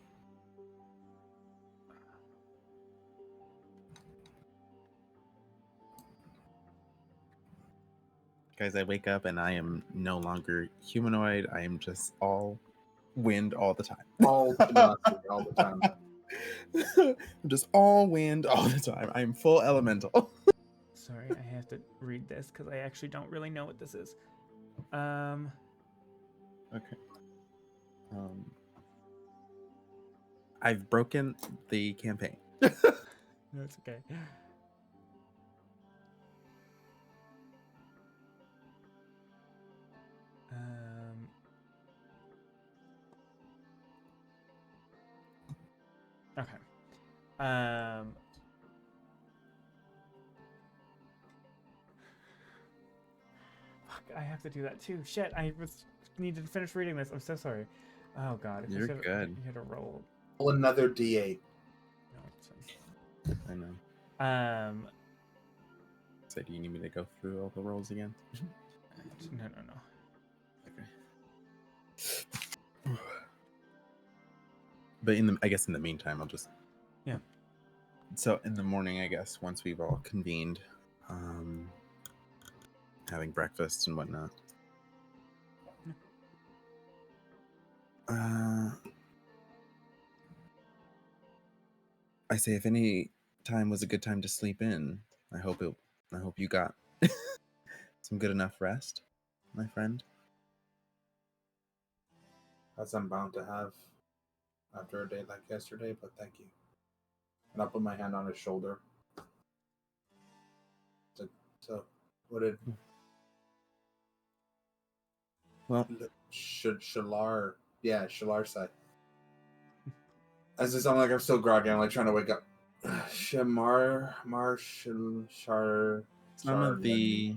Guys, I wake up and I am no longer humanoid. I am just all wind all the time. All the time. I'm just all wind all the time. I'm full elemental. Sorry, I have to read this because I actually don't really know what this is. Okay. I've broken the campaign. No, it's okay. Okay. Fuck, I have to do that too. Shit, I needed to finish reading this. I'm so sorry. Oh god, if You're good. You had to roll. Roll another D8. No, it's fine. I know. So do you need me to go through all the rolls again? No. Okay. But I guess in the meantime, I'll just. Yeah. So in the morning, I guess once we've all convened, having breakfast and whatnot. I say, if any time was a good time to sleep in, I hope you got some good enough rest, my friend. As I'm bound to have after a day like yesterday, but thank you. And I'll put my hand on his shoulder. So what did Well, Shalar say? As it sounds like I'm still groggy, I'm like trying to wake up. some of the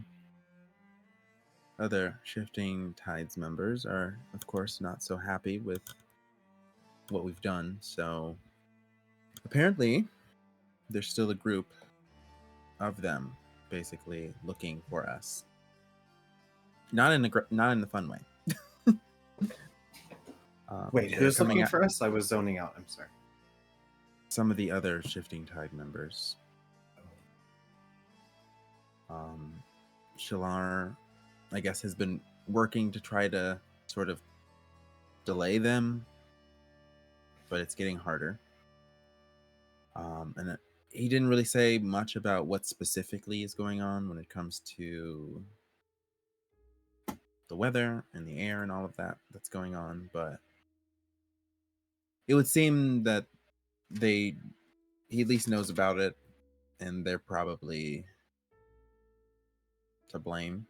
other Shifting Tides members are, of course, not so happy with what we've done. So apparently, there's still a group of them, basically looking for us. Not in the fun way. Wait, they're who's coming looking at for us? I was zoning out. I'm sorry. some of the other Shifting Tide members. Shalar, I guess, has been working to try to sort of delay them, but it's getting harder. And he didn't really say much about what specifically is going on when it comes to the weather and the air and all of that that's going on, but it would seem that he at least knows about it, and they're probably to blame.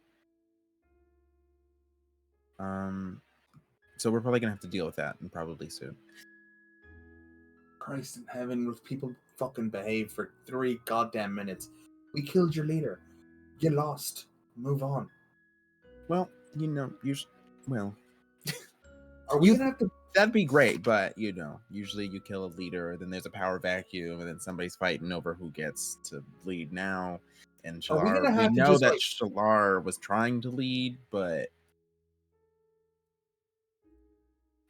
So we're probably gonna have to deal with that, and probably soon. Christ in heaven, with people fucking behave for 3 goddamn minutes. We killed your leader. You lost. Move on. Well, you know, well, Are we gonna have to? that'd be great, but usually you kill a leader, then there's a power vacuum, and then somebody's fighting over who gets to lead now. And Are we Shalar, gonna have to know just, that like- Shalar was trying to lead, but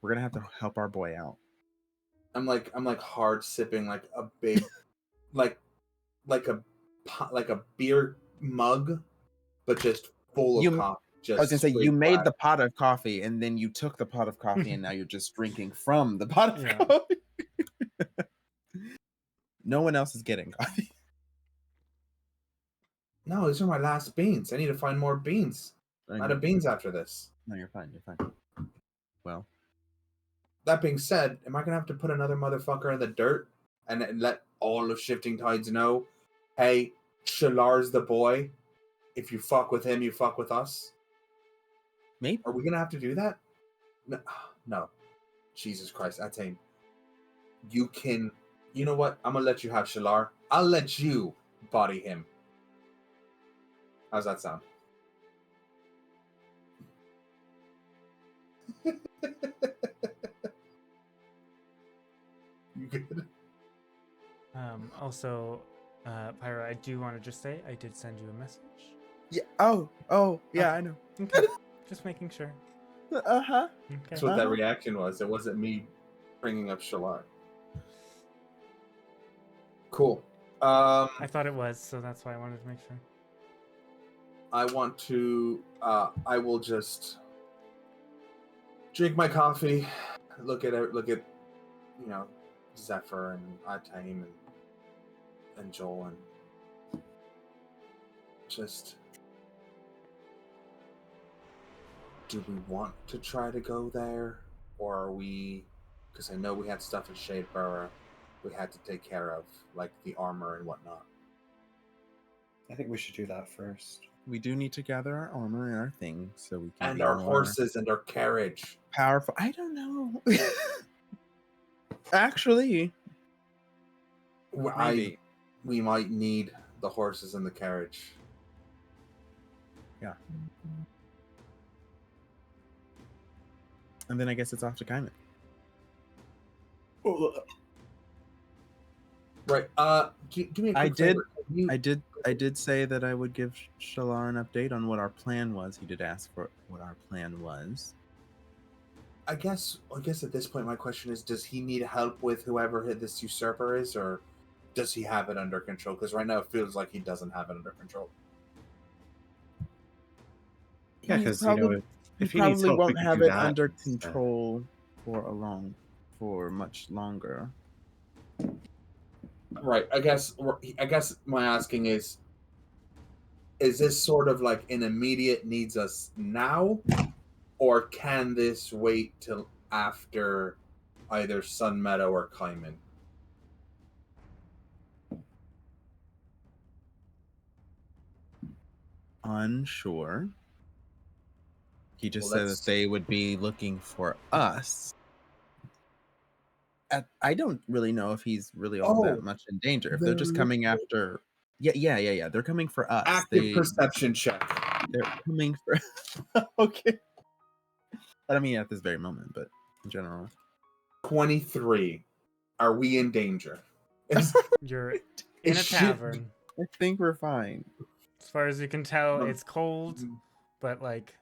we're gonna have to help our boy out. I'm like hard sipping like a big, like a beer mug, but just full of coffee. Just I was gonna say, you straight made black. the pot of coffee, and then you took the pot of coffee, and now you're just drinking from the pot of Yeah. coffee. No one else is getting coffee. No, these are my last beans. I need to find more beans. I'm out of beans after this. No, you're fine. You're fine. Well, That being said, am I gonna have to put another motherfucker in the dirt and let all of Shifting Tides know, hey, Shalar's the boy. If you fuck with him, you fuck with us. maybe. Are we gonna have to do that? No. Jesus Christ, Atane. You know what? I'm gonna let you have Shalar. I'll let you body him. How's that sound? You good? Also, Pyro, I do want to just say I did send you a message. Yeah. Oh, yeah. I know. Okay. Just making sure. Uh-huh. Okay. That's what that reaction was. It wasn't me bringing up Shalar. Cool. I thought it was, so that's why I wanted to make sure. I want to. I will just drink my coffee, look at Zephyr and Atane and Joel, and just. Do we want to try to go there, or are we? Because I know we had stuff in Shadeborough we had to take care of, like the armor and whatnot. I think we should do that first. We do need to gather our armor and our things so we can And be our more horses and our carriage. powerful. I don't know. Actually, maybe. We might need the horses and the carriage. Yeah. And then I guess it's off to Kaiman. Right. Give me a quick favor. I did say that I would give Shalar an update on what our plan was. He did ask for what our plan was. I guess at this point my question is, does he need help with whoever this usurper is, or does he have it under control? Because right now it feels like he doesn't have it under control. Yeah, because if he he needs probably help, we won't can have do it that under instead. control for much longer. Right. I guess my asking is this sort of like an immediate needs us now, or can this wait till after either Sun Meadow or Kaiman? Unsure. He just Well, said that they would be looking for us. I don't really know if he's really all that much in danger. If they're just coming after... Yeah. They're coming for us. Active perception check. They're coming for... Okay. I don't mean at this very moment, but in general. 23. Are we in danger? You're in a Is shit- tavern. I think we're fine. As far as you can tell, No. it's cold, but like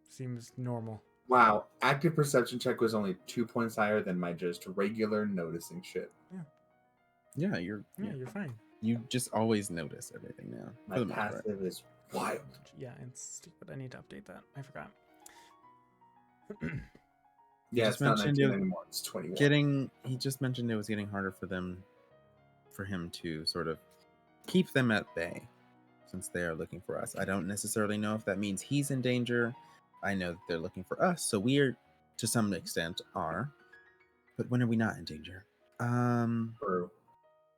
seems normal. Wow. Active perception check was only 2 points higher than my just regular noticing shit. Yeah, you're fine. you just always notice everything now. My For the most part. passive is wild. Yeah, it's stupid. I need to update that. I forgot. Yeah, just it's not mentioned 19 it- anymore. It's 21. He just mentioned it was getting harder for him to sort of keep them at bay since they are looking for us. I don't necessarily know if that means he's in danger. I know that they're looking for us, so we are, to some extent, are. But when are we not in danger? True.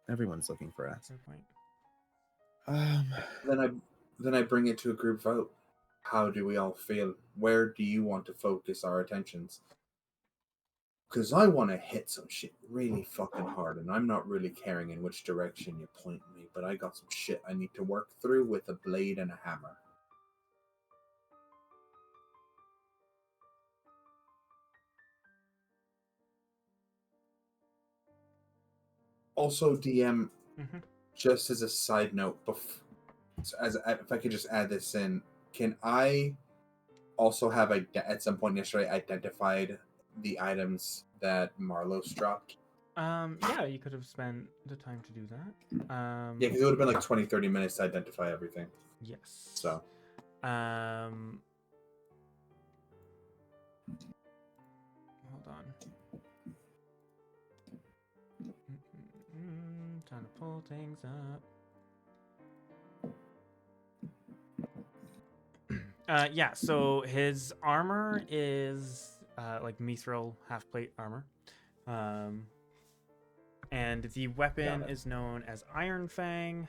Everyone's looking for us. Good point. Then I bring it to a group vote. How do we all feel? Where do you want to focus our attentions? Because I want to hit some shit really fucking hard, and I'm not really caring in which direction you point me, but I got some shit I need to work through with a blade and a hammer. Also, DM, Mm-hmm. just as a side note, if I could just add this in, can I also have at some point yesterday identified the items that Marlos dropped? Yeah, you could have spent the time to do that. Yeah, because it would have been like 20-30 minutes to identify everything. Yes. So, Hold on. Trying to pull things up. Yeah, so his armor is like mithril half plate armor. And the weapon is known as Iron Fang.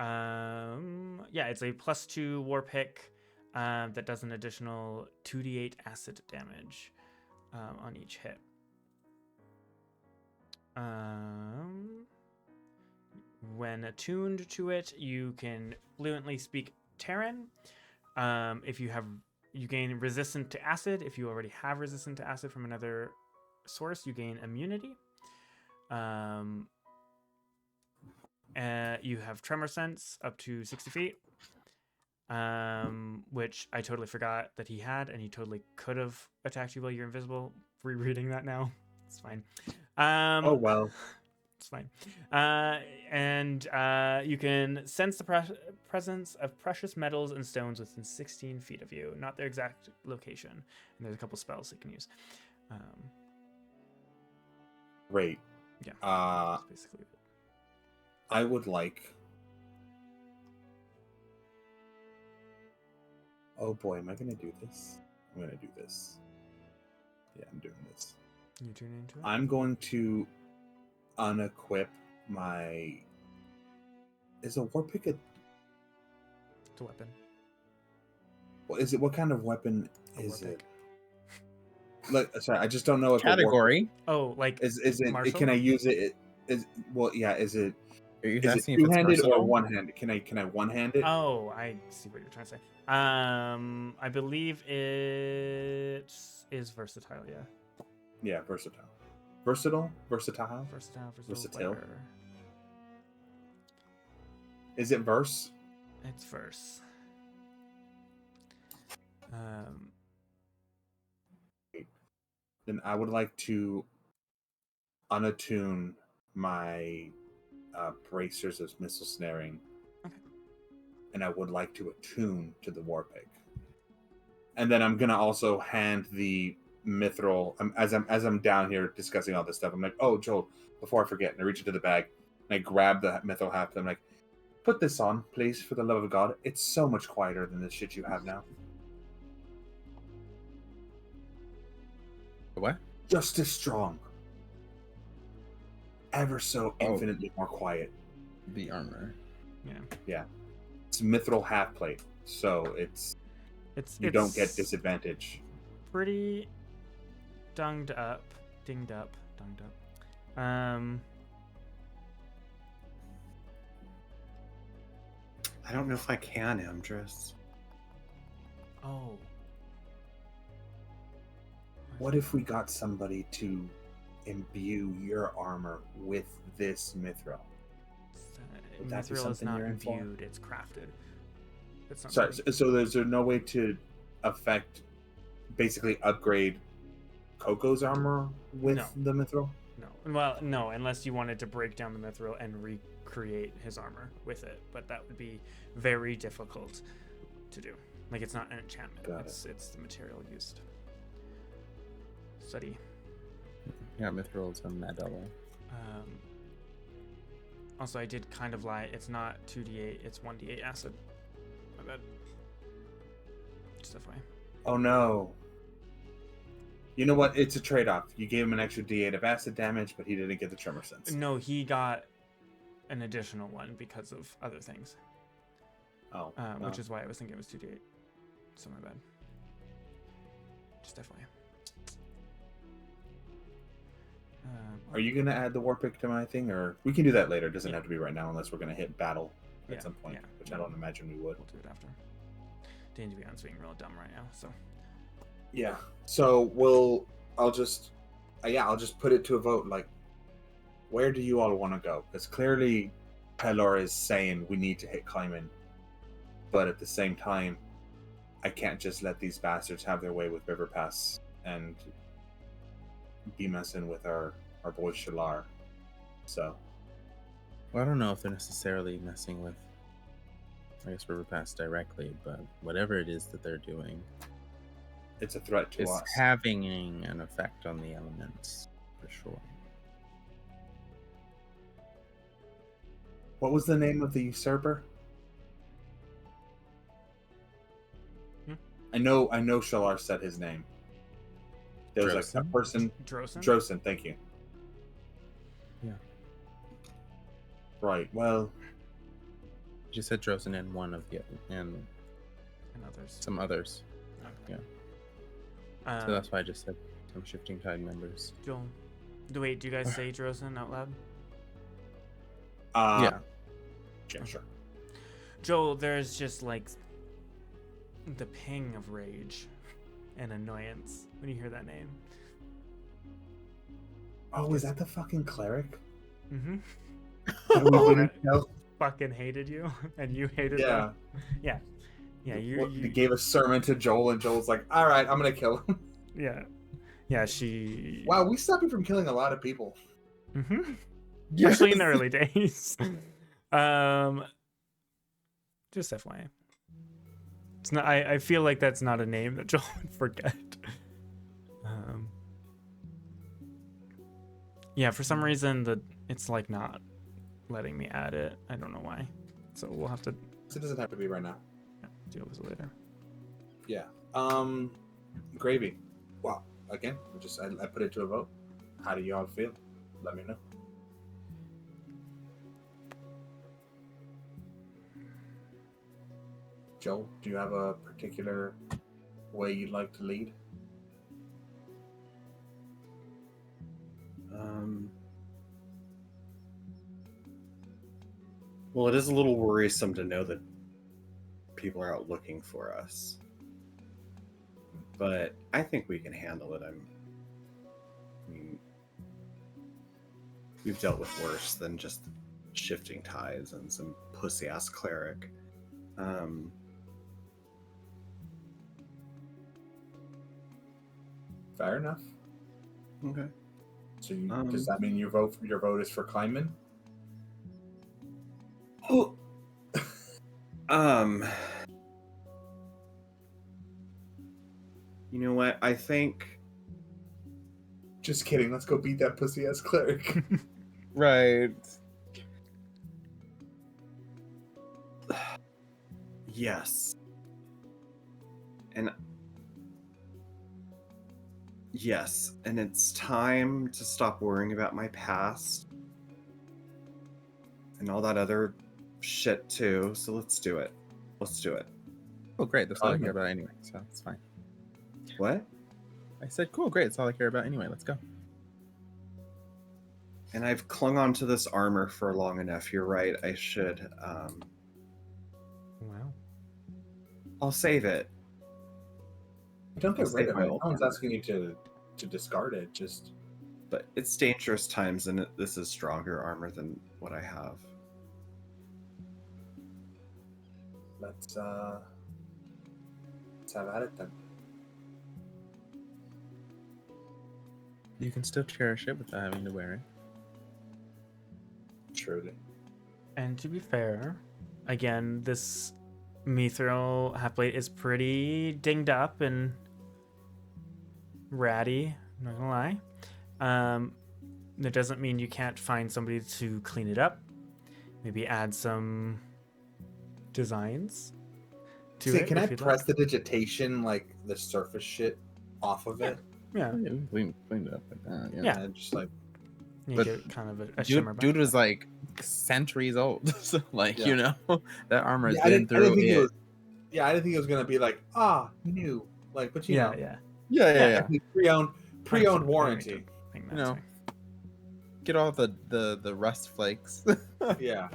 Yeah, it's a +2 war pick that does an additional 2d8 acid damage on each hit. When attuned to it, you can fluently speak Terran. If you gain resistant to acid. If you already have resistant to acid from another source, you gain immunity. You have tremor sense up to 60 feet, which I totally forgot that he had, and he totally could have attacked you while you're invisible. Rereading that now, it's fine. oh well. It's fine. And you can sense the presence of precious metals and stones within 16 feet of you, not their exact location. And there's a couple spells you can use. Great. Yeah. That's basically it. I would like. Oh boy, am I gonna do this? I'm gonna do this. Yeah, I'm doing this. You tune into it? I'm going to unequip my. Is a war pick a? It's a weapon. Well, is it? What kind of weapon A is war it? pick. Like, sorry, I just don't know if Category. Oh, like is it? martial? Can I use it? Is well, yeah. Is it? Are you Is it asking if it's two-handed or versatile? one-handed? Can I one-hand it? Oh, I see what you're trying to say. I believe it is versatile. Yeah. Yeah, versatile. Versatile. Versatile. Versatile. Whatever. Is it verse? It's verse. Then I would like to unattune my bracers of missile snaring. Okay. And I would like to attune to the war pick. And then I'm gonna also hand the mithril as I'm down here discussing all this stuff. I'm like, oh Joel, before I forget, and I reach into the bag and I grab the mithril half. I'm like, put this on, please, for the love of God. It's so much quieter than the shit you have now. What? Just as strong. Ever so infinitely more quiet. The armor. Yeah. It's mithril half plate, so you don't get disadvantage. Pretty dinged up. I don't know if I can, Amdrus. Oh. What if we got somebody to imbue your armor with this mithril? Would that be Mithril is something not you're in for? imbued, it's crafted. It's not Sorry, something- so there's no way to basically upgrade Coco's armor with No. the mithril? No, Well, no, unless you wanted to break down the mithril and recreate his armor with it, but that would be very difficult to do. Like, it's not an enchantment. Got It's the material used. Study. Yeah, mithril is a medal. Also, I did kind of lie. It's not 2d8, it's 1d8 acid. My bad. Just FYI. Oh no. You know what? It's a trade-off. You gave him an extra D8 of acid damage, but he didn't get the tremor sense. No, he got an additional one because of other things. Oh. Which is why I was thinking it was 2d8. So my bad. Just FYI. Are you going to add the war pick to my thing? Or we can do that later. It doesn't have to be right now unless we're going to hit battle at some point, which I don't imagine we would. We'll do it after. Danny, to be honest, being real dumb right now, so. Yeah. So I'll just put it to a vote. Like, where do you all want to go? Because clearly Pelor is saying we need to hit Kaiman. But at the same time, I can't just let these bastards have their way with River Pass and be messing with our boy Shalar. So. Well, I don't know if they're necessarily messing with, I guess, River Pass directly, but whatever it is that they're doing, It's a threat to it's us. having an effect on the elements, for sure. What was the name of the usurper? I know Shalar said his name. There was like a Drosen? person. Drosen? Drosen, thank you. Yeah. Right. Well, You just said Drosen and one of the and And others. some others. Okay. So that's why I just said some Shifting Tide members. Joel. Wait, do you guys say Drosen out loud? Yeah. Yeah, sure. Joel, there's just like the ping of rage and annoyance when you hear that name. Oh, is that the fucking cleric? Mm-hmm. That we didn't know? Fucking hated you, and you hated Yeah. them. Yeah. Yeah, He gave a sermon to Joel, and Joel's like, "All right, I'm gonna kill him." Yeah. Yeah, she. Wow, we stopped him from killing a lot of people. Mm-hmm. Especially in the early days. Just FYI. It's not. I feel like that's not a name that Joel would forget. Yeah, for some reason it's like not letting me add it. I don't know why. So we'll have to So it doesn't have to be right now. deal with it later. Yeah. Gravy. Wow. Again, I put it to a vote. How do y'all feel? Let me know. Joel, do you have a particular way you'd like to lead? Well, it is a little worrisome to know that people are out looking for us. But I think we can handle it. I mean, we've dealt with worse than just Shifting Tides and some pussy-ass cleric. Fair enough. Okay. So does that mean your vote is for Kleinman? Oh. You know what? I think. Just kidding. Let's go beat that pussy ass cleric. Right. Yes. And. Yes, and it's time to stop worrying about my past and all that other shit too. So let's do it. Let's do it. Oh, great. That's all I care about anyway, so it's fine. What? I said, cool, great. That's all I care about anyway. Let's go. And I've clung on to this armor for long enough. You're right. I should. Wow. I'll save it. Don't get I'll rid save of my it. No old one's armor. asking you to discard it. Just But it's dangerous times, and this is stronger armor than what I have. let's have at it then. You can still cherish it without having to wear it. Truly. And to be fair, again, this Mithril half-plate is pretty dinged up and ratty, I'm not gonna lie. That doesn't mean you can't find somebody to clean it up. Maybe add some designs to See, it. can I if you'd press like. the digitation, like the surface shit, off of it? Yeah, Yeah, we cleaned it up like that. Yeah. Yeah. And just like, you But get kind of a shimmer Dude back. was like centuries old. So like, Yeah. you know, that armor's yeah, I been didn't through think it. it was. Yeah, I didn't think it was gonna be like new, like, but you know, Yeah. Yeah. pre-owned warranty. I think You that's know. right. Get all the rust flakes. Yeah,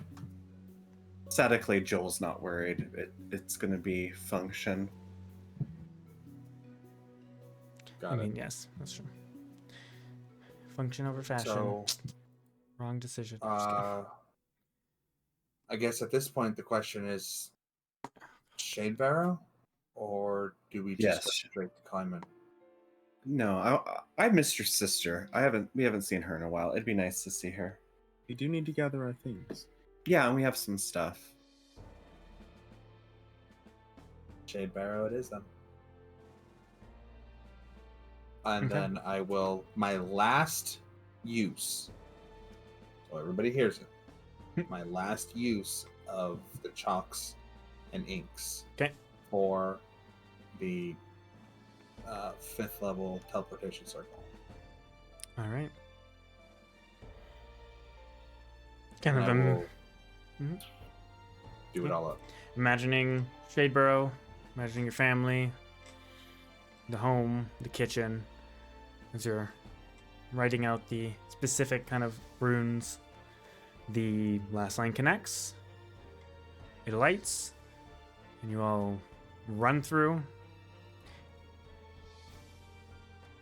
Aesthetically, Joel's not worried. It's going to be function. got I it. mean, yes, that's true. Function over fashion. So, Wrong decision. Just kidding. I guess at this point the question is, Shade Barrow, or do we just Yes. go straight to Kleiman? No, I missed your sister. We haven't seen her in a while. It'd be nice to see her. We do need to gather our things. Yeah, and we have some stuff. Shade Barrow it is then. And Okay. then I will, my last use, so everybody hears it, my last use of the chalks and inks Okay. for the 5th level teleportation circle. All right. Kind And of I will Mhm. do it all up. imagining Shadeborough, imagining your family, the home, the kitchen, as you're writing out the specific kind of runes. The last line connects, it lights, and you all run through.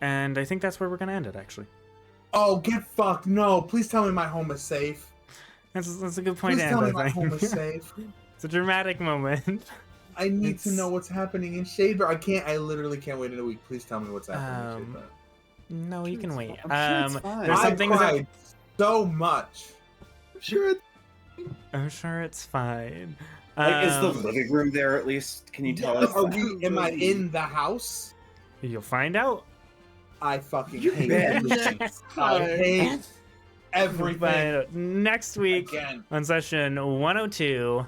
And I think that's where we're going to end it, actually. Oh, get fucked! No, please tell me my home is safe. That's a good point Please to tell me end, my I home think. is safe. It's a dramatic moment. I need to It's- know what's happening in Shade Barrow. I literally can't wait in a week. Please tell me what's happening in Shade Barrow. No, you can wait. I'm sure it's fine. There's I some things cried so much. Sure. I'm sure it's fine. Like, is the Um, living room there at least? Can you tell us? Am I in the house? You'll find out. I fucking You hate bet. everything. I hate everything. Find out next week Again. on session 102. Oh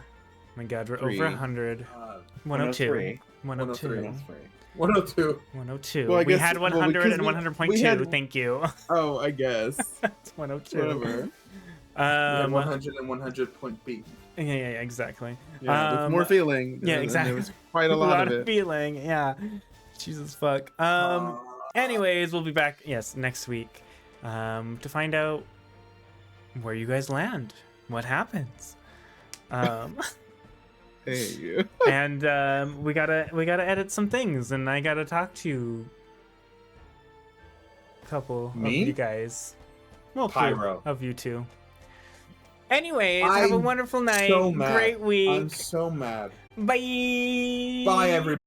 my god, we're Three. over 100. 102. 103. 102. 103. 102. 102. Well, I we guess- had well, 100 because and we 100.2. had- Thank you. Oh, I guess. It's 102. Whatever. We had Um, 100 and 100 point B. yeah, exactly. Yeah, with Um, more feeling. yeah, and exactly. There was quite a lot of it. feeling. Yeah. Jesus fuck. Anyways, we'll be back, yes, next week to find out where you guys land, what happens. Hey. And we gotta edit some things, and I gotta talk to a couple Me? of you guys. Well, two Pyro. of you two. Anyways, have a I'm wonderful night. so mad. Great week. I'm so mad. Bye. Bye, everybody.